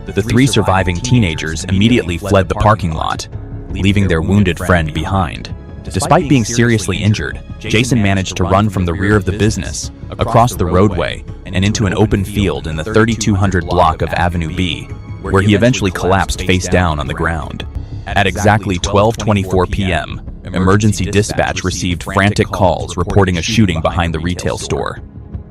The 3 surviving teenagers immediately fled the parking lot, leaving their wounded friend behind. Despite being seriously injured, Jason managed to run from the rear of the business, across the roadway, and into an open field in the 3200 block of Avenue B, where he eventually collapsed face down on the ground. At exactly 12:24 p.m., emergency dispatch received frantic calls reporting a shooting behind the retail store.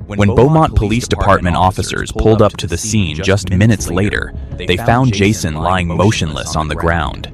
When Beaumont Police Department officers pulled up to the scene just minutes later, they found Jason lying motionless on the ground.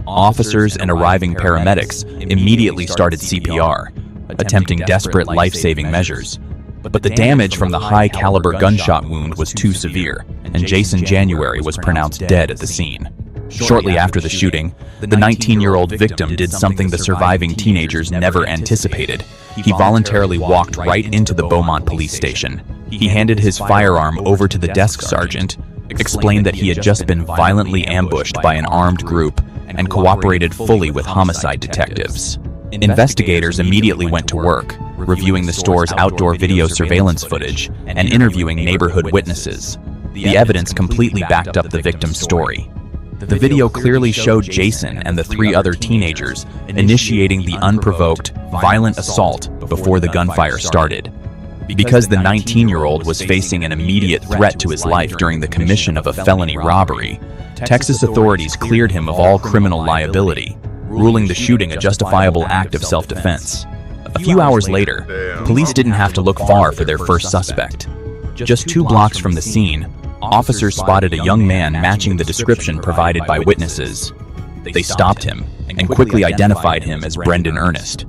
Officers and arriving paramedics immediately started CPR, attempting desperate life-saving measures. But the damage from the high-caliber gunshot wound was too severe, and Jason January was pronounced dead at the scene. Shortly after the shooting, the 19-year-old victim did something the surviving teenagers never anticipated. He voluntarily walked right into the Beaumont police station. He handed his firearm over to the desk sergeant, explained that he had just been violently ambushed by an armed group, and cooperated fully with homicide detectives. Investigators immediately went to work, reviewing the store's outdoor video surveillance footage, and interviewing neighborhood witnesses. The evidence completely backed up the victim's story. The video clearly showed Jason and the 3 other teenagers initiating the unprovoked, violent assault before the gunfire started. Because the 19-year-old was facing an immediate threat to his life during the commission of a felony robbery, Texas authorities cleared him of all criminal liability, ruling the shooting a justifiable act of self-defense. A few hours later, police didn't have to look far for their first suspect. Just 2 blocks from the scene, officers spotted a young man matching the description provided by witnesses. They stopped him and quickly identified him as Brendan Ernest.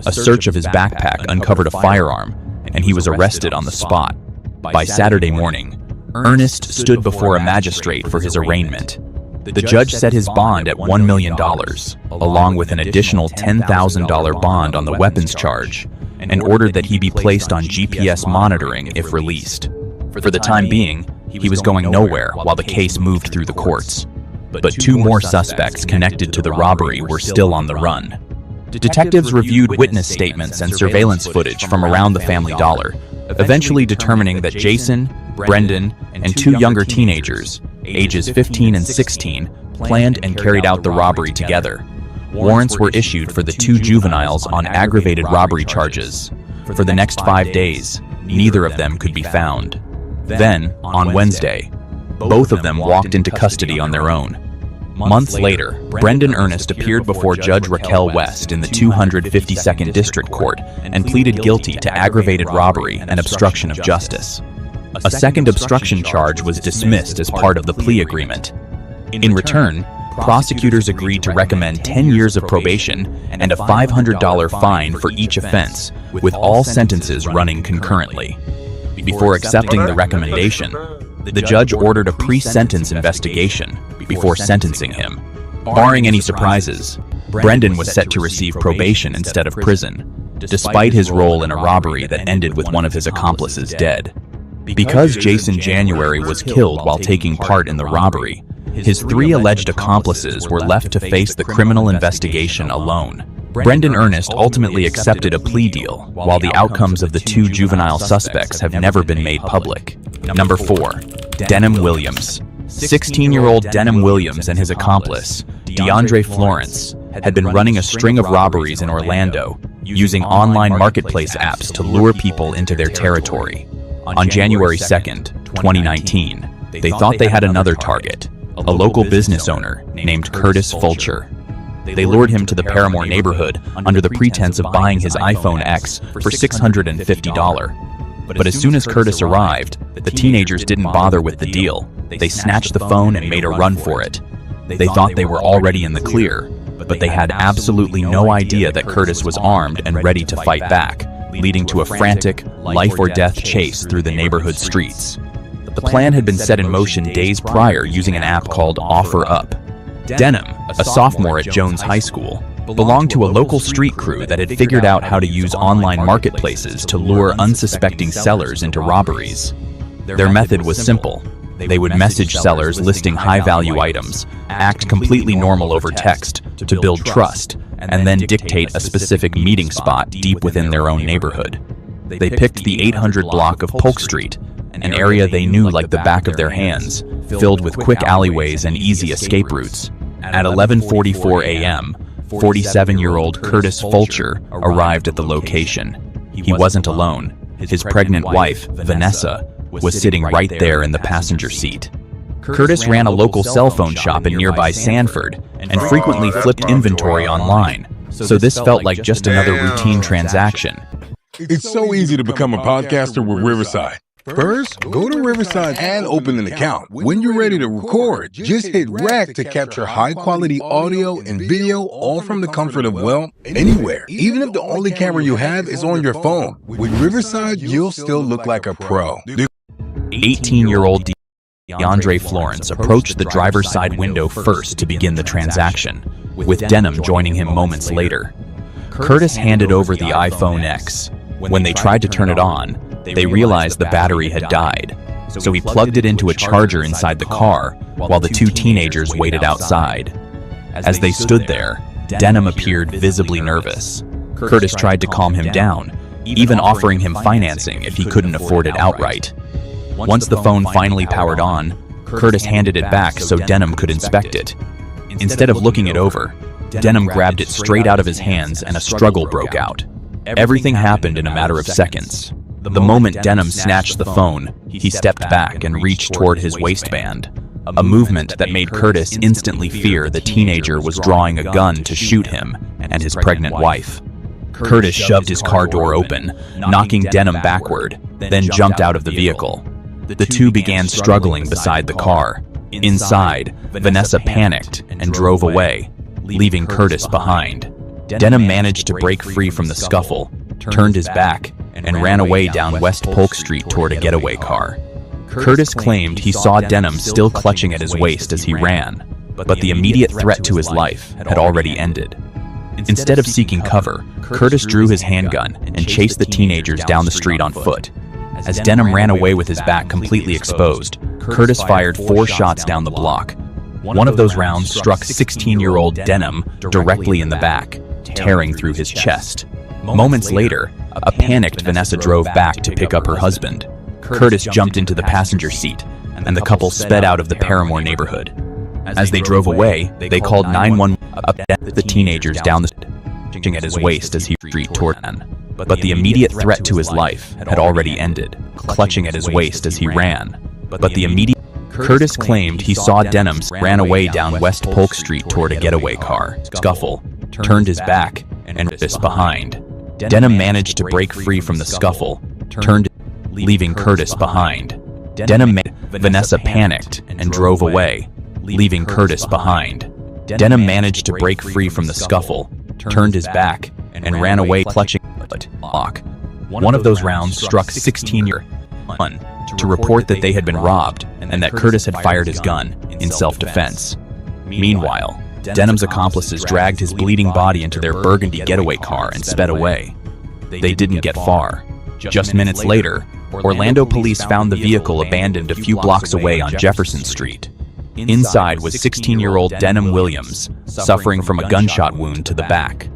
A search of his backpack uncovered a firearm, and he was arrested on the spot. By Saturday morning, Ernest stood before a magistrate for his arraignment. The judge set his bond at $1 million, along with an additional $10,000 bond on the weapons charge, and ordered that he be placed on GPS monitoring if released. For the time being, he was going nowhere while the case moved through the courts. But 2 more suspects connected to the robbery were still on the run. Detectives reviewed witness statements and surveillance footage from around the Family Dollar, eventually determining that Jason, Brendan, and 2 younger teenagers, ages 15 and 16, planned and carried out the robbery together. Warrants were issued for the 2 juveniles on aggravated robbery charges. For the next 5 days, neither of them could be found. Then, on Wednesday, both of them walked into custody on their own. Months later, Brendan Ernest appeared before Judge Raquel West in the 252nd District Court and pleaded guilty to aggravated robbery and obstruction of justice. A second obstruction charge was dismissed as part of the plea agreement. In return, prosecutors agreed to recommend 10 years of probation and a $500 fine for each offense, with all sentences running concurrently. Before accepting the recommendation, the judge ordered a pre-sentence investigation before sentencing him. Barring any surprises, Brendan was set to receive probation instead of prison, despite his role in a robbery that ended with one of his accomplices dead. Because Jason January was killed while taking part in the robbery, his 3 alleged accomplices were left to face the criminal investigation alone. Brendan Ernest ultimately accepted a plea deal, while the outcomes of the 2 juvenile suspects have never been made public. Number 4. Denham Williams. 16-year-old Denham Williams and his accomplice, DeAndre Florence, had been running a string of robberies in Orlando, using online marketplace apps to lure people into their territory. On January 2nd, 2019, they thought they had another target, a local business owner named Curtis Fulcher. They lured him to the Paramore neighborhood under the pretense of buying his iPhone X for $650. But as soon as Curtis arrived, the teenagers didn't bother with the deal. They snatched the phone and made a run for it. They thought they were already in the clear, but they had absolutely no idea that Curtis was armed and ready to fight back, leading to a frantic, life-or-death chase through the neighborhood streets. The plan had been set in motion days prior using an app called OfferUp. Denham, a sophomore at Jones High School, belonged to a local street crew that had figured out how to use online marketplaces to lure unsuspecting sellers into robberies. Their method was simple. They would message sellers listing high-value items, act completely normal over text to build trust, and then dictate a specific meeting spot deep within their own neighborhood. They picked the 800 block of Polk Street, an area they knew like the back of their hands, filled with quick alleyways and easy escape routes. At 11:44 a.m., 47-year-old Curtis Fulcher arrived at the location. He wasn't alone. His pregnant wife, Vanessa, was sitting right there in the passenger seat. Curtis ran a local cell phone shop in nearby Sanford and frequently flipped inventory online, so this felt like just another routine transaction. It's so easy to become a podcaster with Riverside. First, go to Riverside and open an account. When you're ready to record, just hit rec to capture high-quality audio and video, all from the comfort of, well, anywhere. Even if the only camera you have is on your phone. With Riverside, you'll still look like a pro. 18-year-old DeAndre Florence approached the driver's side window first to begin the transaction, with Denham joining him moments later. Curtis handed over the iPhone X. When they tried to turn it on, they realized the battery had died, so he plugged it into a charger inside the car while the 2 teenagers waited outside. As they stood there, Denham appeared visibly nervous. Curtis tried to calm him down, even offering him financing if he couldn't afford it outright. Once the phone finally powered on, Curtis handed it back so Denham could inspect it. Instead of looking it over, Denham grabbed it straight out of his hands and a struggle broke out. Everything happened in a matter of seconds. The moment Denham snatched the phone, he stepped back and reached toward his waistband, a movement that made Curtis instantly fear the teenager was drawing a gun to shoot him and his pregnant wife. Curtis shoved his car door open, knocking Denham backward, then jumped out of the vehicle. The two began struggling beside the car. Inside, Vanessa panicked and drove away, leaving Curtis behind. Denham managed to break free from the scuffle, turned his back, and ran away down West Polk Street toward a getaway car. Curtis claimed he saw Denham still clutching at his waist as he ran, but the immediate threat to his life had already ended. Instead of seeking cover, Curtis drew his handgun and chased the teenagers down the street on foot. As Denham ran away with his back completely exposed, Curtis fired 4 shots down the block. One of those rounds struck 16-year-old Denham directly in the back, tearing through his chest. Moments later, a panicked Vanessa drove back to pick up her husband. Curtis jumped into the passenger seat, and the couple sped out of the Paramore neighborhood. As they drove away, they called 911 the teenagers down the street at his waist as he street toward them. But the immediate threat to his life had already ended, clutching at his waist as he ran. Curtis claimed he saw Denham ran away down West Polk Street toward a getaway car, scuffle, turned his back, and this behind. Denham managed to break free from the scuffle, leaving Curtis behind. Vanessa panicked and drove away, leaving Curtis behind. Denham managed to break free from the scuffle, turned his back, and ran away clutching at lock. One of those rounds struck 16-year-old to report that they had been robbed and that Curtis had fired his gun in self-defense. Meanwhile, Denham's accomplices dragged his bleeding body into their burgundy getaway car and sped away. They didn't get far. Just minutes later, Orlando police found the vehicle abandoned a few blocks away on Jefferson Street. Inside was 16-year-old Denham Williams, suffering from a gunshot wound to the back.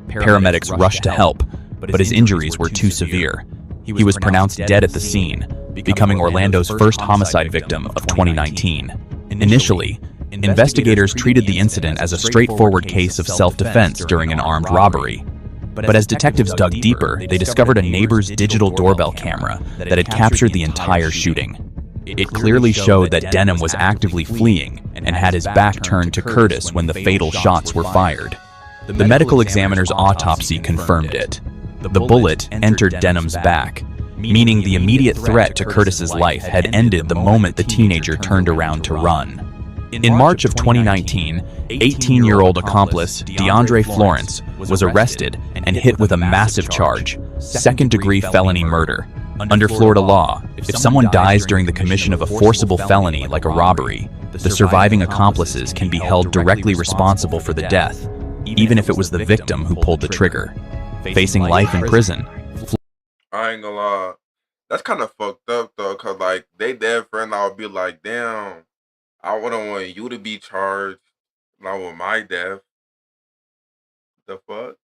Paramedics rushed to help, but his injuries were too severe. He was pronounced dead at the scene, becoming Orlando's first homicide victim of 2019. Initially, investigators treated the incident as a straightforward case of self-defense during an armed robbery. But as detectives dug deeper, they discovered a neighbor's digital doorbell camera that had captured the entire shooting. It clearly showed that Denham was actively fleeing and had his back turned to Curtis when the fatal shots were fired. The medical examiner's autopsy confirmed it. The bullet entered Denham's back, meaning the immediate threat to Curtis's life had ended the moment the teenager turned around to run. In March of 2019, 18-year-old accomplice DeAndre Florence was arrested and hit with a massive charge, second-degree felony murder. Under Florida law, if someone dies during the commission of a forcible felony like a robbery, the surviving accomplices can be held directly responsible for the death, even if it was the victim who pulled the trigger. Facing life in prison. I ain't gonna lie. That's kind of fucked up though, cause like they dead friend, I would be like, damn, I wouldn't want you to be charged, not with my death. The fuck?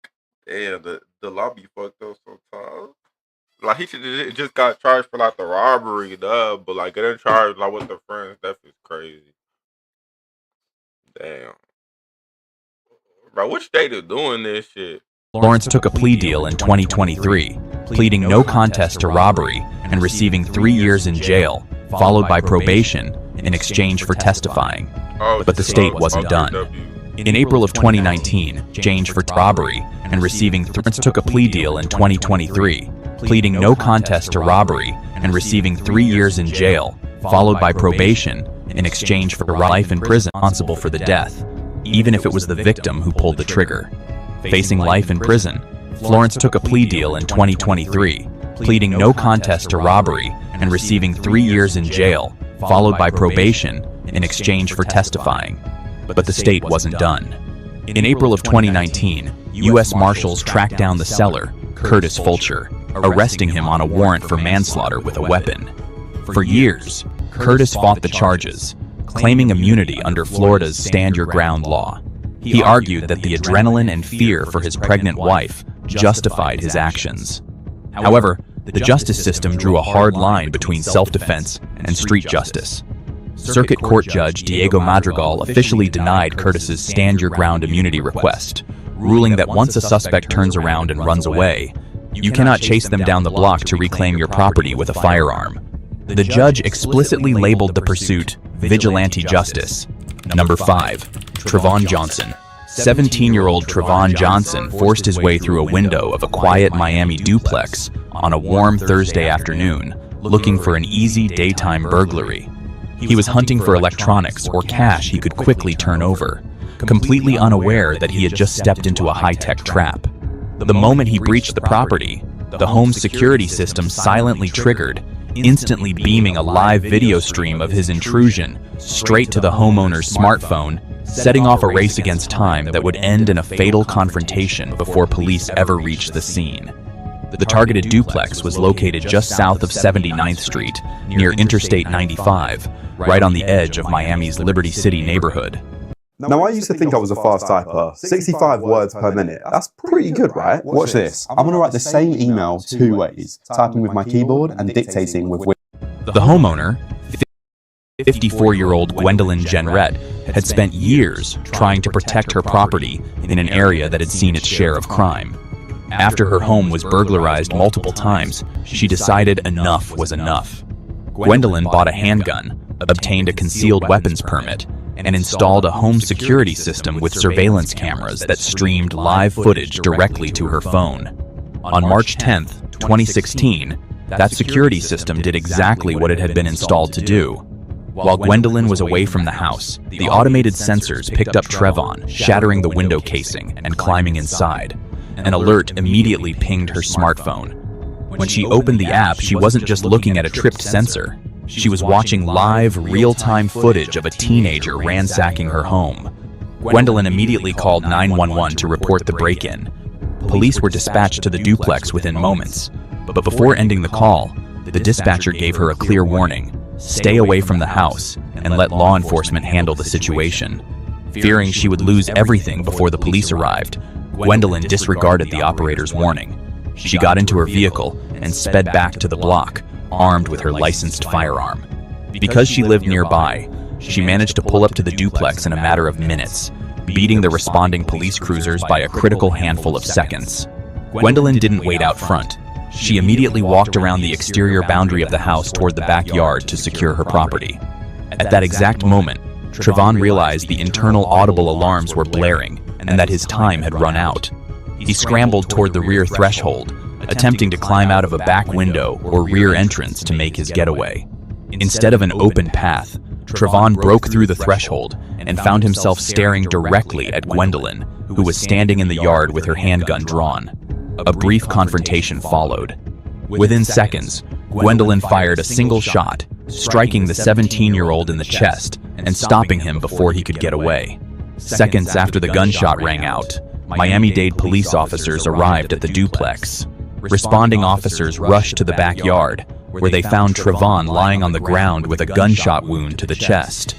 Damn, the law be fucked up sometimes. Like he should just got charged for like the robbery, but like getting charged like with the friends, that is crazy. Damn. Bro, which state is doing this shit? Lawrence took a plea deal in 2023, pleading no contest to robbery and receiving 3 years in jail, followed by probation in exchange for testifying. But the state wasn't done. In April of 2019, exchange for robbery and receiving Lawrence took a plea deal in 2023, pleading no contest to robbery and receiving 3 years in jail, followed by probation in exchange for life in prison responsible for the death, even if it was the victim who pulled the trigger. Facing life in prison, Florence took a plea deal in 2023, pleading no contest to robbery and receiving 3 years in jail, followed by probation in exchange for testifying. But the state wasn't done. In April of 2019, U.S. Marshals tracked down the seller, Curtis Fulcher, arresting him on a warrant for manslaughter with a weapon. For years, Curtis fought the charges, claiming immunity under Florida's Stand Your Ground law. He argued that the adrenaline and fear for his pregnant wife justified his actions. However, the justice system drew a hard line between self-defense and street justice. Circuit Court Judge Diego Madrigal officially denied Curtis's stand-your-ground immunity request, ruling that once a suspect turns around and runs away, you cannot chase them down the block to reclaim your property with a firearm. The judge explicitly labeled the pursuit vigilante justice. Number 5. Trevon Johnson. 17-year-old Trevon Johnson forced his way through a window of a quiet Miami duplex on a warm Thursday afternoon, looking for an easy daytime burglary. He was hunting for electronics or cash he could quickly turn over, completely unaware that he had just stepped into a high-tech trap. The moment he breached the property, the home's security system silently triggered, instantly beaming a live video stream of his intrusion straight to the homeowner's smartphone, setting off a race against time that would end in a fatal confrontation before police ever reached the scene. The targeted duplex was located just south of 79th Street, near Interstate 95, right on the edge of Miami's Liberty City neighborhood. Now, I used to think I was a fast typer. 65 words per minute. That's pretty good, right? Watch this. I'm going to write the same email 2 ways, typing with my keyboard and dictating with... The homeowner, 54-year-old Gwendolyn Jenrette, had spent years trying to protect her property in an area that had seen its share of crime. After her home was burglarized multiple times, she decided enough was enough. Gwendolyn bought a handgun, obtained a concealed weapons permit, and installed a home security system with surveillance cameras that streamed live footage directly to her phone. On March 10, 2016, that security system did exactly what it had been installed to do. While Gwendolyn was away from the house, the automated sensors picked up Trevon, shattering the window casing and climbing inside. An alert immediately pinged her smartphone. When she opened the app, she wasn't just looking at a tripped sensor. She was watching live, real-time footage of a teenager ransacking her home. Gwendolyn immediately called 911 to report the break-in. Police were dispatched to the duplex within moments, but before ending the call, the dispatcher gave her a clear warning: stay away from the house and let law enforcement handle the situation. Fearing she would lose everything before the police arrived, Gwendolyn disregarded the operator's warning. She got into her vehicle and sped back to the block, armed with her licensed firearm. Because she lived nearby, she managed to pull up to the duplex in a matter of minutes, beating the responding police cruisers by a critical handful of seconds. Gwendolyn didn't wait out front. She immediately walked around the exterior boundary of the house toward the backyard to secure her property. At that exact moment, Trevon realized the internal audible alarms were blaring and that his time had run out. He scrambled toward the rear threshold, attempting to climb out of a back window or rear entrance to make his getaway. Instead of an open path, Trevon broke through the threshold and found himself staring directly at Gwendolyn, who was standing in the yard with her handgun drawn. A brief confrontation followed. Within seconds, Gwendolyn fired a single shot, striking the 17-year-old in the chest and stopping him before he could get away. Seconds after the gunshot rang out, Miami-Dade police officers arrived at the duplex. Responding officers rushed to the backyard, where they found Trevon lying on the ground with a gunshot wound to the chest.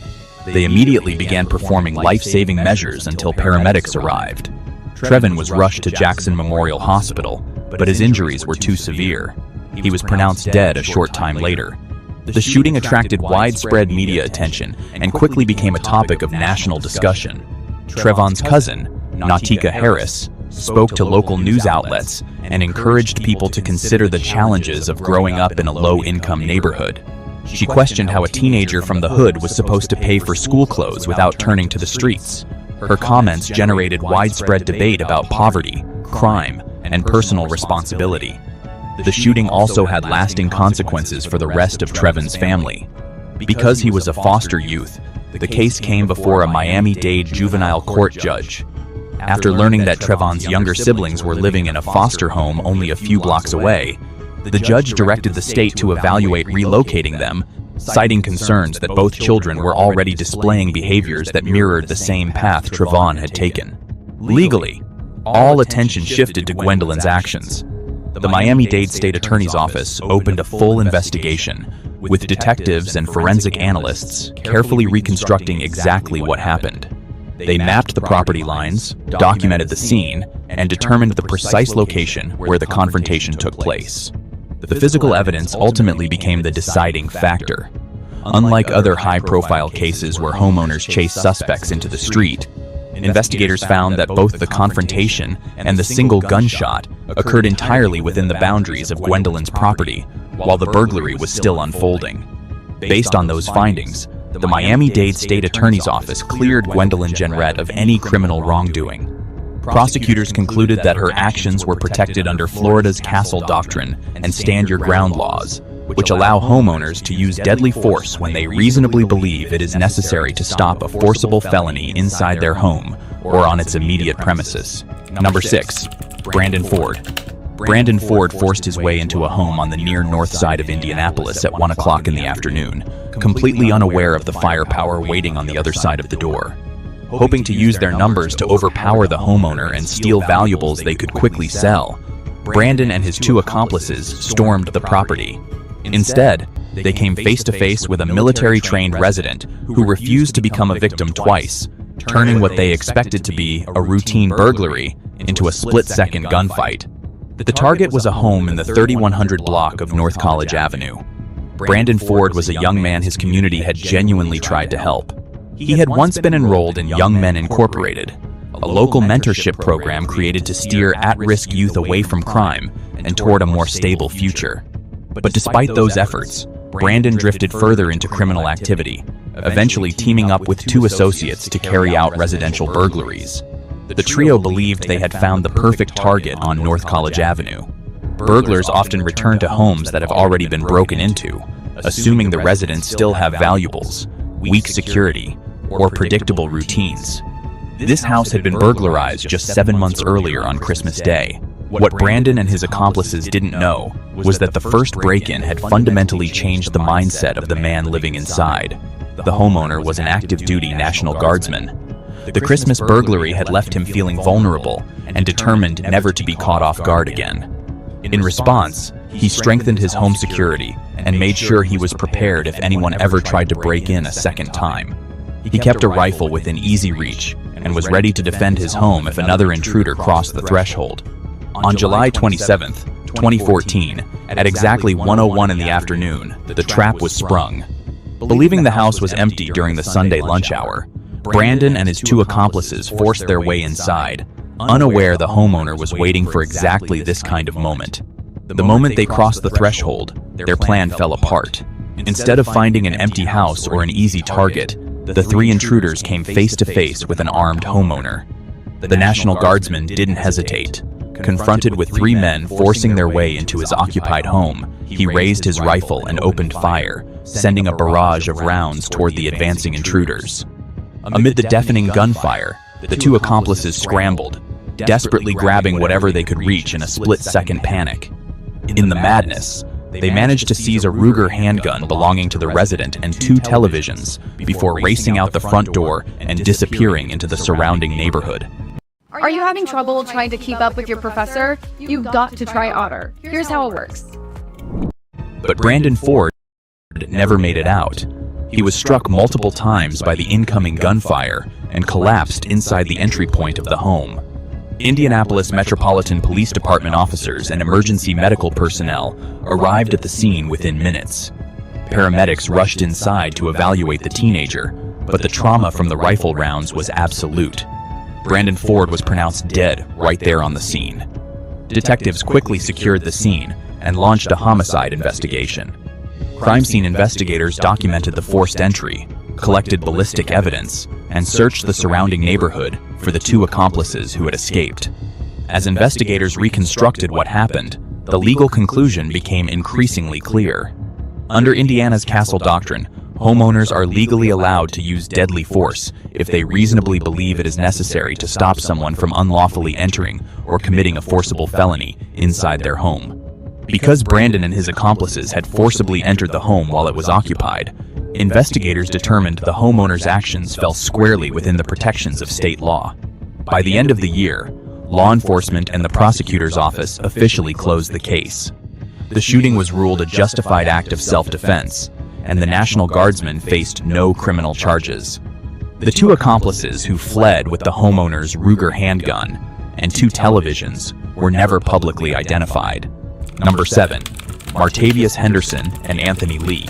They immediately began performing life-saving measures until paramedics arrived. Trevon was rushed to Jackson Memorial Hospital, but his injuries were too severe. He was pronounced dead a short time later. The shooting attracted widespread media attention and quickly became a topic of national discussion. Trevon's cousin, Nautica Harris, spoke to local news outlets and encouraged people to consider the challenges of growing up in a low-income neighborhood. She questioned how a teenager from the hood was supposed to pay for school clothes without turning to the streets. Her comments generated widespread debate about poverty, crime, and personal responsibility. The shooting also had lasting consequences for the rest of Trevon's family. Because he was a foster youth, the case came before a Miami-Dade juvenile court judge. After learning that Trevon's younger siblings were living in a foster home only a few blocks away, the judge directed the state to evaluate relocating them, citing concerns that both children were already displaying behaviors that mirrored the same path Trevon had taken. Legally, all attention shifted to Gwendolyn's actions. The Miami-Dade State Attorney's Office opened a full investigation, with detectives and forensic analysts carefully reconstructing exactly what happened. They mapped the property lines, documented the scene, and determined the precise location where the confrontation took place. The physical evidence ultimately became the deciding factor. Unlike other high-profile cases where homeowners chase suspects into the street, investigators found that both the confrontation and the single gunshot occurred entirely within the boundaries of Gwendolyn's property, while the burglary was still unfolding. Based on those findings, the Miami-Dade State Attorney's Office cleared Gwendolyn Jenrette of any criminal wrongdoing. Prosecutors concluded that her actions were protected under Florida's Castle Doctrine and Stand Your Ground laws, which allow homeowners to use deadly force when they reasonably believe it is necessary to stop a forcible felony inside their home or on its immediate premises. Number 6. Brandon Ford. Brandon Ford forced his way into a home on the near north side of Indianapolis at 1 o'clock in the afternoon, completely unaware of the firepower waiting on the other side of the door. Hoping to use their numbers to overpower the homeowner and steal valuables they could quickly sell, Brandon and his 2 accomplices stormed the property. Instead, they came face to face with a military-trained resident who refused to become a victim twice, turning what they expected to be a routine burglary into a split-second gunfight. The target was a home in the 3100 block of North College Avenue. Brandon Ford was a young man his community had genuinely tried to help. He had once been enrolled in Young Men Incorporated, a local mentorship program created to steer at-risk youth away from crime and toward a more stable future. But despite those efforts, Brandon drifted further into criminal activity, eventually teaming up with 2 associates to carry out residential burglaries. The trio believed they had found the perfect target on North College Avenue. Burglars often return to homes that have already been broken into, assuming the residents still have valuables, weak security, or predictable routines. This house had been burglarized just 7 months earlier on Christmas Day. What Brandon and his accomplices didn't know was that the first break-in had fundamentally changed the mindset of the man living inside. The homeowner was an active-duty National Guardsman. The Christmas burglary had left him feeling vulnerable and determined never to be caught off guard again. In response, he strengthened his home security and made sure he was prepared if anyone ever tried to break in a second time. He kept a rifle within easy reach and was ready to defend his home if another intruder crossed the threshold. On July 27, 2014, at exactly 1:01 in the afternoon, the trap was sprung. Believing the house was empty during the Sunday lunch hour, Brandon and his 2 accomplices forced their way inside, unaware the homeowner was waiting for exactly this kind of moment. The moment they crossed the threshold, their plan fell apart. Instead of finding an empty house or an easy target, the 3 intruders came face to face with an armed homeowner. The National Guardsman didn't hesitate. Confronted with 3 men forcing their way into his occupied home, he raised his rifle and opened fire, sending a barrage of rounds toward the advancing intruders. Amid the deafening gunfire, the 2 accomplices scrambled, desperately grabbing whatever they could reach in a split-second panic. In the madness, they managed to seize a Ruger handgun belonging to the resident and 2 televisions before racing out the front door and disappearing into the surrounding neighborhood. Are you having trouble trying to keep up with your professor? You've got to try Otter. Here's how it works. But Brandon Ford never made it out. He was struck multiple times by the incoming gunfire and collapsed inside the entry point of the home. Indianapolis Metropolitan Police Department officers and emergency medical personnel arrived at the scene within minutes. Paramedics rushed inside to evaluate the teenager, but the trauma from the rifle rounds was absolute. Brandon Ford was pronounced dead right there on the scene. Detectives quickly secured the scene and launched a homicide investigation. Crime scene investigators documented the forced entry, collected ballistic evidence, and searched the surrounding neighborhood for the 2 accomplices who had escaped. As investigators reconstructed what happened, the legal conclusion became increasingly clear. Under Indiana's Castle Doctrine, homeowners are legally allowed to use deadly force if they reasonably believe it is necessary to stop someone from unlawfully entering or committing a forcible felony inside their home. Because Brandon and his accomplices had forcibly entered the home while it was occupied, investigators determined the homeowner's actions fell squarely within the protections of state law. By the end of the year, law enforcement and the prosecutor's office officially closed the case. The shooting was ruled a justified act of self-defense, and the National Guardsman faced no criminal charges. The 2 accomplices who fled with the homeowner's Ruger handgun and 2 televisions were never publicly identified. Number 7. Martavius Henderson and Anthony Lee.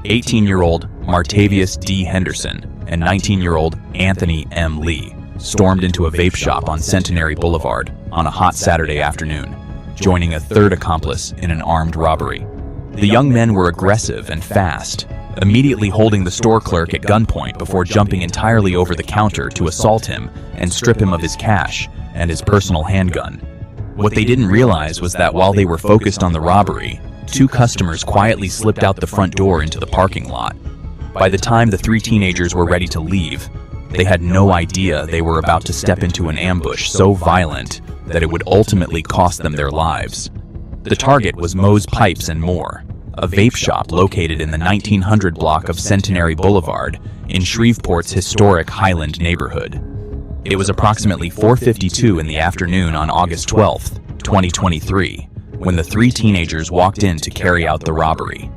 18-year-old Martavius D. Henderson and 19-year-old Anthony M. Lee stormed into a vape shop on Centenary Boulevard on a hot Saturday afternoon, joining a third accomplice in an armed robbery. The young men were aggressive and fast, immediately holding the store clerk at gunpoint before jumping entirely over the counter to assault him and strip him of his cash and his personal handgun. What they didn't realize was that while they were focused on the robbery, 2 customers quietly slipped out the front door into the parking lot. By the time the 3 teenagers were ready to leave, they had no idea they were about to step into an ambush so violent that it would ultimately cost them their lives. The target was Moe's Pipes and More, a vape shop located in the 1900 block of Centenary Boulevard in Shreveport's historic Highland neighborhood. It was approximately 4:52 in the afternoon on August 12, 2023, when the 3 teenagers walked in to carry out the robbery.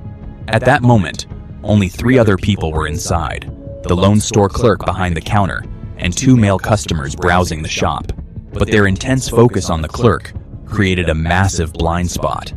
At that moment, only 3 other people were inside: the lone store clerk behind the counter and 2 male customers browsing the shop. But their intense focus on the clerk created a massive blind spot.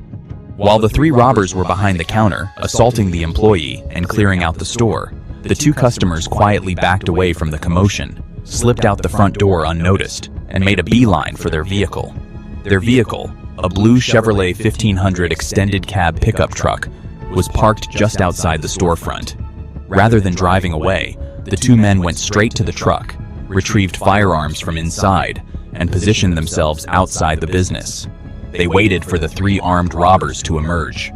While the 3 robbers were behind the counter, assaulting the employee and clearing out the store, the 2 customers quietly backed away from the commotion, slipped out the front door unnoticed, and made a beeline for their vehicle. Their vehicle, a blue Chevrolet 1500 extended cab pickup truck, was parked just outside the storefront. Rather than driving away, the 2 men went straight to the truck, retrieved firearms from inside, and positioned themselves outside the business. They waited for the 3 armed robbers to emerge.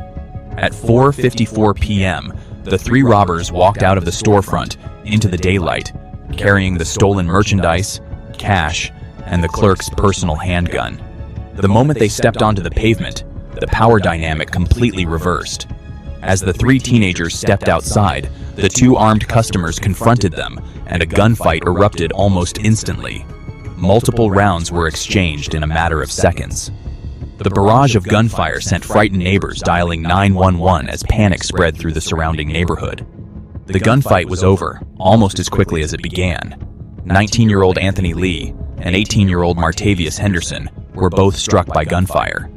At 4:54 p.m., the 3 robbers walked out of the storefront into the daylight, carrying the stolen merchandise, cash, and the clerk's personal handgun. The moment they stepped onto the pavement, the power dynamic completely reversed. As the 3 teenagers stepped outside, the 2 armed customers confronted them, and a gunfight erupted almost instantly. Multiple rounds were exchanged in a matter of seconds. The barrage of gunfire sent frightened neighbors dialing 911 as panic spread through the surrounding neighborhood. The gunfight was over almost as quickly as it began. 19-year-old Anthony Lee and 18-year-old Martavius Henderson were both struck by gunfire.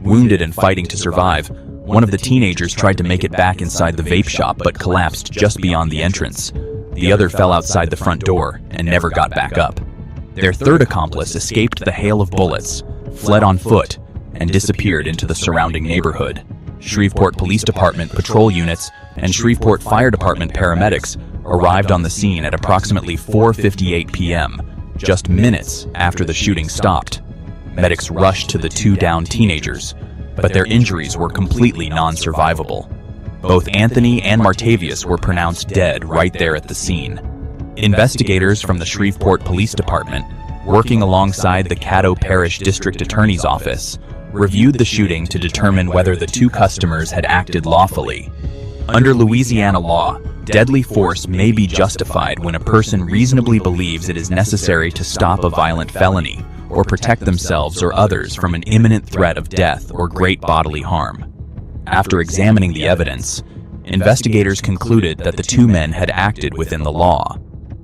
Wounded and fighting to survive, one of the teenagers tried to make it back inside the vape shop but collapsed just beyond the entrance. The other fell outside the front door and never got back up. Their third accomplice escaped the hail of bullets, fled on foot, and disappeared into the surrounding neighborhood. Shreveport Police Department patrol units and Shreveport Fire Department paramedics arrived on the scene at approximately 4:58 p.m., just minutes after the shooting stopped. Medics rushed to the 2 downed teenagers, but their injuries were completely non-survivable. Both Anthony and Martavius were pronounced dead right there at the scene. Investigators from the Shreveport Police Department, working alongside the Caddo Parish District Attorney's Office, reviewed the shooting to determine whether the 2 customers had acted lawfully. Under Louisiana law, deadly force may be justified when a person reasonably believes it is necessary to stop a violent felony or protect themselves or others from an imminent threat of death or great bodily harm. After examining the evidence, investigators concluded that the 2 men had acted within the law.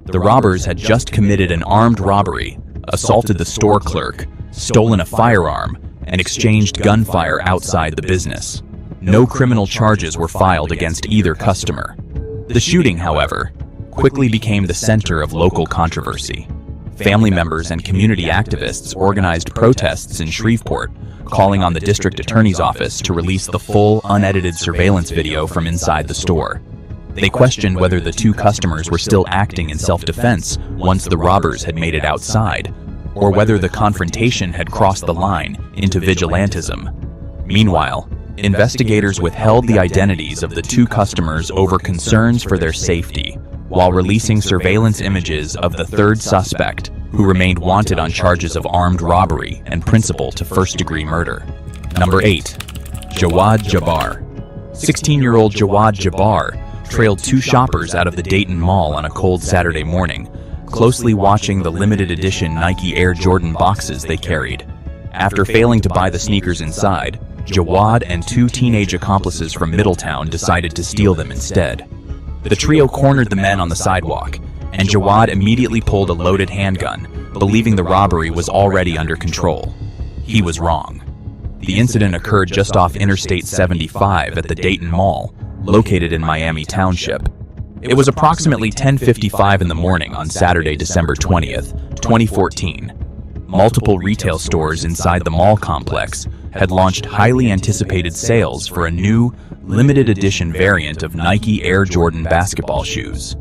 The robbers had just committed an armed robbery, assaulted the store clerk, stolen a firearm, and exchanged gunfire outside the business. No criminal charges were filed against either customer. The shooting, however, quickly became the center of local controversy. Family members and community activists organized protests in Shreveport, calling on the district attorney's office to release the full, unedited surveillance video from inside the store. They questioned whether the 2 customers were still acting in self-defense once the robbers had made it outside, or whether the confrontation had crossed the line into vigilantism. Meanwhile, investigators withheld the identities of the 2 customers over concerns for their safety, while releasing surveillance images of the 3rd suspect, who remained wanted on charges of armed robbery and principal to first-degree murder. Number 8. Jawad Jabbar. 16-year-old Jawad Jabbar trailed 2 shoppers out of the Dayton Mall on a cold Saturday morning, closely watching the limited edition Nike Air Jordan boxes they carried. After failing to buy the sneakers inside, Jawad and 2 teenage accomplices from Middletown decided to steal them instead. The trio cornered the men on the sidewalk, and Jawad immediately pulled a loaded handgun, believing the robbery was already under control. He was wrong. The incident occurred just off Interstate 75 at the Dayton Mall, located in Miami Township. It was approximately 10:55 in the morning on Saturday, December 20th, 2014. Multiple retail stores inside the mall complex had launched highly anticipated sales for a new, limited edition variant of Nike Air Jordan basketball shoes.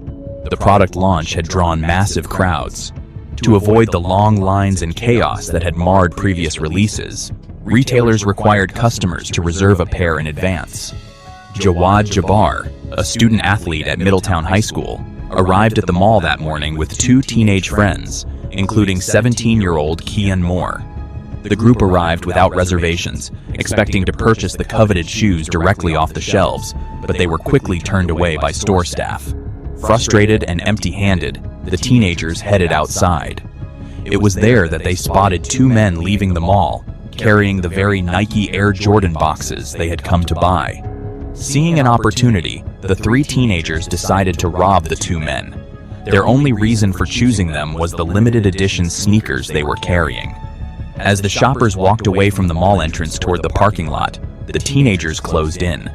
The product launch had drawn massive crowds. To avoid the long lines and chaos that had marred previous releases, retailers required customers to reserve a pair in advance. Jawad Jabbar, a student athlete at Middletown High School, arrived at the mall that morning with two teenage friends, including 17-year-old Kian Moore. The group arrived without reservations, expecting to purchase the coveted shoes directly off the shelves, but they were quickly turned away by store staff. Frustrated and empty-handed, the teenagers headed outside. It was there that they spotted two men leaving the mall, carrying the very Nike Air Jordan boxes they had come to buy. Seeing an opportunity, the three teenagers decided to rob the two men. Their only reason for choosing them was the limited edition sneakers they were carrying. As the shoppers walked away from the mall entrance toward the parking lot, the teenagers closed in.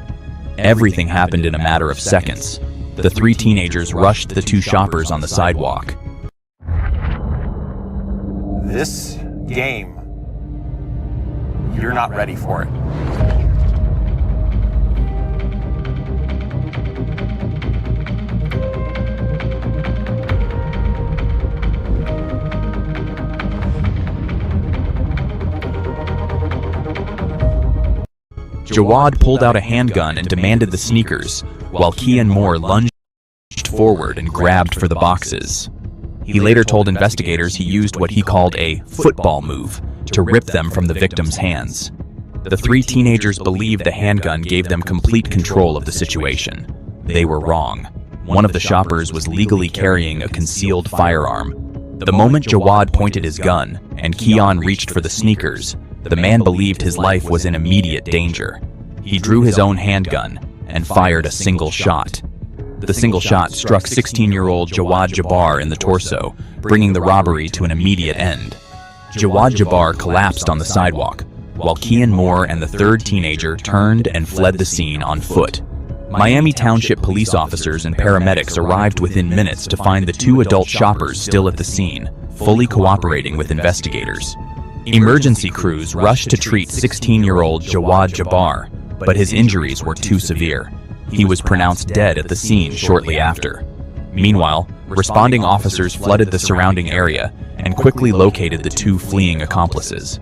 Everything happened in a matter of seconds. The three teenagers rushed the two shoppers on the sidewalk. This game, you're not ready for it. Jawad pulled out a handgun and demanded the sneakers, while Kian Moore lunged forward and grabbed for the boxes. He later told investigators he used what he called a football move to rip them from the victim's hands. The three teenagers believed the handgun gave them complete control of the situation. They were wrong. One of the shoppers was legally carrying a concealed firearm. The moment Jawad pointed his gun and Kian reached for the sneakers, the man believed his life was in immediate danger. He drew his own handgun and fired a single shot. The single shot struck 16-year-old Jawad Jabbar in the torso, bringing the robbery to an immediate end. Jawad Jabbar collapsed on the sidewalk, while Kian Moore and the third teenager turned and fled the scene on foot. Miami Township police officers and paramedics arrived within minutes to find the two adult shoppers still at the scene, fully cooperating with investigators. Emergency crews rushed to treat 16-year-old Jawad Jabbar, but his injuries were too severe. He was pronounced dead at the scene shortly after. Meanwhile, responding officers flooded the surrounding area and quickly located the two fleeing accomplices.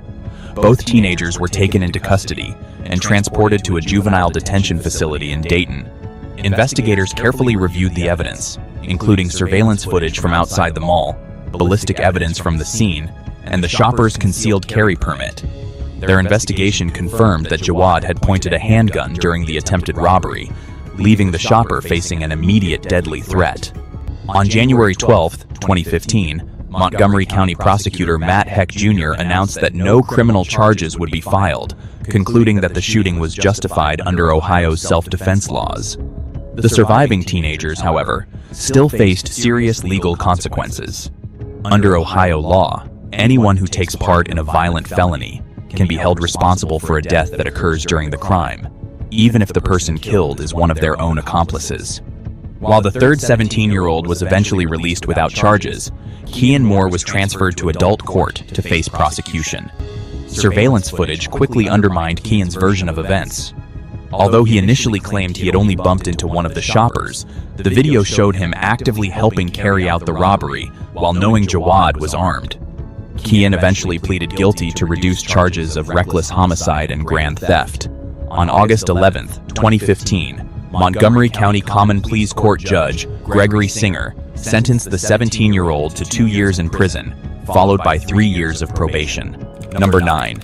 Both teenagers were taken into custody and transported to a juvenile detention facility in Dayton. Investigators carefully reviewed the evidence, including surveillance footage from outside the mall, ballistic evidence from the scene, and the shopper's concealed carry permit. Their investigation confirmed that Jawad had pointed a handgun during the attempted robbery, leaving the shopper facing an immediate deadly threat. On January 12, 2015, Montgomery County Prosecutor Matt Heck Jr. announced that no criminal charges would be filed, concluding that the shooting was justified under Ohio's self-defense laws. The surviving teenagers, however, still faced serious legal consequences. Under Ohio law, anyone who takes part in a violent felony can be held responsible for a death that occurs during the crime, even if the person killed is one of their own accomplices. While the third 17-year-old was eventually released without charges, Kian Moore was transferred to adult court to face prosecution. Surveillance footage quickly undermined Kian's version of events. Although he initially claimed he had only bumped into one of the shoppers, the video showed him actively helping carry out the robbery while knowing Jawad was armed. Kian eventually pleaded guilty to reduced charges of reckless homicide and grand theft. On August 11, 2015, Montgomery County Common Pleas Court Judge Gregory Singer sentenced the 17-year-old to 2 years in prison, followed by 3 years of probation. Number 9.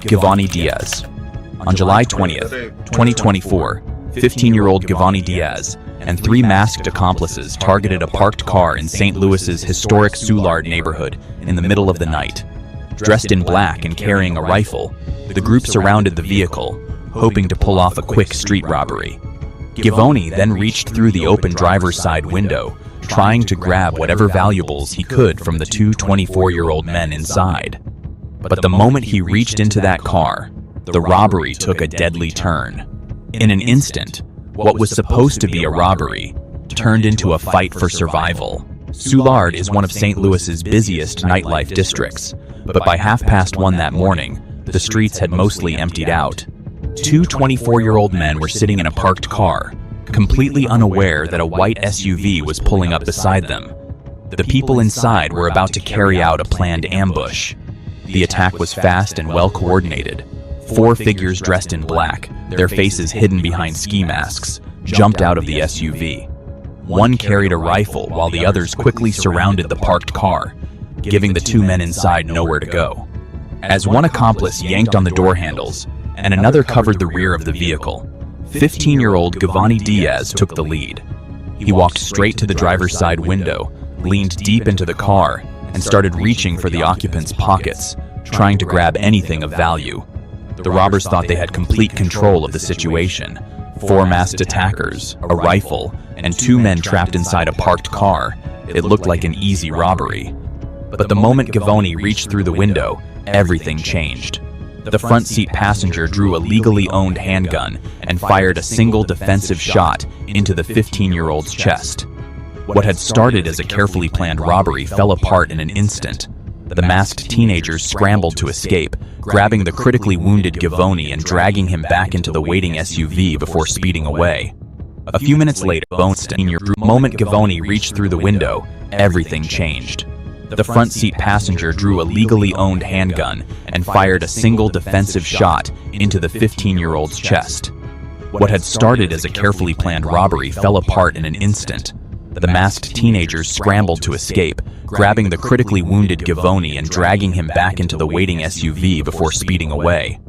Givani Diaz. On July 20th, 2024, 15-year-old Givani Diaz and 3 masked accomplices targeted a parked car in St. Louis's historic Soulard neighborhood in the middle of the night. Dressed in black and carrying a rifle, the group surrounded the vehicle, hoping to pull off a quick street robbery. Givani then reached through the open driver's side window, trying to grab whatever valuables he could from the two 24-year-old men inside. But the moment he reached into that car, the robbery took a deadly turn. In an instant, what was supposed to be a robbery turned into a fight for survival. Soulard is one of St. Louis's busiest nightlife districts, but by 1:30 that morning, the streets had mostly emptied out. Two 24-year-old men were sitting in a parked car, completely unaware that a white SUV was pulling up beside them. The people inside were about to carry out a planned ambush. The attack was fast and well coordinated. 4 figures dressed in black, their faces hidden behind ski masks, jumped out of the SUV. One carried a rifle while the others quickly surrounded the parked car, giving the 2 men inside nowhere to go. As one accomplice yanked on the door handles and another covered the rear of the vehicle, 15-year-old Giovanni Diaz took the lead. He walked straight to the driver's side window, leaned deep into the car, and started reaching for the occupants' pockets, trying to grab anything of value. The robbers thought they had complete control of the situation. 4 masked attackers, a rifle, and 2 men trapped inside a parked car. It looked like an easy robbery. But the moment Giovanni reached through the window, everything changed. The front seat passenger drew a legally owned handgun and fired a single defensive shot into the 15-year-old's chest. What had started as a carefully planned robbery fell apart in an instant. The masked teenagers scrambled to escape, grabbing the critically wounded Giovanni and dragging him back into the waiting SUV before speeding away. A few minutes later, the moment Giovanni reached through the window, everything changed. The front seat passenger drew a legally owned handgun and fired a single defensive shot into the 15-year-old's chest. What had started as a carefully planned robbery fell apart in an instant. The masked teenagers scrambled to escape, grabbing the critically wounded Giovanni and dragging him back into the waiting SUV before speeding away.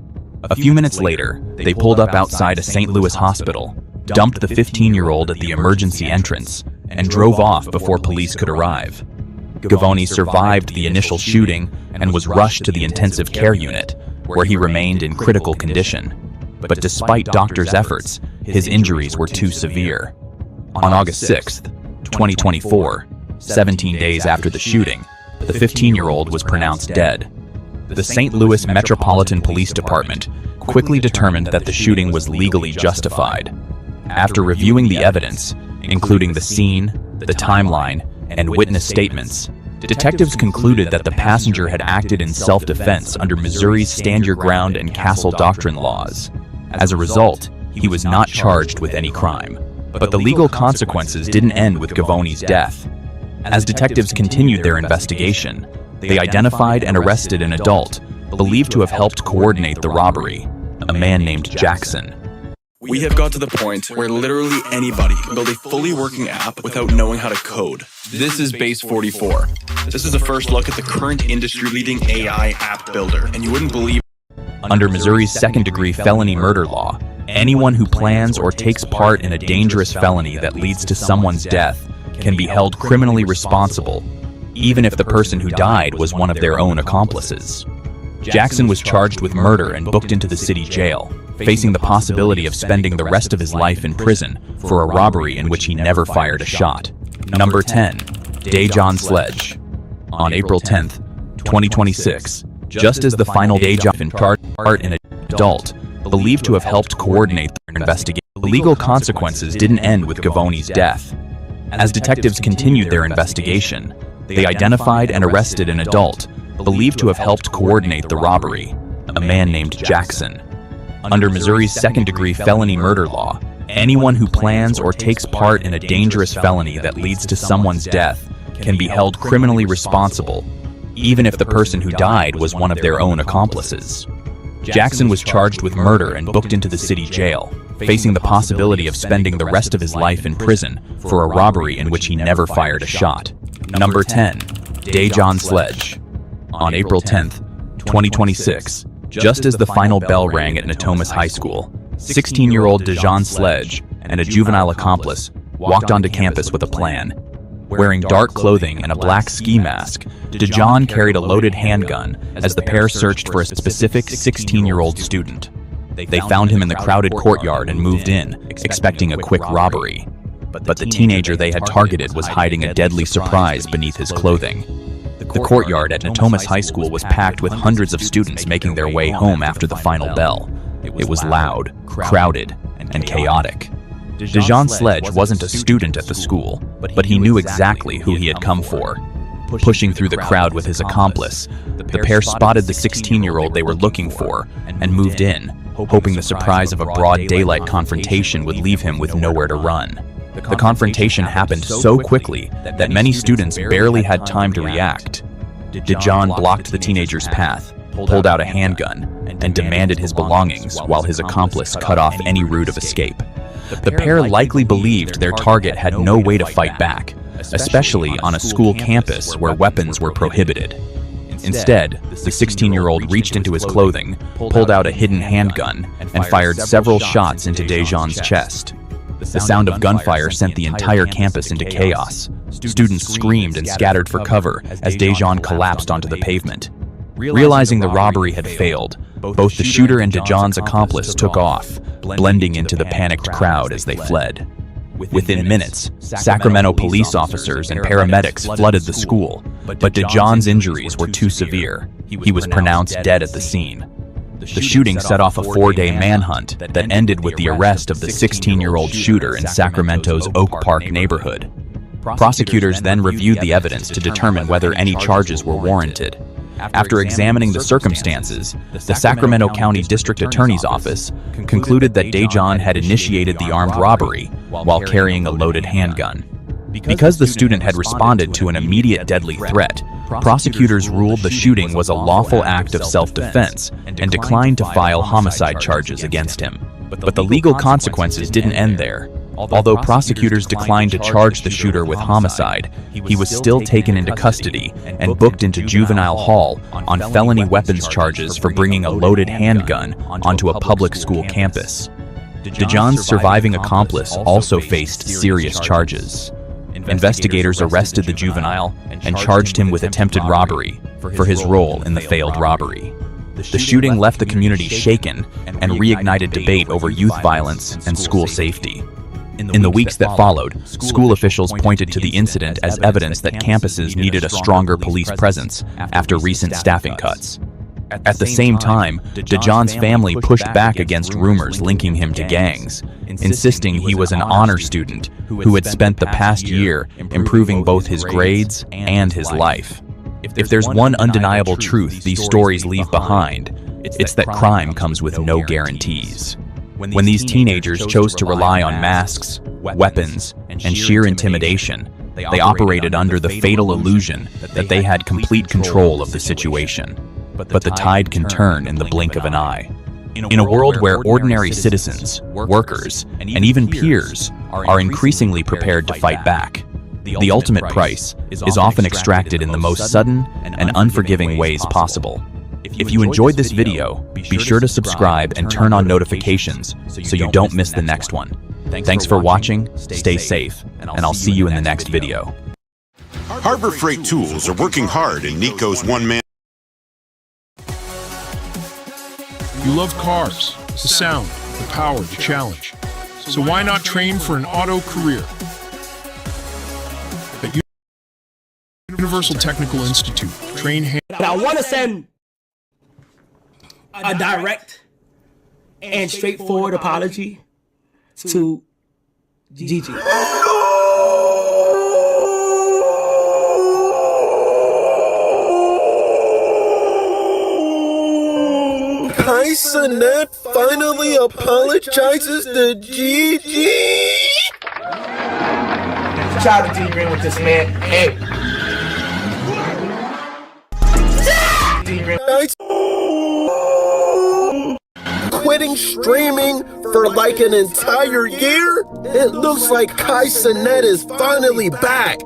A few minutes later, they pulled up outside a St. Louis hospital, dumped the 15-year-old at the emergency entrance, and drove off before police could arrive. Giovanni survived the initial shooting and was rushed to the intensive care unit, where he remained in critical condition. But despite doctors' efforts, his injuries were too severe. On August 6, 2024, 17 days after the shooting, the 15-year-old was pronounced dead. The St. Louis Metropolitan Police Department quickly determined that the shooting was legally justified. After reviewing the evidence, including the scene, the timeline, and witness statements, detectives concluded that the passenger had acted in self-defense under Missouri's Stand Your Ground and Castle Doctrine laws. As a result, he was not charged with any crime. But the legal consequences didn't end with Giovanni's death. As detectives continued their investigation, they identified and arrested an adult believed to have helped coordinate the robbery, a man named Jackson. We have got to the point where literally anybody can build a fully working app without knowing how to code. This is Base 44. This is a first look at the current industry-leading AI app builder, and you wouldn't believe. Under Missouri's second-degree felony murder law, anyone who plans or takes part in a dangerous felony that leads to someone's death can be held criminally responsible, even if the person who died was one of their own accomplices. Jackson was charged with murder and booked into the city jail, facing the possibility of spending the rest of his life in prison for a robbery in which he never fired a shot. Number 10. Dejon Sledge. On April 10, 2026, just as the final Dejon in part in an adult believed to have helped coordinate the investigation, the legal consequences didn't end with Giovanni's death. As detectives continued their investigation, they identified and arrested an adult believed to have helped coordinate the robbery, a man named Jackson. Under Missouri's second-degree felony murder law, anyone who plans or takes part in a dangerous felony that leads to someone's death can be held criminally responsible, even if the person who died was one of their own accomplices. Jackson was charged with murder and booked into the city jail, facing the possibility of spending the rest of his life in prison for a robbery in which he never fired a shot. Number 10. Dejon Sledge. On April 10, 2026, just as the final bell rang at Natomas High School, 16-year-old Dejon Sledge and a juvenile accomplice walked onto campus with a plan. Wearing dark clothing and a black ski mask, Dejon carried a loaded handgun as the pair searched for a specific 16-year-old student. They found him in the crowded courtyard and moved in, expecting a quick robbery. but the teenager they had targeted was hiding a deadly surprise beneath his clothing. The courtyard at Natomas High School was packed with hundreds of students making their way home after the final bell. It was loud, crowded, and chaotic. Dejan Sledge wasn't a student at the school, but he knew exactly who he had come for. Pushing through the crowd with his accomplice, the pair spotted the 16-year-old they were looking for and moved in, hoping the surprise of a broad daylight confrontation would leave him with nowhere to run. The confrontation happened so quickly that many students barely had time to react. Dejan blocked the teenager's path, pulled out a handgun, and demanded his belongings while his accomplice cut off any route of escape. The pair likely believed their target had no way to fight back, especially on a school campus where weapons were prohibited. Instead, the 16-year-old reached into his clothing, pulled out a hidden handgun, and fired several shots into Dejan's chest. The sound of gunfire sent the entire campus into chaos. Students screamed and scattered for cover as Dejan collapsed onto the pavement. Realizing the robbery had failed, both the shooter and Dejan's accomplice took off, blending into the panicked crowd as they fled. Within minutes, Sacramento police officers and paramedics flooded the school, but Dejan's injuries were too severe. He was pronounced dead at the scene. The shooting set off a 4-day manhunt that ended with the arrest of the 16-year-old shooter in Sacramento's Oak Park neighborhood. Prosecutors then reviewed the evidence to determine whether any charges were warranted. After examining the circumstances, the Sacramento County District Attorney's Office concluded that Dejan had initiated the armed robbery while carrying a loaded handgun. Because the student had responded to an immediate deadly threat, prosecutors ruled the shooting was a lawful act of self-defense and declined to file homicide charges against him. But the legal consequences didn't end there. Although prosecutors declined to charge the shooter with homicide, he was still taken into custody and booked into juvenile hall on felony weapons charges for bringing a loaded handgun onto a public school campus. Dejan's surviving accomplice also faced serious charges. Investigators arrested the juvenile and charged him with attempted robbery for his role in the failed robbery. The shooting left the community shaken and reignited debate over youth violence and school safety. In the weeks that followed, school officials pointed to the incident as evidence that campuses needed a stronger police presence after recent staffing cuts. At the same time, Dejan's family pushed back against rumors linking him to gangs, insisting he was an honor student who had spent the past year improving both his grades and his life. If there's one undeniable truth these stories leave behind, it's that crime comes with no guarantees. When these teenagers chose to rely on masks, weapons, and sheer intimidation, they operated under the fatal illusion that they had complete control of the situation. But the tide can turn in the blink of an eye. In a world where ordinary citizens, workers, and even peers are increasingly prepared to fight back, the ultimate price is often extracted in the most sudden and unforgiving ways possible. If you enjoyed this video, be sure to subscribe and turn on notifications so you don't miss the next one. Thanks for watching, stay safe, and I'll see you in the next video. Harbor Freight Tools are working hard in Nico's one-man. You love cars, the sound, the power, the challenge. So why not train for an auto career? At Universal Technical Institute, train hand. I want to send a direct and straightforward apology to Gigi. Kai Cenat finally apologizes to Gigi. Shout out to D Green with this, man. Hey. D Green. Quitting streaming for like an entire year? It looks like Kai Cenat is finally back.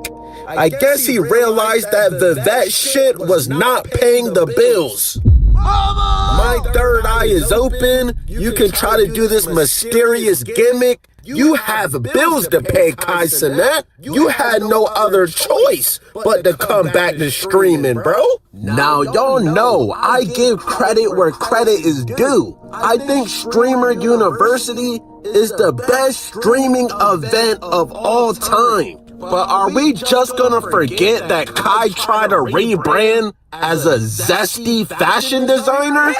I guess he realized that the vet shit was not paying the bills. My third eye is open. You can try to do this mysterious gimmick You have bills to pay, Kai Cenat. You had no other choice but to come back to streaming, bro. Now, y'all know I give credit where credit is due. I think Streamer University is the best streaming event of all time. But are we just gonna forget that Kai tried to rebrand as a zesty fashion designer?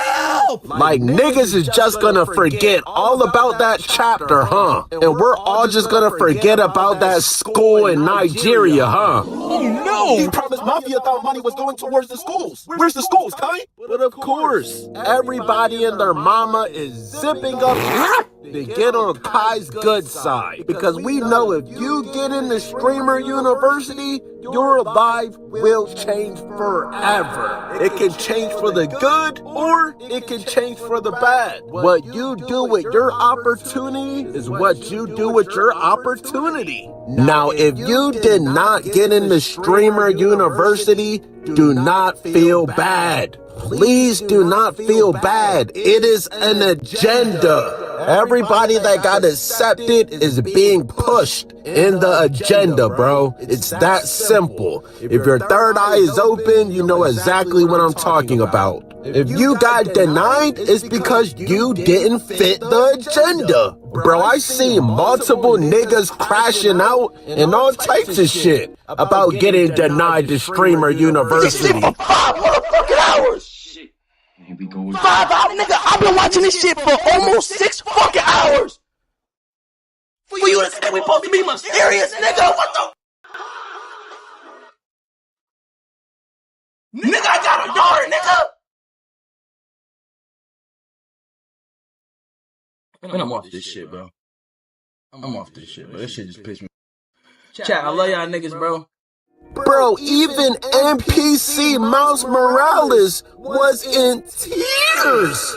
Like, niggas is just gonna forget all about that chapter, huh? And we're all just gonna forget about that school in Nigeria, huh? Oh no! He promised Mafia thought money was going towards the schools. Where's the schools, Kai? But of course, everybody and their mama is zipping up to get on Kai's good side. Because we know if you get into Streamer University, your life will change forever. It can change for the good or it can change for the bad. What you do with your opportunity is what you do with your opportunity. Now, if you did not get into Streamer University, do not feel bad. Please do not feel bad. It is an agenda. Everybody that got accepted is being pushed in the agenda, bro. It's that simple. If your third eye is open, you know exactly what I'm talking about. If you got denied, it's because you didn't fit the agenda. Bro, I seen multiple niggas crashing out and all types of shit about getting denied to Streamer University. 5 motherfucking hours! 5 hours, nigga, I've been watching this shit for almost 6 fucking hours! For you to say we supposed to be mysterious, nigga, what the? Nigga, I got a daughter, nigga! Man, I'm off this shit, bro. I'm off this shit, bro. This shit just pissed me. Chat, I love y'all niggas, bro. Bro, even NPC Miles Morales was in tears.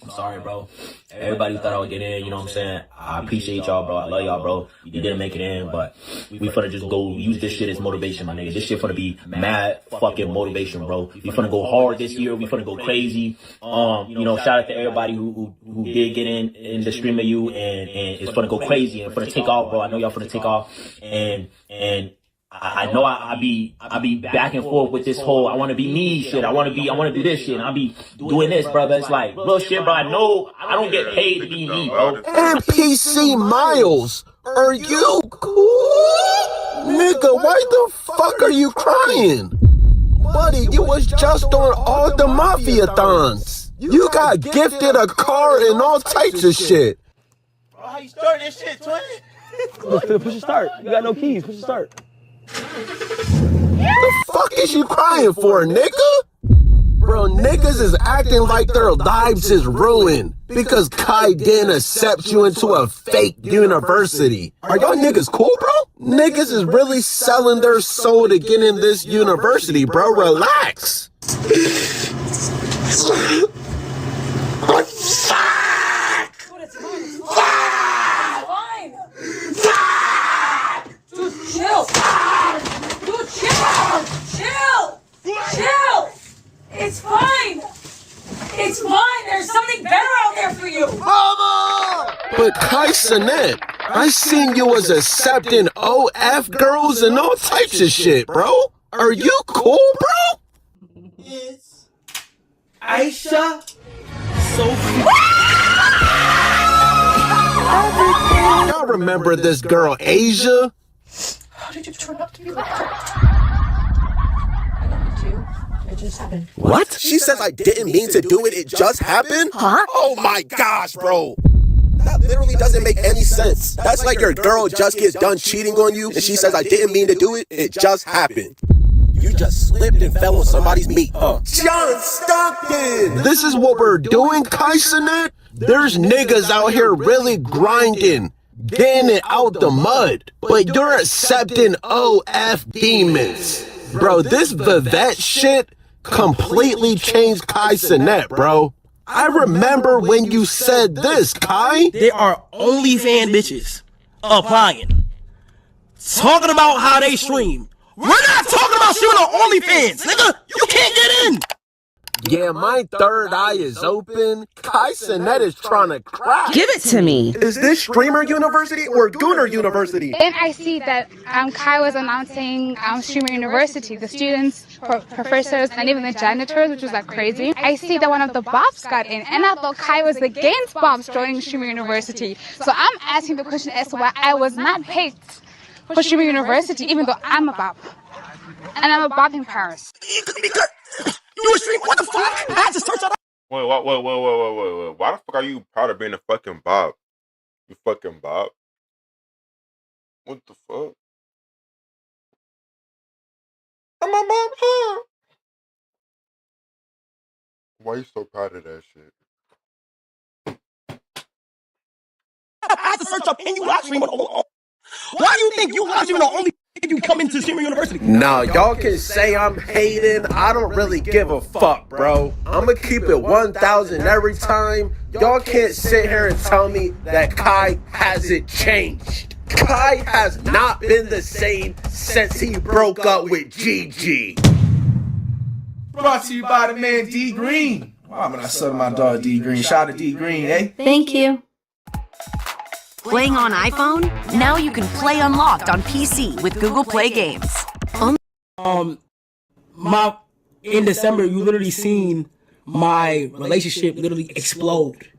I'm sorry, bro. Everybody thought I would get in, you know what I'm saying? I appreciate y'all, bro. I love y'all, bro. You didn't make it in, but we finna just go use this shit as motivation, my nigga. This shit finna be mad fucking motivation, bro. We finna go hard this year. We finna go crazy. You know, shout out to everybody who did get in the Stream of You and it's finna go crazy and finna take off, bro. I know y'all finna take off and I know I be back and forth with this whole I want to be me shit. I want to do this shit. And I be doing this, brother. It's like real shit, bro. I know I don't get paid to be me, bro. NPC Miles, are you cool? Nigga, why the fuck are you crying? Buddy, you was just on all the Mafia-thons. You got gifted a car and all types of shit. Bro, how you start this shit, twin? Push the start. You got no keys. Push the start. The fuck is you crying for, nigga? Bro, niggas is acting like their lives is ruined because Kai didn't accept you into a fake university. Are y'all niggas cool, bro? Niggas is really selling their soul to get in this university, bro. Relax. Chill! Dude, chill! Chill! Chill! It's fine! It's fine! There's something better out there for you! Mama! But Kai Cenat, I seen you was accepting OF girls and all types of shit, bro. Are you cool, bro? It's Aisha Sophie. Y'all remember this girl, Asia? How did you turn out to be like that? It just happened. What? She says I didn't mean to do it, it just happened? Huh? Oh my gosh, bro. That literally doesn't make any sense. That's like your girl just gets done cheating on you and she says I didn't mean to do it, it just happened. You just slipped and fell on somebody's meat, huh? John Stockton! This is what we're doing, Kai Cenat? There's niggas out here really grinding, getting it out the mud, but you're accepting OF demons. Bro, this Vivette shit completely changed Kai Cenat, bro. I remember when you said this, Kai. There are OnlyFans bitches applying, talking about how they stream. We're not talking about streaming on OnlyFans, nigga. You can't get in. Yeah, my third eye is open. Kai Cenat is trying to crack. Give it to me. Is this Streamer University or Gooner University? Then I see that Kai was announcing Streamer University, the students, professors, and even the janitors, which was like crazy. I see that one of the Bobs got in, and I thought Kai was against Bobs joining Streamer University. So I'm asking the question as to why I was not picked for Streamer University, even though I'm a Bob. And I'm a Bob in Paris. You a stream? What the fuck? I had to search that. Wait. Why the fuck are you proud of being a fucking Bob? You fucking Bob. What the fuck? I'm a Bob, huh? Why you so proud of that shit? I had to search up, and you live stream. Why do you think you live stream the only you come into Streamer University? Nah, y'all can say I'm hating. I don't really give a fuck, bro. I'ma keep it 1,000 every time. Y'all can't sit here and tell me that Kai hasn't changed. Kai has not been the same since he broke up with Gigi. Brought to you by the man D Green. Why am I subbing my dog D Green? Shout out to D Green, eh? Thank you. Playing on iPhone? Now you can play Unlocked on PC with Google Play Games. In December, you literally seen my relationship literally explode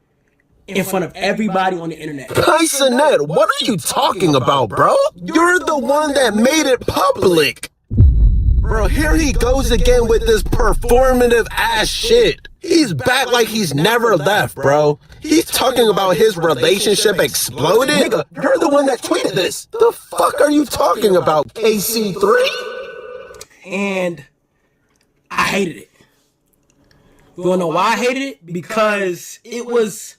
in front of everybody on the internet. Kai Cenat, what are you talking about, bro? You're the one that made it public. Bro, here he goes again with this performative ass shit. He's back like he's never left, bro. He's talking about his relationship exploded. Nigga, you're the one that tweeted this. The fuck are you talking about, KC3? And I hated it. You wanna know why I hated it? Because it was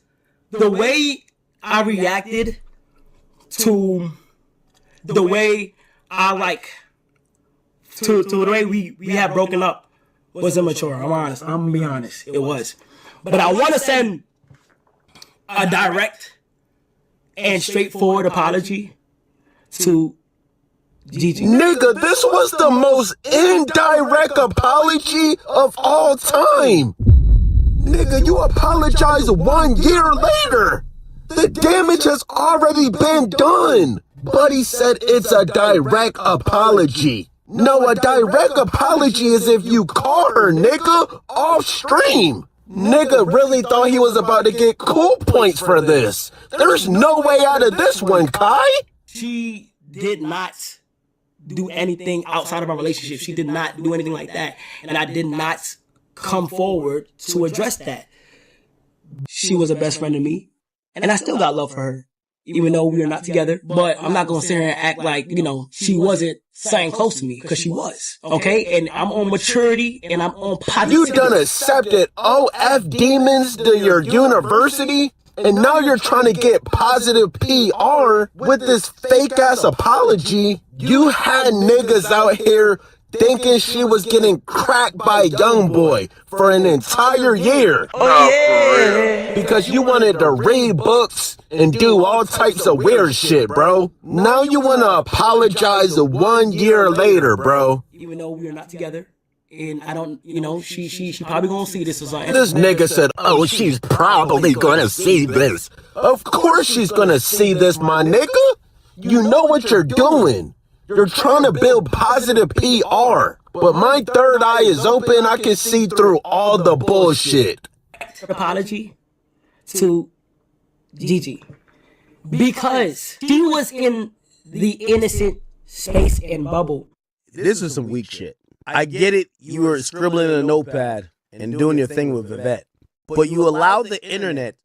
the way I reacted to the way I like to the way we had broken up was immature. I'm honest. I'm gonna be honest. It was. But I want to send a direct and straightforward apology to Gigi. Nigga, this was the most indirect apology of all time. Nigga, you apologize 1 year later. The damage has already been done. Buddy said it's a direct apology. No, a direct apology is if you call her, nigga, off stream. Nigga really thought he was about to get cool points for this. There's no way out of this one, Kai. She did not do anything outside of our relationship. She did not do anything like that. And I did not come forward to address that. She was a best friend to me. And I still got love for her, even though we are not together. But I'm not going to sit here and act like, she wasn't something close to me, because she was. Okay? And I'm on maturity and I'm on positivity. You done accepted OF demons to your university? And now you're trying to get positive PR with this fake ass apology. You had niggas out here thinking she was getting cracked by YoungBoy for an entire year. Oh yeah. Because you wanted to read books and do all types of weird shit, bro. Now you want to apologize 1 year later, bro. Even though we're not together. And I don't, she probably gonna see this as like. This nigga said, oh, she's probably gonna see this. Of course she's gonna see this, my nigga. You know what you're doing. You're trying to build positive PR. But my third eye is open. I can see through all the bullshit. Apology to Gigi. Because she was in the innocent space and bubble. This is some weak shit. I get it, you were scribbling in a notepad and doing your thing with Vivette. But you allowed the internet,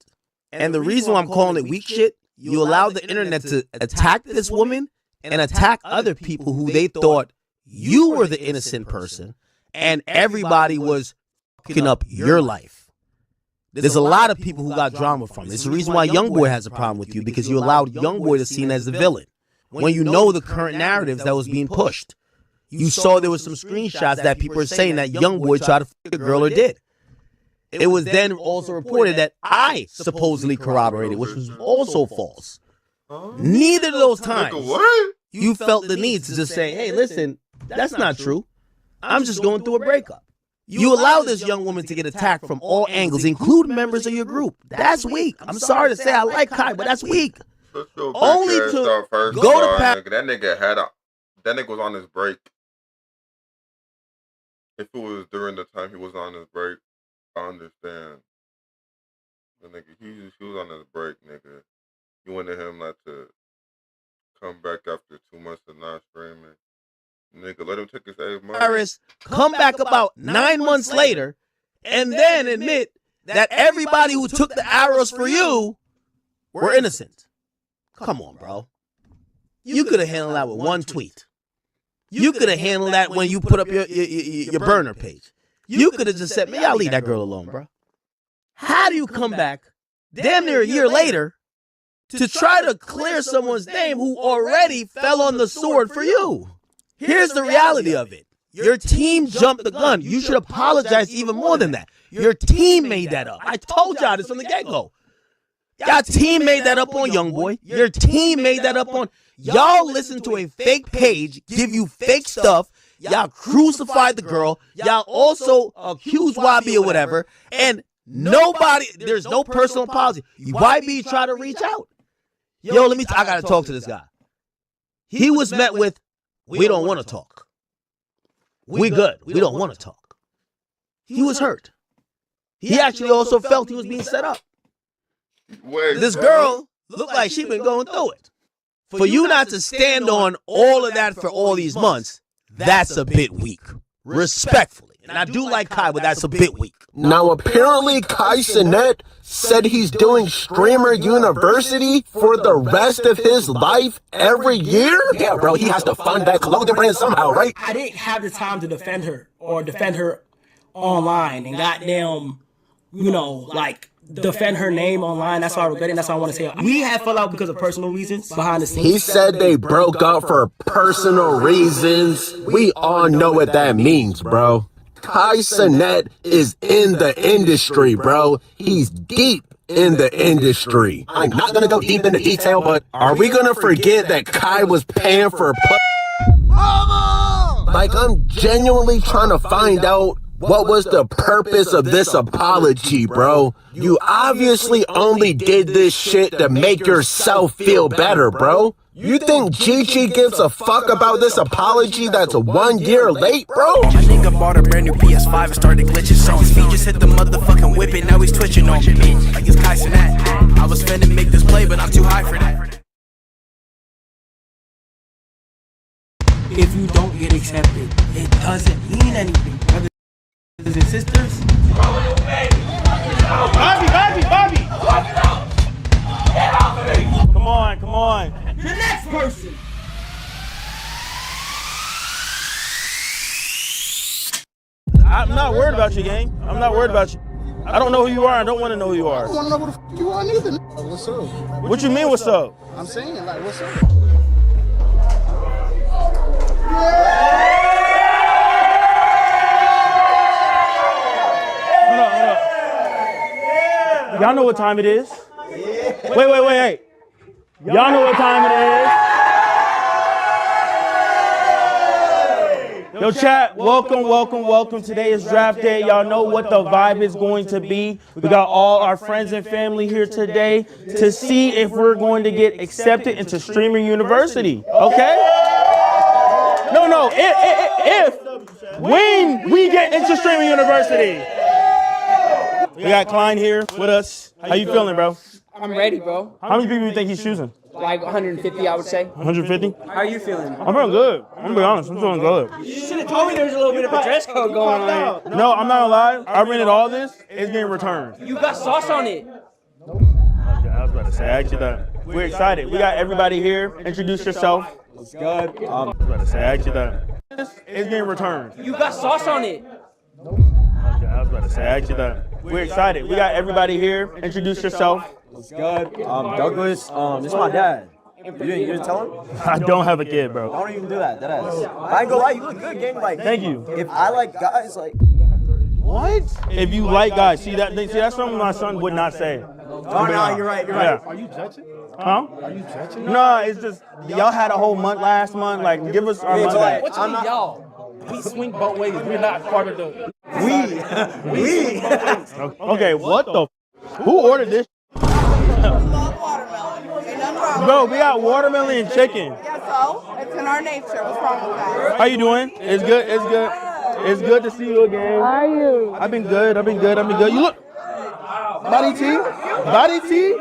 and the reason why I'm calling it weak shit, you allowed the internet to attack this woman and attack other people who they thought you were the innocent person, and everybody was fucking up your life. There's a lot of people who got drama from it. It's the reason why YoungBoy has a problem with you, because you allowed YoungBoy to be seen as the villain. When you know the current narratives that was being pushed. You saw there was some screenshots that people are saying that YoungBoy tried to fuck a girl or did. It was then also reported that I supposedly corroborated, which was also false. Neither of those times you felt the need to just say, hey, listen, that's not true. I'm just going through a breakup. You allow this young woman to get attacked from all angles, including members of your group. That's weak. I'm sorry to say I like Kai, but that's weak. Only to go to Paris. That nigga was on his break. If it was during the time he was on his break, I understand. The nigga, he was on his break, nigga. You wanted him not to come back after 2 months of not streaming. Nigga, let him take his 8 months. Paris, come back about 9 months later, and then admit that everybody who took the arrows for you were innocent. Come on, bro. You could have handled that with one tweet. You could have handled that when you put up your burner page. You could have just said, man, y'all leave that girl alone, bro. How do you come back damn near a year later to try to clear someone's name who already fell on the sword for you? Here's the reality of it. Your team jumped the gun. You should apologize even more than that. Your team made that up. I told y'all this from the get-go. Y'all team made that up on Youngboy. Your team made that up on... Y'all listened to a fake page, give you fake stuff. Y'all crucified the girl. Y'all also accused YB or whatever. And nobody... There's no personal apology. YB tried to reach out. Yo, I gotta talk to this guy. He was met with, we don't want to talk. We good. We don't want to talk. He was hurt. He actually also felt he was being set up. This girl looked like she'd been going through it. For you not to stand on all of that for all these months, that's a bit weak. Respectfully. And I do like Kai, but that's a bit weak. Now, apparently, Kai Cenat said he's doing Streamer University for the rest of his life every year? Yeah, bro, he has to fund that clothing brand somehow, right? I didn't have the time to defend her or defend her online and goddamn, defend her name online. That's why I regret it. That's why I want to say we had fell out because of personal reasons behind the scenes. He said they broke up for personal reasons. We all know what that means, bro. Kai Cenat is in the industry, bro. He's deep in the industry. I'm not gonna go deep into detail, but are we gonna forget that Kai was paying for Mama! Like, I'm genuinely trying to find out what was the purpose of this apology, bro. You obviously only did this shit to make yourself feel better, bro. You think Gigi gives a fuck about this apology that's 1 year late, bro? My nigga bought a brand new PS5 and started glitching. So his feet just hit the motherfucking whip and now he's twitching on me. Like it's Kai Cenat. I was finna make this play, but I'm too high for that. If you don't get accepted, it doesn't mean anything. Brothers and sisters. Bobby! Get off of me! Come on. The next person. I'm not worried about you, gang. I'm not worried about you. I don't know who you are. I don't want to know who you are. I don't want to know who the you are neither. What's up? What you mean, what's up? I'm saying, like, what's up? Hold up. Y'all know what time it is? Wait. Y'all know what time it is? Yo, chat, welcome. Today is draft day. Y'all know what the vibe is going to be. We got all our friends and family here today to see if we're going to get accepted into Streamer University. Okay? No. When we get into Streamer University. We got Klein here with us. How you feeling, bro? I'm ready, bro. How many people do you think he's choosing? Like 150, I would say. 150? How are you feeling? I'm feeling good. I'm gonna be honest. I'm feeling good. You should have told me there was a little bit of a dress code going on. No, I'm not gonna lie. I rented all this. It's getting returned. You got sauce on it. I was about to say, actually, that we're excited. We got everybody here. Introduce yourself. What's good? I was about to say, actually, that it's getting returned. You got sauce on it. I was about to say, actually, that we're excited. We got everybody here. Introduce yourself. What's good? Douglas. This is my dad. You didn't tell him? I don't have a kid, bro. Don't even do that. That ass. I ain't gonna lie, you look good, gang. Like, thank you. If I like guys, like. What? If you like guys, see that's something my son would not say. Oh no, you're right. Yeah. Are you judging? Huh? Are you judging? No, it's just y'all had a whole month last month. Like, give us our month back. What you mean, y'all? We swing both ways. We're not part of the. We. Okay, what the? Who ordered this? Bro, we got watermelon and chicken. Yeah, so it's in our nature. What's wrong with that? How you doing? It's good. It's good. It's good to see you again. How are you? I've been good. You look. Body tea,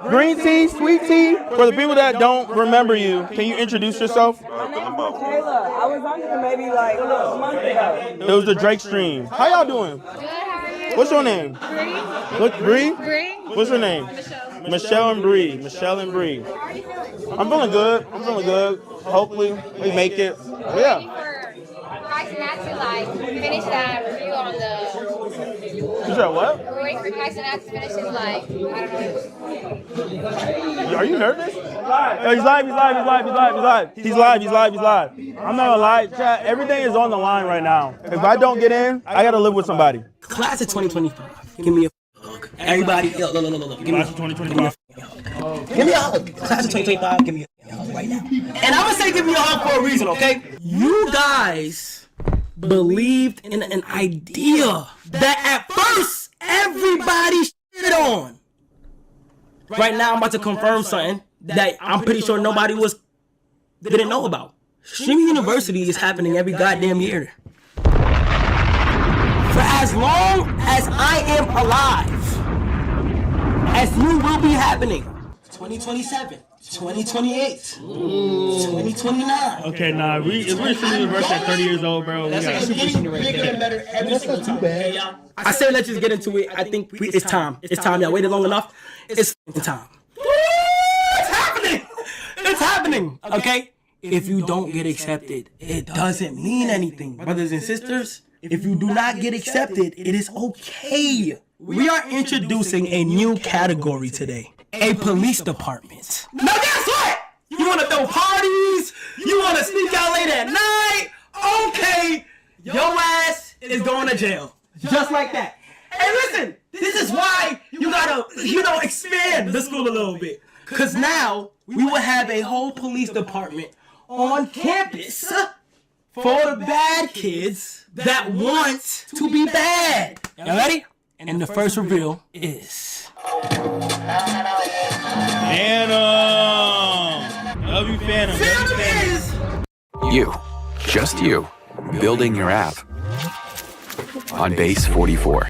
green tea, sweet tea. For the people that don't remember you, can you introduce yourself? Kayla, I was on here maybe like a month ago. It was the Drake stream. How y'all doing? What's your name? Bree. What's your name? Michelle and Bree. I'm feeling good. Hopefully we make it. Yeah. Finish that review on the. You said what? We're waiting for Tyson to finish his I don't know. Are you nervous? He's live. I'm not gonna lie, chat. Everything is on the line right now. If I don't get in, I gotta live with somebody. Class of 2025. Give me a hug. Everybody, look. Class of 2025. Give me a hug. Class of 2025. Give me a hug right now. And I'm gonna say give me a hug for a reason, okay? You guys believed in an idea that at first everybody shit on. Right now I'm about to confirm something that I'm pretty sure nobody didn't know about. Streaming University is happening every goddamn year. For as long as I am alive, as you will be happening. 2027. 2028, 2029. Okay, nah, if we're streaming University at 30 years old, bro, That's like getting bigger and better every single time. Bad. I say let's just get into it. I think it's time. It's time. Y'all waited long enough. It's time. It's happening. Okay? If you don't get accepted, it doesn't mean anything. Brothers and sisters, if you do not get accepted, it is okay. We are introducing a new category today. A police department. Now guess what? You want to throw parties? You want to sneak out late at night? Okay, your ass is going to jail. Just like that. Hey, listen, this is why you gotta, expand the school a little bit. Because now we will have a whole police department on campus for the bad kids that want to be bad. Y'all ready? And the first reveal is... Phantom! Love you, Phantom. You, just you, building your app on Base 44.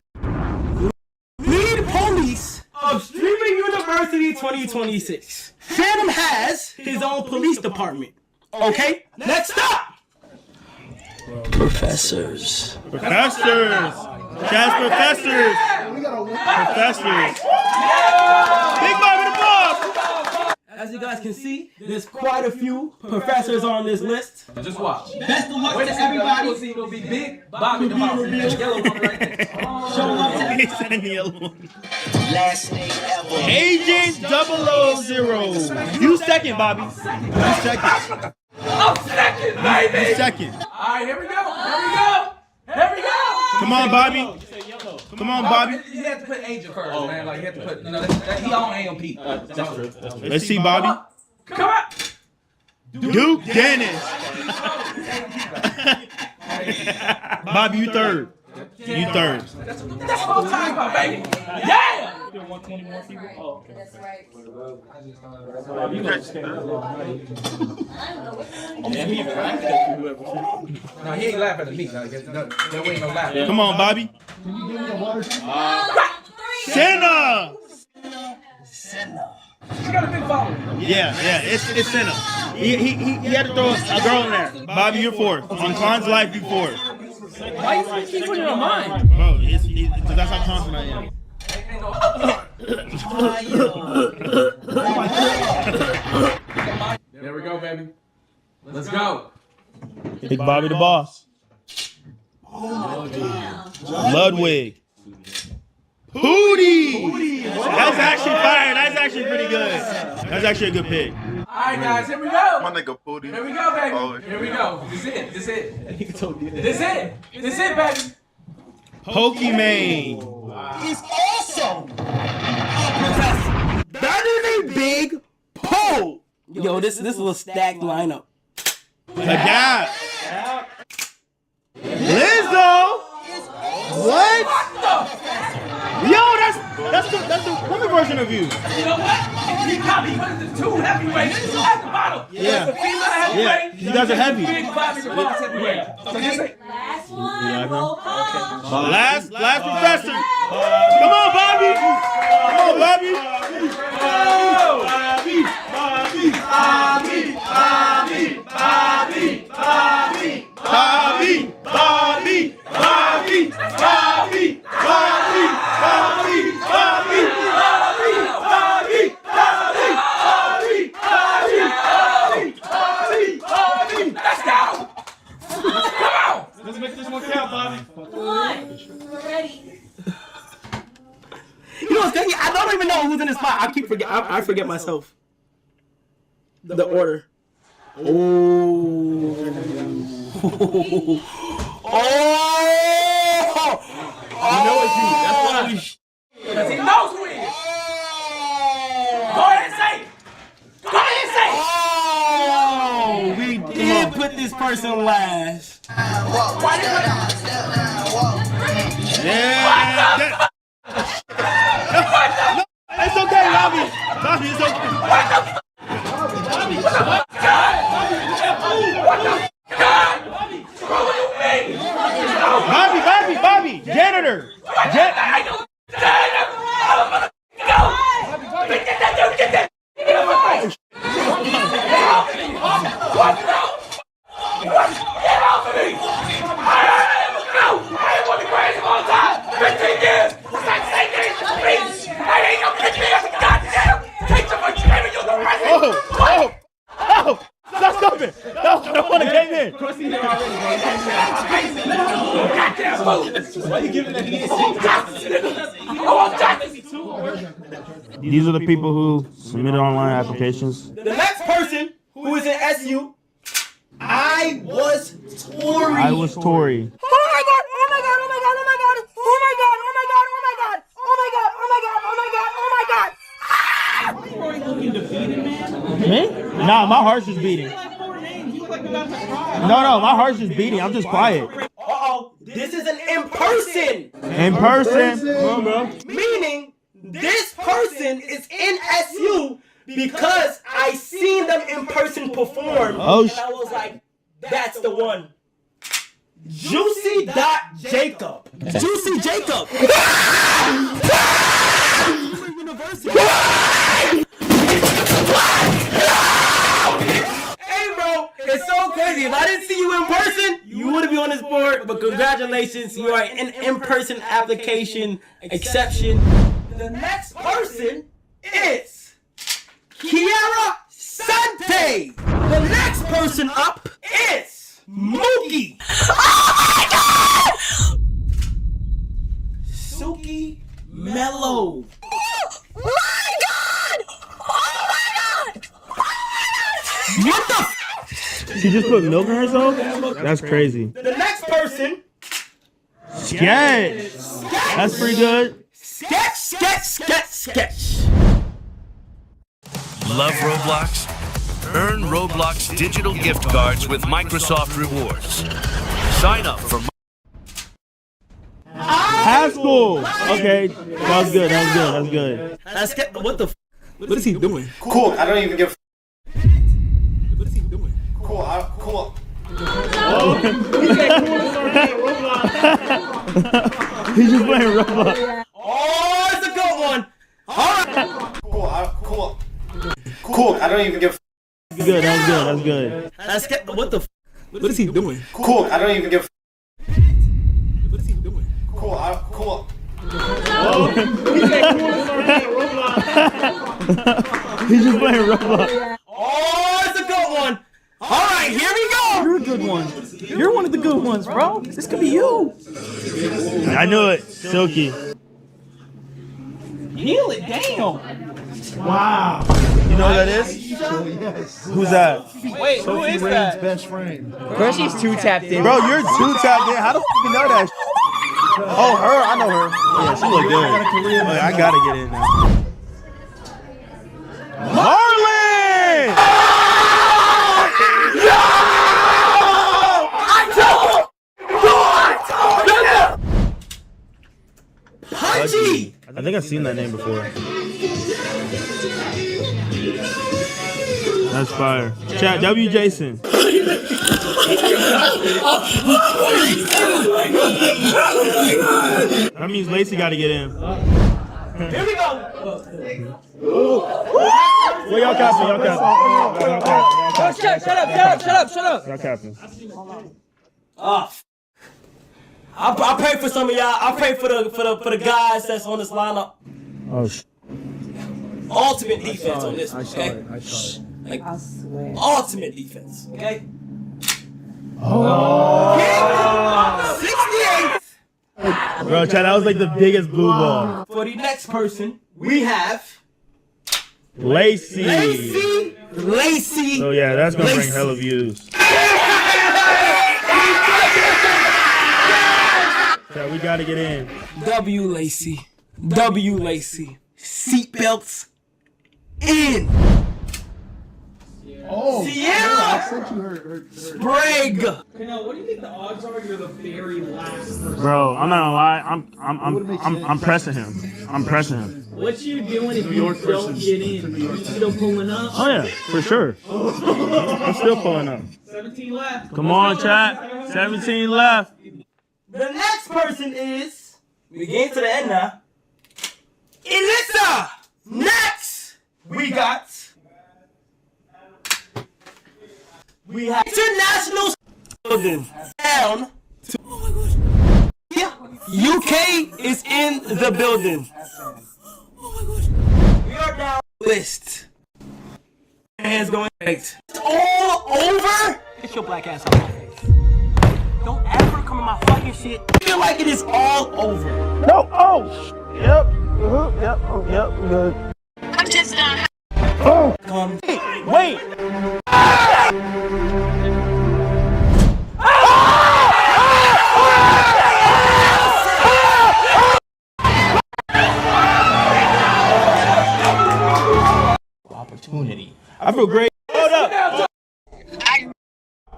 Lead police of Streaming University 2026. Phantom has his own police department. Okay, next up. Professors. Professors. Big Bobby the Boss. As you guys can see, there's quite a few professors on this list. Just watch. Best of luck to everybody. It'll be big Bobby the Boss. Yellow one right there. Show love to He said the yellow one. Last name ever. Agent 000. You second, Bobby. You second. I'm second, baby. You second. All right, here we go. Come on, Bobby. You have to put Agent first, man. Like, you have to put, he on AMP. That's true. Let's see, Bobby. Come on. Duke Dennis. Bobby, you third. That's what I'm talking about, baby. Yeah! 120 more people? Oh, okay. That's right. No, he ain't laughing at me. There ain't no laughing. Come on, Bobby. Senna. She got a big following. Yeah, it's Senna. He had to throw a girl in there. Bobby, you're fourth. On Klein's life, you fourth. Why you keep putting it on mine? Bro, that's how confident I am. There we go, baby. Let's go. Big Bobby the Boss. Ludwig. Pootie. That's actually fire. That's actually pretty good. That's actually a good pick. All right, guys, here we go. My nigga Pootie. Here we go, baby. Here we go. This it, baby. Pokimane. Is awesome. That is a big pull. Yo, this is a stacked lineup. The Gap. Lizzo. version of you. You know what? He got me put the two heavyweights at the bottom. Yeah. The female heavyweight. You guys are heavy. Big Bobby the boss heavyweight. So this ain't. Last professor. Come on, Bobby. Come on, Bobby. Let's make this one count, Bobby. Come on. We're ready. You know what's crazy? I don't even know who's in the spot. I forget myself. The order. Oh. You know it's you. That's why. Because he knows who he is. Go ahead and say it. Go ahead and say it. Oh, we did put this person last. Yeah. It's okay, Bobby. Bobby, it's okay. Bobby, janitor. Stop stopping. No, I don't want to get in. Why are you giving that? These are the people who submitted online applications. The next person who is in SU, I was Tory. I was Tory. Oh my god, oh my god, oh my god, oh my god, oh my god, oh my god, oh my god, oh my god, oh my god, oh my god, oh my god. Me? Nah, my heart's just beating. No, my heart's just beating. I'm just quiet. Uh-oh, this is an in-person. In person. Meaning, this person is in SU because I seen them in person perform. Oh, and I was like, that's the one. Juicy.Jacob. Juicy Jacob. Hey bro, it's so crazy. If I didn't see you in person, you wouldn't be on this board. But congratulations, you are an in-person application exception. The next person is Kiara Sante. The next person up is Mookie. Oh my God! Suki Mello. Oh my god! Oh my god! What the? She just put milk in herself? That's crazy. The next person. Sketch. That's pretty good. Sketch. Love Roblox? Earn Roblox digital gift cards with Microsoft Rewards. Sign up for High school. Okay, that was good. What the? What is he doing? Cool, I don't even give. What is he doing? Cool, cool. He's just playing Roblox. Oh, it's a good one. All right. Cool, I don't even give. Good, that was good. What the? What is he doing? Cool, I don't even give. What is he doing? Cool. He's just playing Roblox. Oh, it's a good one. All right, here we go. You're a good one. You're one of the good ones, bro. This could be you. I knew it. Silky. Heal it, damn. Wow. You know who that is? Yes. Who's that? Wait, who is that? Best friend. Bro, she's too tapped in. Bro, you're too tapped in. How the f you know that? Oh, her? I know her. Yeah, she look good. Oh, I gotta get in now. Marlon! Punchy! I think I've seen that name before. That's fire. Chat, W. Jason. That means Lacey got to get in. Here we go. Well, y'all capping. Shut up. Y'all capping. I pray for some of y'all. I pray for the guys that's on this lineup. Oh, Ultimate defense on this one, okay? I swear. Ultimate defense, okay? 68. Bro, Chad, that was like the biggest blue ball. For the next person, we have Lacey. Lacey. Oh yeah, that's gonna bring hella views. Chad, we gotta get in. W. Lacey. Seatbelts in. Oh, Sierra I sent you her Sprague. Canelo, what do you think the odds are you're the very last person? Bro, I'm not gonna lie. I'm pressing him. What you doing if you don't get in? You still pulling up? Oh yeah, for sure. I'm still pulling up. 17 left. Come on, chat. 17 left. The next person is, we get to the end now, Elissa. Next, we have international building down. Yeah, UK is in the building. We are down list. Hands going right. All over. Get your black ass out of my face. Don't ever come in my fucking shit. I feel like it is all over. No. Oh. Yep. Yep. Good. I'm just done. Oh. Come. Wait. Opportunity. I feel great. Hold up.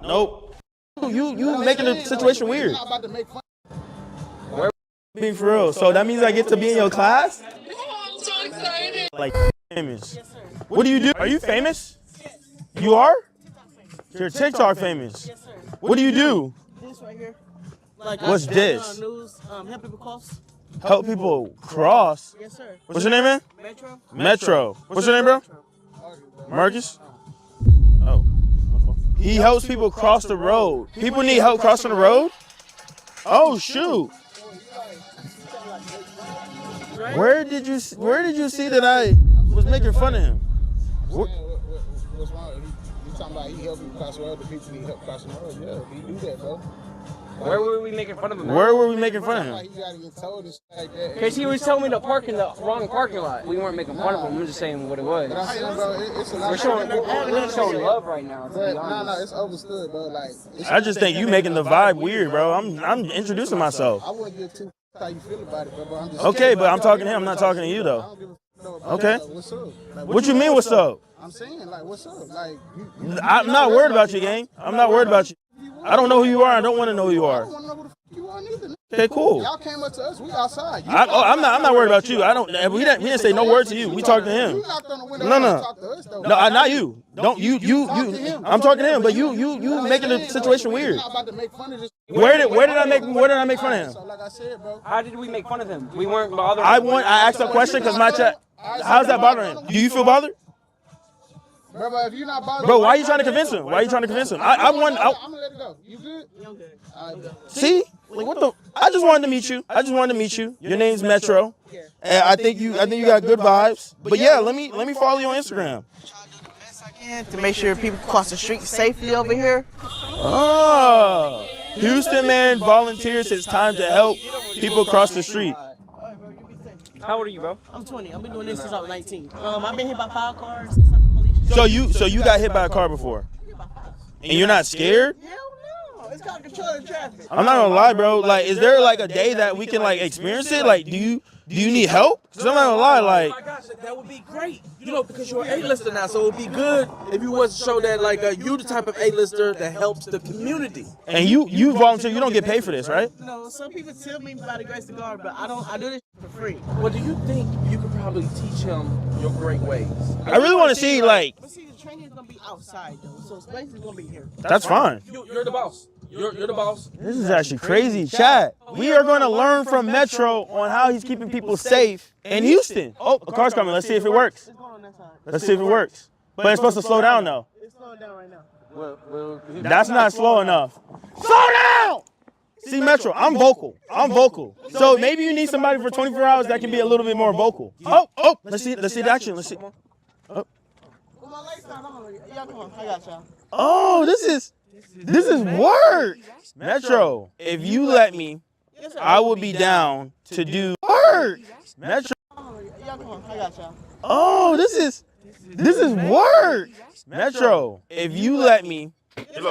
Nope. You making the situation weird. Being for real. So that means I get to be in your class? I'm so excited. Like famous. What do you do? Are you famous? You are? You're TikTok famous. What do you do? This right here. Like, What's this? News, help people cross. Help people cross? Yes, sir. What's your name, man? Metro. What's your name, bro? Marcus? Oh. He helps people cross the road. People need help crossing the road? Oh, shoot. Where did you see that I was making fun of him? What's wrong? You talking about he help people cross the road, the people need help crossing the road. Yeah, he do that, bro. Where were we making fun of him? Where were we making fun of him? You gotta get told and shit like that. Because he was telling me to park in the wrong parking lot. We weren't making fun of him. I'm just saying what it was. But I'm saying, bro, it's a lot. We're showing love right now. To be honest. No, it's understood, bro. Like, I just think you making the vibe weird, bro. I'm introducing myself. I wouldn't get too how you feel about it, bro. I'm just Okay, but I'm talking to him. I'm not talking to you, though. Okay. What's up? Like, What you mean, what's up? I'm saying, like, what's up? Like, I'm not worried about you, gang. I'm not worried about you. I don't know who you are. I don't want to know who you are. I don't want to know who the fuck you are neither. Okay, cool. Y'all came up to us. We outside. I'm not worried about you. We didn't say no word to you. We talked to him. No. No, not you. Don't you. I'm talking to him, but you making the situation weird. Where did I make fun of him? Like I said, bro. How did we make fun of him? We weren't bothered. I asked a question because my chat. How's that bothering him? Do you feel bothered? Bro, if you're not bothered, Bro, why are you trying to convince him? I'm gonna let it go. You good? See? Like what the? I just wanted to meet you. Your name's Metro, and I think you got good vibes. But yeah, let me follow you on Instagram. To make sure people cross the street safely over here. Oh, Houston man volunteers his time to help people cross the street. How old are you, bro? I'm 20. I've been doing this since I was 19. I've been hit by 5 cars. So you got hit by a car before, and you're not scared? Hell no, it's called controlling traffic. I'm not gonna lie, bro. Like, is there like a day that we can like experience it? Like, do you need help? Cause I'm not gonna lie, like. Oh my gosh, that would be great. You know, because you're an A-lister now, so it would be good if you was to show that like you the type of A-lister that helps the community. And you volunteer. You don't get paid for this, right? No, some people tell me by the grace of God, but I do this for free. What do you think you could probably teach him your great ways? I really want to see like. But see, training is gonna be outside though, so space is gonna be here. That's fine. You're the boss. You're the boss. This is actually crazy. Chat, we are going to learn from Metro on how he's keeping people safe in Houston. Oh, a car's coming. Let's see if it works. Let's see if it works. But it's supposed to slow down, though. It's slowing down right now. That's not slow enough. Slow down! See, Metro, I'm vocal. So maybe you need somebody for 24 hours that can be a little bit more vocal. Oh, let's see the action. Let's see. Oh, With my lights on, y'all come on, I got y'all. oh, this is work. Metro, if you let me, I would be down to do work. Metro. Y'all come on, I got y'all. Oh, this is work. Metro, if you let me,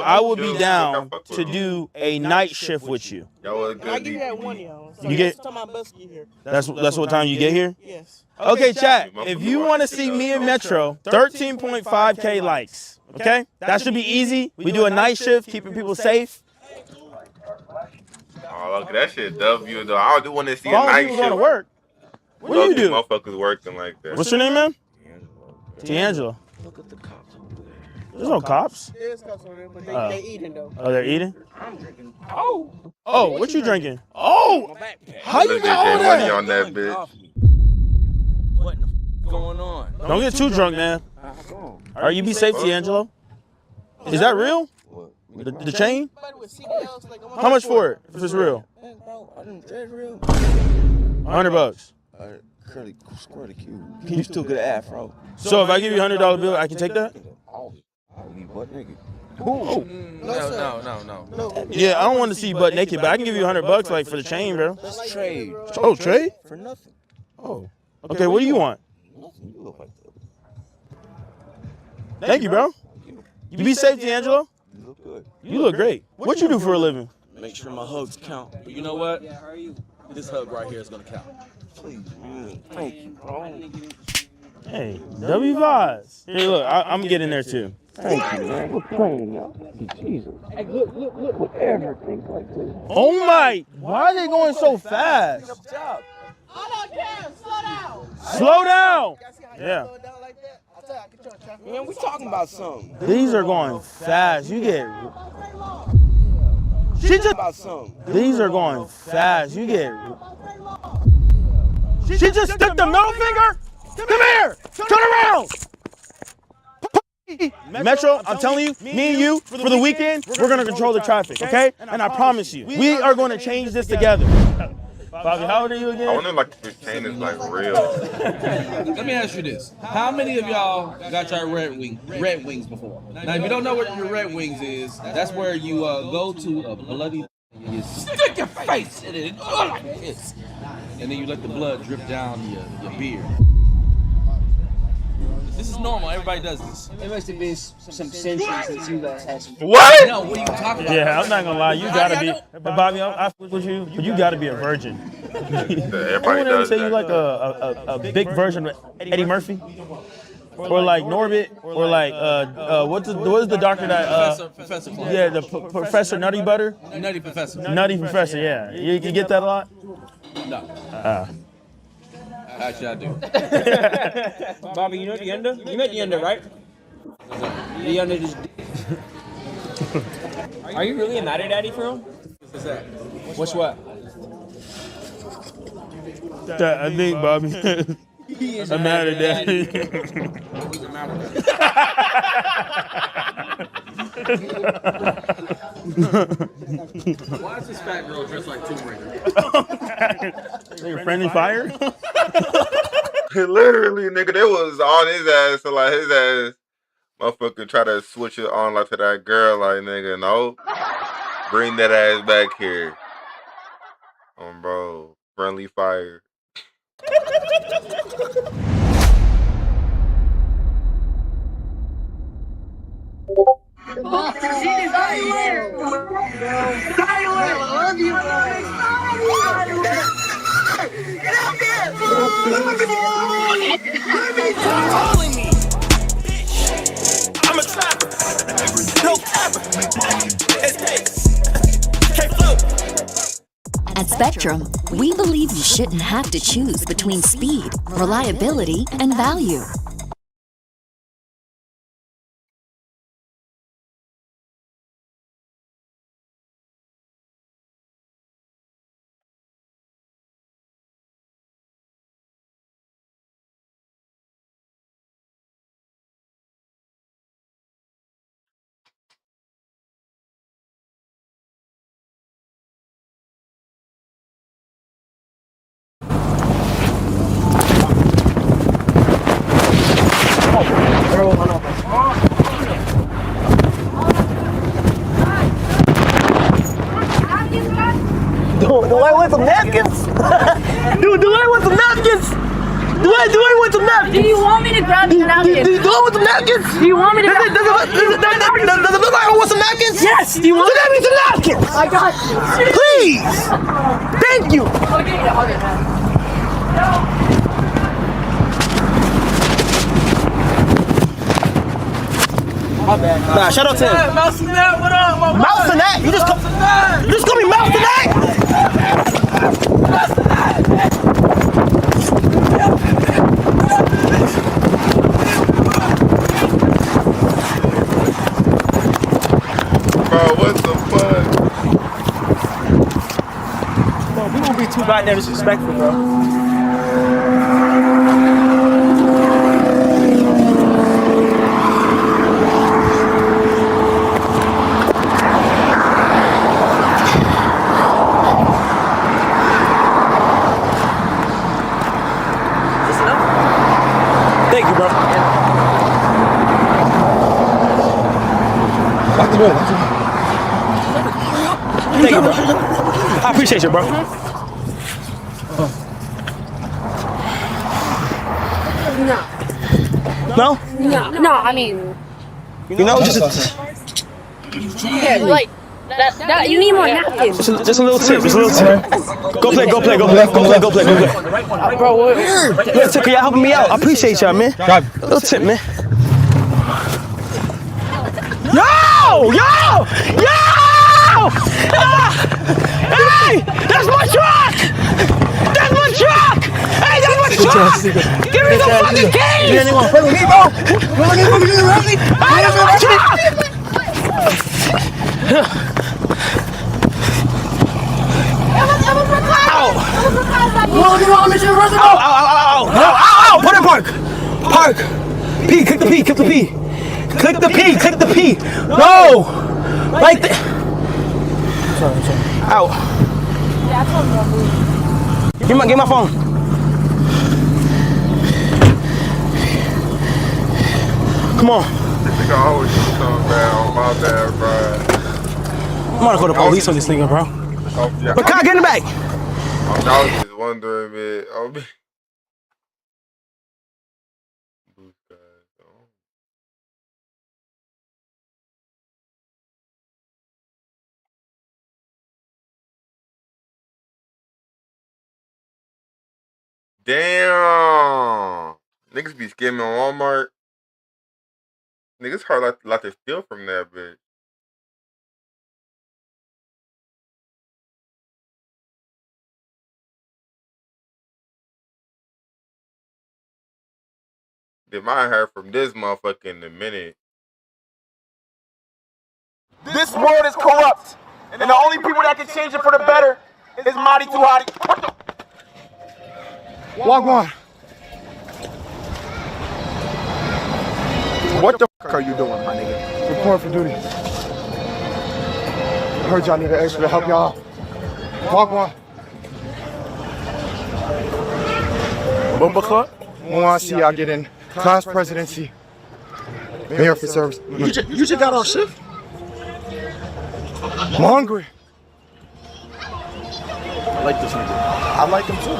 I would be down to do a night shift with you. I give you at 1, y'all. So You get- that's the time my bus get here. That's what time you get here? Yes. Okay, chat. If you want to see me and Metro, 13.5K likes. Okay? That should be easy. We do a night shift, keeping people safe. Oh, look, that shit W though. I do want to see a All night people shift. going to work. What do you do? Motherfuckers working like that. What's your name, man? D'Angelo. Look at the cops over there. There's no cops. There's cops over there, but they eating though. Oh, they're eating? I'm drinking. Oh, what you drinking? Oh, how you Look got all at money that? on that bitch. What the going on? Don't get too drunk, man. All right, you be safe, D'Angelo. Is that real? The chain? How much for it, if it's real? That's real. $100. Curly square the cube. You still get an afro. So if I give you $100 bill, I can take that? I'll be butt naked. Oh. No. Yeah, I don't want to see you butt naked, but I can give you $100 like for the chain, bro. Let's trade. Oh, trade? For nothing. Oh. Okay, what do you want? Nothing. You look like that. Thank you, bro. You be safe, D'Angelo. You look good. You look great. What you do for a living? Make sure my hugs count. But you know what? This hug right here is gonna count. Please, man. Thank you, bro. Hey, W vibes. Hey, look, I'm getting there too. Thank you, man. We're praying, y'all. Thank you, Jesus. Hey, look with everything like this. Oh my! Why are they going so fast? Slow down. Yeah. Man, we talking about something. These are going fast. You get. These are going fast. You get. She just stuck the middle finger. Come here. Turn around. Metro, I'm telling you, me and you, for the weekend, we're going to control the traffic, okay? And I promise you, we are going to change this together. Bobby, how old are you again? I wonder like if this chain is like real. Let me ask you this: how many of y'all got your red wings before? Now, if you don't know what your red wings is, that's where you go to a bloody, you stick your face in it, like this, and then you let the blood drip down your beard. This is normal. Everybody does this. It must have been some centuries since you guys had some. What? No, what are you talking about? Yeah, I'm not gonna lie. You gotta be, Bobby. I fuck with you, but you gotta be a virgin. Everybody Anyone ever does say you that. like a big version of Eddie Murphy, or like Norbit, or like what is the doctor that Professor. yeah, the Professor Nutty Butter. Nutty Professor. Nutty Professor. Yeah, you get that a lot. No. Actually, I do. Bobby, you know the under? You met the under, right? The under just. Are you really a matter daddy for him? What's that? What's what? I think Bobby. I'm mad at that. He's a matter Why is this fat girl dressed like Tomb Raider? Your friendly fire? Literally, nigga, they was on his ass, so like his ass, motherfucker, try to switch it on like to that girl, like nigga, no, bring that ass back here, bro, friendly fire. I'm a trapper, no capper. At Spectrum, we believe you shouldn't have to choose between speed, reliability, and value. want some napkins? do I want some napkins? Do I want some napkins? Do you want me to grab the napkins? Do I want some napkins? Do you want me to grab Does it look like I want some napkins? Yes! Do you want me some napkins? I got you. Please! Thank you! My bad. Nah, shout out to him. Mouse and that, what up? Mouse and that? You just call me Mouse and that? Bro, what the fuck? Bro, we won't be too goddamn disrespectful, bro. Thank you, bro. Lock the door, lock the door. Thank you, bro. I appreciate you, bro. No? No, I mean, You know, just yeah, like, that you need more napkins. just a little tip, just a little tip. Go play. Bro, what? Little tip, y'all helping me out. I appreciate y'all, man. Little tip, man. Yo! Hey! That's my truck! Hey, that's my truck! Give me the fucking keys! You anyone play with me, bro? Hey, that's my truck! Ow! Put it park! P, click the P. Click the P. No! Like that. Sorry. Ow. Give my phone. Come on. Nigga always do something bad on my bad, bro. I'm gonna call the police on this nigga, bro. Oh, yeah. But can I get in the back? I was just wondering, man. Damn. Niggas be skimming Walmart. Niggas hard like to steal from that bitch. They might have from this motherfucker in a minute. This world is corrupt, and the only people that can change it for the better is Mighty Too Hotty. Walk one. What the fuck are you doing, my nigga? Report for duty. I heard y'all need an extra to help y'all. Walk one. Bumba Club? I want to see y'all get in class presidency. Mayor for service. You just got on shift? I'm hungry. I like this nigga. I like him too.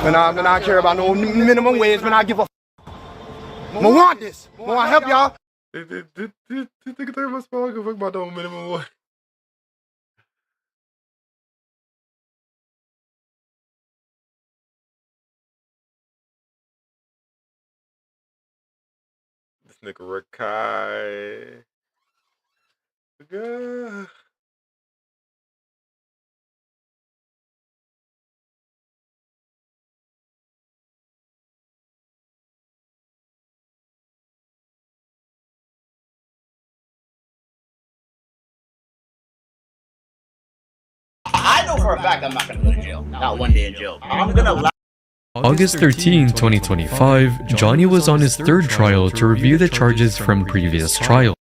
Man, I care about no minimum wage, man. I give a f. I want this. I want to help y'all. This nigga think about small, give a fuck about no minimum wage. This nigga Rakai. Good. I know for a fact I'm not gonna go to jail. Not one day in jail. I'm gonna allow. August 13, 2025, Johnny was on his third trial to review the charges from previous trial.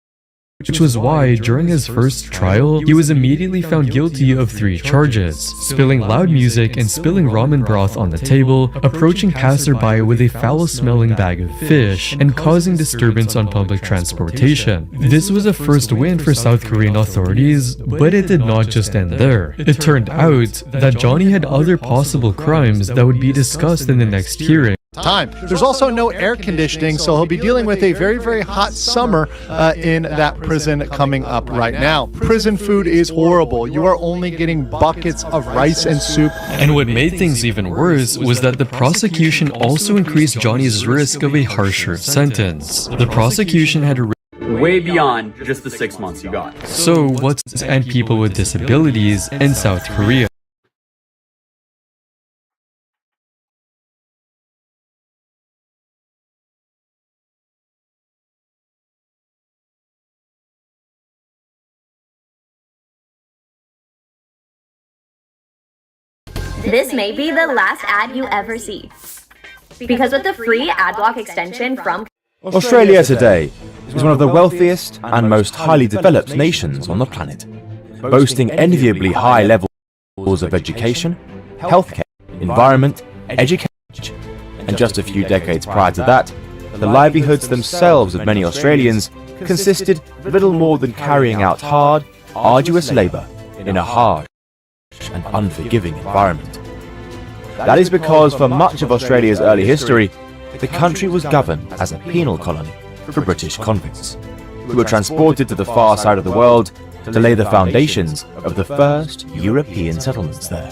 which was why, during his first trial, he was immediately found guilty of 3 charges: spilling loud music and spilling ramen broth on the table, approaching passerby with a foul-smelling bag of fish, and causing disturbance on public transportation. This was a first win for South Korean authorities, but it did not just end there. It turned out that Johnny had other possible crimes that would be discussed in the next hearing. Time. There's also no air conditioning, so he'll be dealing with a very, very hot summer in that prison coming up right now. Prison food is horrible. You are only getting buckets of rice and soup. And what made things even worse was that the prosecution also increased Johnny's risk of a harsher sentence. The prosecution had way beyond just the 6 months you got. So what's and people with disabilities in South Korea? This may be the last ad you ever see. Because with the free ad block extension from Australia today is one of the wealthiest and most highly developed nations on the planet, boasting enviably high levels of education, healthcare, environment, education, and just a few decades prior to that, the livelihoods themselves of many Australians consisted of little more than carrying out hard, arduous labour in a harsh and unforgiving environment. That is because for much of Australia's early history, the country was governed as a penal colony for British convicts, who were transported to the far side of the world to lay the foundations of the first European settlements there.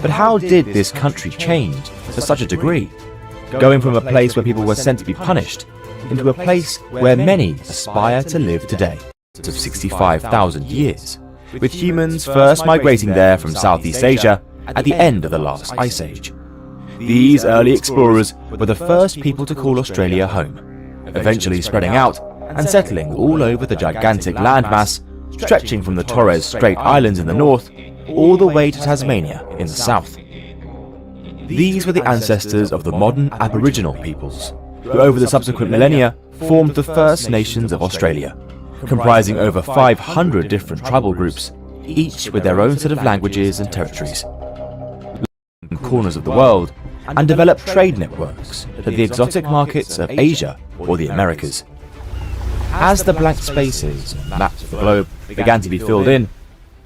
But how did this country change to such a degree, going from a place where people were sent to be punished into a place where many aspire to live today, of 65,000 years, with humans first migrating there from Southeast Asia at the end of the last ice age? These early explorers were the first people to call Australia home, eventually spreading out and settling all over the gigantic landmass stretching from the Torres Strait Islands in the north all the way to Tasmania in the south. These were the ancestors of the modern Aboriginal peoples, who over the subsequent millennia formed the First Nations of Australia, comprising over 500 different tribal groups, each with their own set of languages and territories, in corners of the world, and developed trade networks to the exotic markets of Asia or the Americas. As the blank spaces on maps of the globe began to be filled in,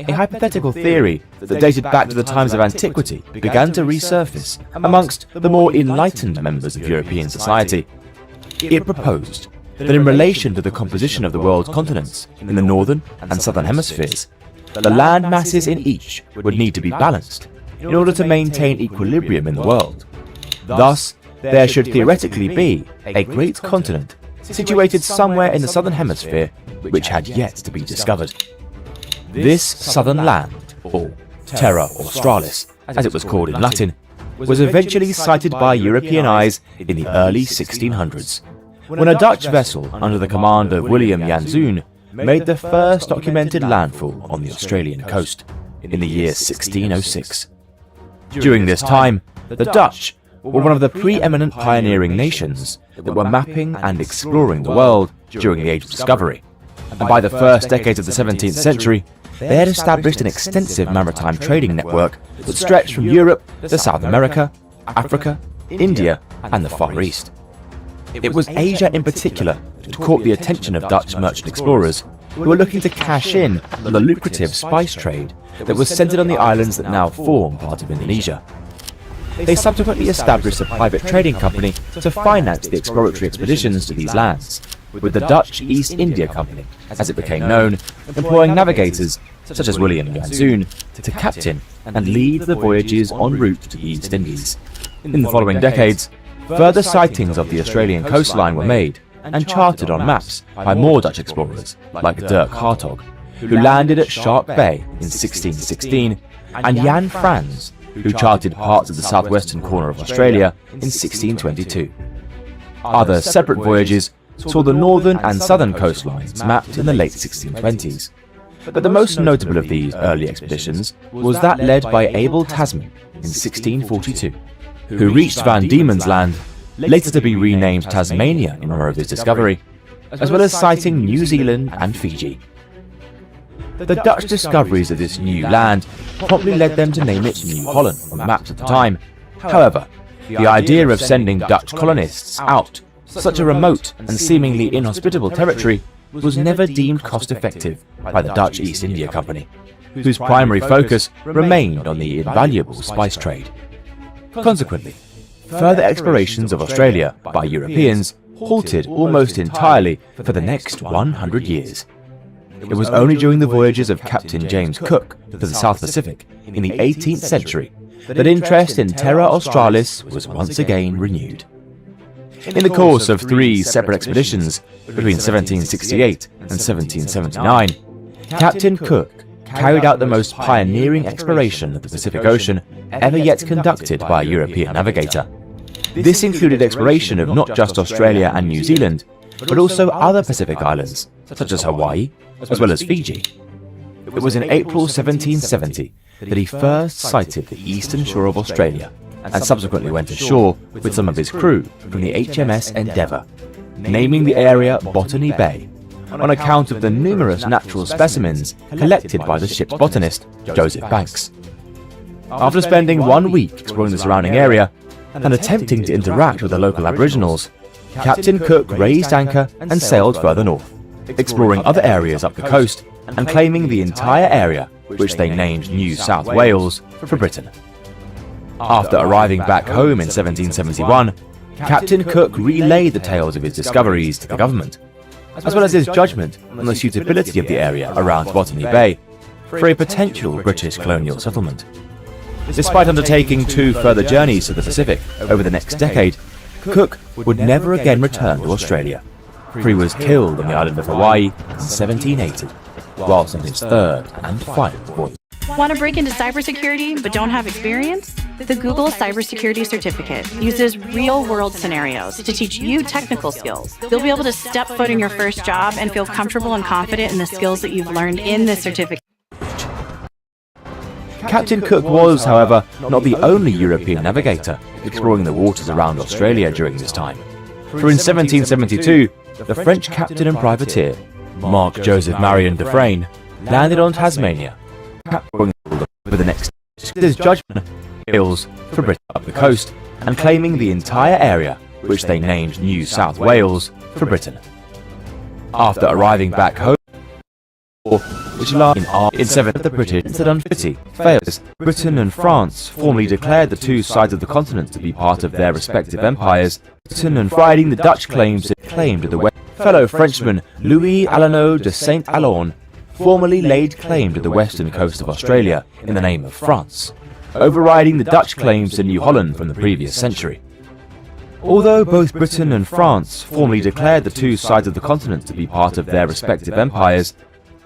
a hypothetical theory that dated back to the times of antiquity began to resurface amongst the more enlightened members of European society. It proposed that in relation to the composition of the world's continents in the northern and southern hemispheres, the land masses in each would need to be balanced in order to maintain equilibrium in the world. Thus, there should theoretically be a great continent situated somewhere in the southern hemisphere which had yet to be discovered. This southern land, or Terra Australis, as it was called in Latin, was eventually sighted by European eyes in the early 1600s, when a Dutch vessel under the command of William Janzoen made the first documented landfall on the Australian coast in the year 1606. During this time, the Dutch were one of the preeminent pioneering nations that were mapping and exploring the world during the Age of Discovery, and by the first decades of the 17th century, they had established an extensive maritime trading network that stretched from Europe to South America, Africa, India, and the Far East. It was Asia in particular that caught the attention of Dutch merchant explorers who were looking to cash in on the lucrative spice trade that was centered on the islands that now form part of Indonesia. They subsequently established a private trading company to finance the exploratory expeditions to these lands, with the Dutch East India Company, as it became known, employing navigators such as William Janzoen to captain and lead the voyages en route to the East Indies. In the following decades, further sightings of the Australian coastline were made and charted on maps by more Dutch explorers like Dirk Hartog, who landed at Shark Bay in 1616, and Jan Frans, who charted parts of the southwestern corner of Australia in 1622. Other separate voyages saw the northern and southern coastlines mapped in the late 1620s. But the most notable of these early expeditions was that led by Abel Tasman in 1642, who reached Van Diemen's Land, later to be renamed Tasmania in honor of his discovery, as well as sighting New Zealand and Fiji. The Dutch discoveries of this new land promptly led them to name it New Holland on maps at the time. However, the idea of sending Dutch colonists out such a remote and seemingly inhospitable territory was never deemed cost-effective by the Dutch East India Company, whose primary focus remained on the invaluable spice trade. Consequently, further explorations of Australia by Europeans halted almost entirely for the next 100 years. It was only during the voyages of Captain James Cook to the South Pacific in the 18th century that interest in Terra Australis was once again renewed. In the course of 3 separate expeditions between 1768 and 1779, Captain Cook carried out the most pioneering exploration of the Pacific Ocean ever yet conducted by a European navigator. This included exploration of not just Australia and New Zealand, but also other Pacific islands, such as Hawaii, as well as Fiji. It was in April 1770 that he first sighted the eastern shore of Australia, and subsequently went ashore with some of his crew from the HMS Endeavour, naming the area Botany Bay, on account of the numerous natural specimens collected by the ship's botanist, Joseph Banks. After spending 1 week exploring the surrounding area and attempting to interact with the local Aboriginals, Captain Cook raised anchor and sailed further north, exploring other areas up the coast and claiming the entire area, which they named New South Wales, for Britain. After arriving back home in 1771, Captain Cook relayed the tales of his discoveries to the government, as well as his judgment on the suitability of the area around Botany Bay for a potential British colonial settlement. Despite undertaking 2 further journeys to the Pacific over the next decade, Cook would never again return to Australia, for he was killed on the island of Hawaii in 1780, whilst on his 3rd and final voyage. Want to break into cybersecurity but don't have experience? The Google Cybersecurity Certificate uses real-world scenarios to teach you technical skills. You'll be able to step foot in your first job and feel comfortable and confident in the skills that you've learned in this certificate. Captain Cook was, however, not the only European navigator exploring the waters around Australia during this time. For in 1772, the French captain and privateer, Marc Joseph Marion Dufresne, landed on Tasmania, capturing over the next his judgment hills for Britain up the coast and claiming the entire area, which they named New South Wales, for Britain. After arriving back home, which lasted in 7 the British Incident fails, Britain and France formally declared the 2 sides of the continent to be part of their respective empires, Britain and riding the Dutch claims it claimed to the west. Fellow Frenchman Louis Allenot de Saint-Alon formally laid claim to the western coast of Australia in the name of France, overriding the Dutch claims to New Holland from the previous century. Although both Britain and France formally declared the 2 sides of the continent to be part of their respective empires,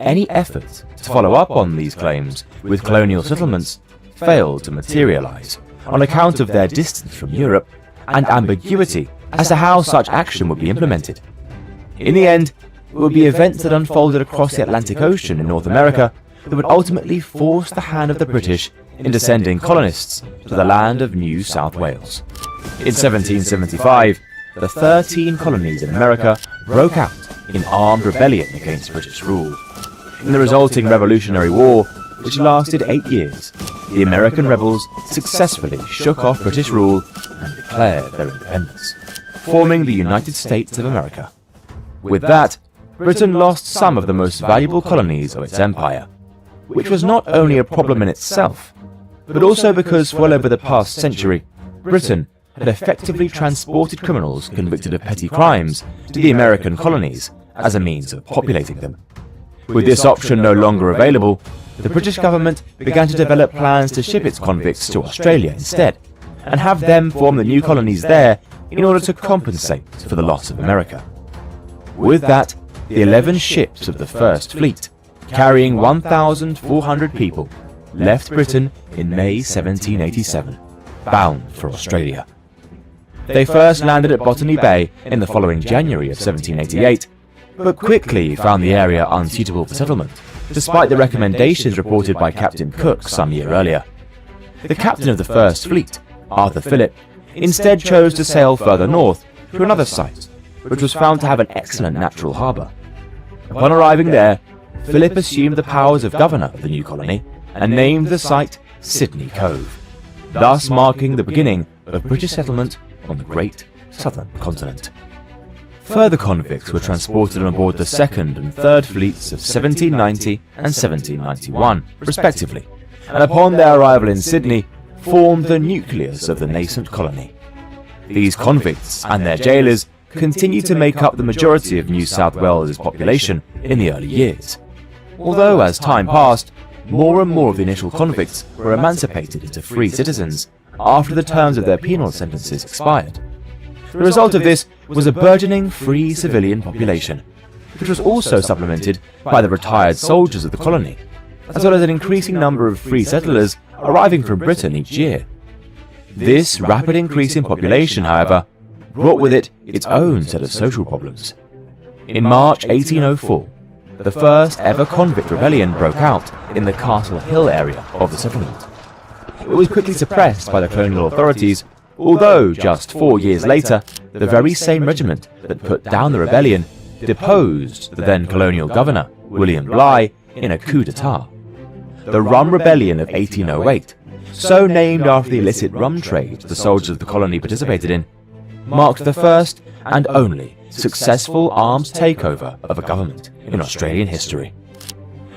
any effort to follow up on these claims with colonial settlements failed to materialize on account of their distance from Europe and ambiguity as to how such action would be implemented. In the end, it would be events that unfolded across the Atlantic Ocean in North America that would ultimately force the hand of the British into sending colonists to the land of New South Wales. In 1775, the 13 colonies in America broke out in armed rebellion against British rule. In the resulting Revolutionary War, which lasted 8 years, the American rebels successfully shook off British rule and declared their independence, forming the United States of America. With that, Britain lost some of the most valuable colonies of its empire, which was not only a problem in itself, but also because well over the past century, Britain had effectively transported criminals convicted of petty crimes to the American colonies as a means of populating them. With this option no longer available, the British government began to develop plans to ship its convicts to Australia instead, and have them form the new colonies there in order to compensate for the loss of America. With that, the 11 ships of the First Fleet, carrying 1,400 people, left Britain in May 1787, bound for Australia. They first landed at Botany Bay in the following January of 1788, but quickly found the area unsuitable for settlement, despite the recommendations reported by Captain Cook some year earlier. The captain of the First Fleet, Arthur Phillip, instead chose to sail further north to another site, which was found to have an excellent natural harbour. Upon arriving there, Philip assumed the powers of governor of the new colony and named the site Sydney Cove, thus marking the beginning of British settlement on the great southern continent. Further convicts were transported on board the 2nd and 3rd fleets of 1790 and 1791, respectively, and upon their arrival in Sydney, formed the nucleus of the nascent colony. These convicts and their jailers continued to make up the majority of New South Wales' population in the early years, although as time passed, more and more of the initial convicts were emancipated into free citizens after the terms of their penal sentences expired. The result of this was a burgeoning free civilian population, which was also supplemented by the retired soldiers of the colony, as well as an increasing number of free settlers arriving from Britain each year. This rapid increase in population, however, brought with it its own set of social problems. In March 1804, the first ever convict rebellion broke out in the Castle Hill area of the settlement. It was quickly suppressed by the colonial authorities, although just 4 years later, the very same regiment that put down the rebellion deposed the then colonial governor, William Bligh, in a coup d'etat. The Rum Rebellion of 1808, so named after the illicit rum trade the soldiers of the colony participated in, marked the first and only successful armed takeover of a government in Australian history.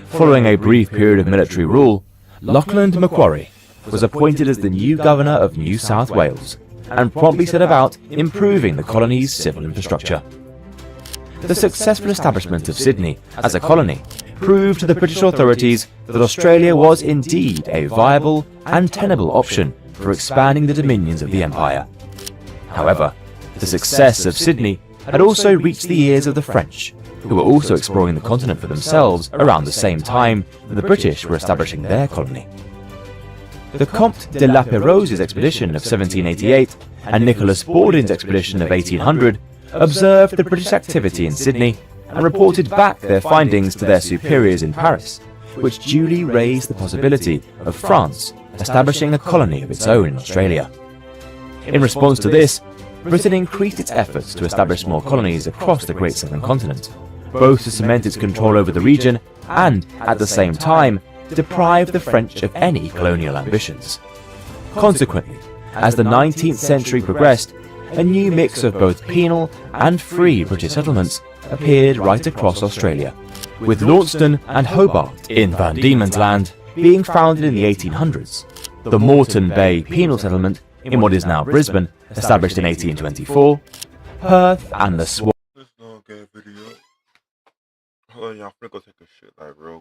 Following a brief period of military rule, Lachlan Macquarie was appointed as the new governor of New South Wales and promptly set about improving the colony's civil infrastructure. The successful establishment of Sydney as a colony proved to the British authorities that Australia was indeed a viable and tenable option for expanding the dominions of the empire. However, the success of Sydney had also reached the ears of the French, who were also exploring the continent for themselves around the same time that the British were establishing their colony. The Comte de la Pérouse's expedition of 1788 and Nicholas Borden's expedition of 1800 observed the British activity in Sydney and reported back their findings to their superiors in Paris, which duly raised the possibility of France establishing a colony of its own in Australia. In response to this, Britain increased its efforts to establish more colonies across the great southern continent, both to cement its control over the region and, at the same time, deprive the French of any colonial ambitions. Consequently, as the 19th century progressed, a new mix of both penal and free British settlements appeared right across Australia, with Launceston and Hobart in Van Diemen's Land being founded in the 1800s, the Moreton Bay penal settlement in what is now Brisbane, established in 1824, Perth and the Swan. Hold on, y'all, I'm finna go take a shit like real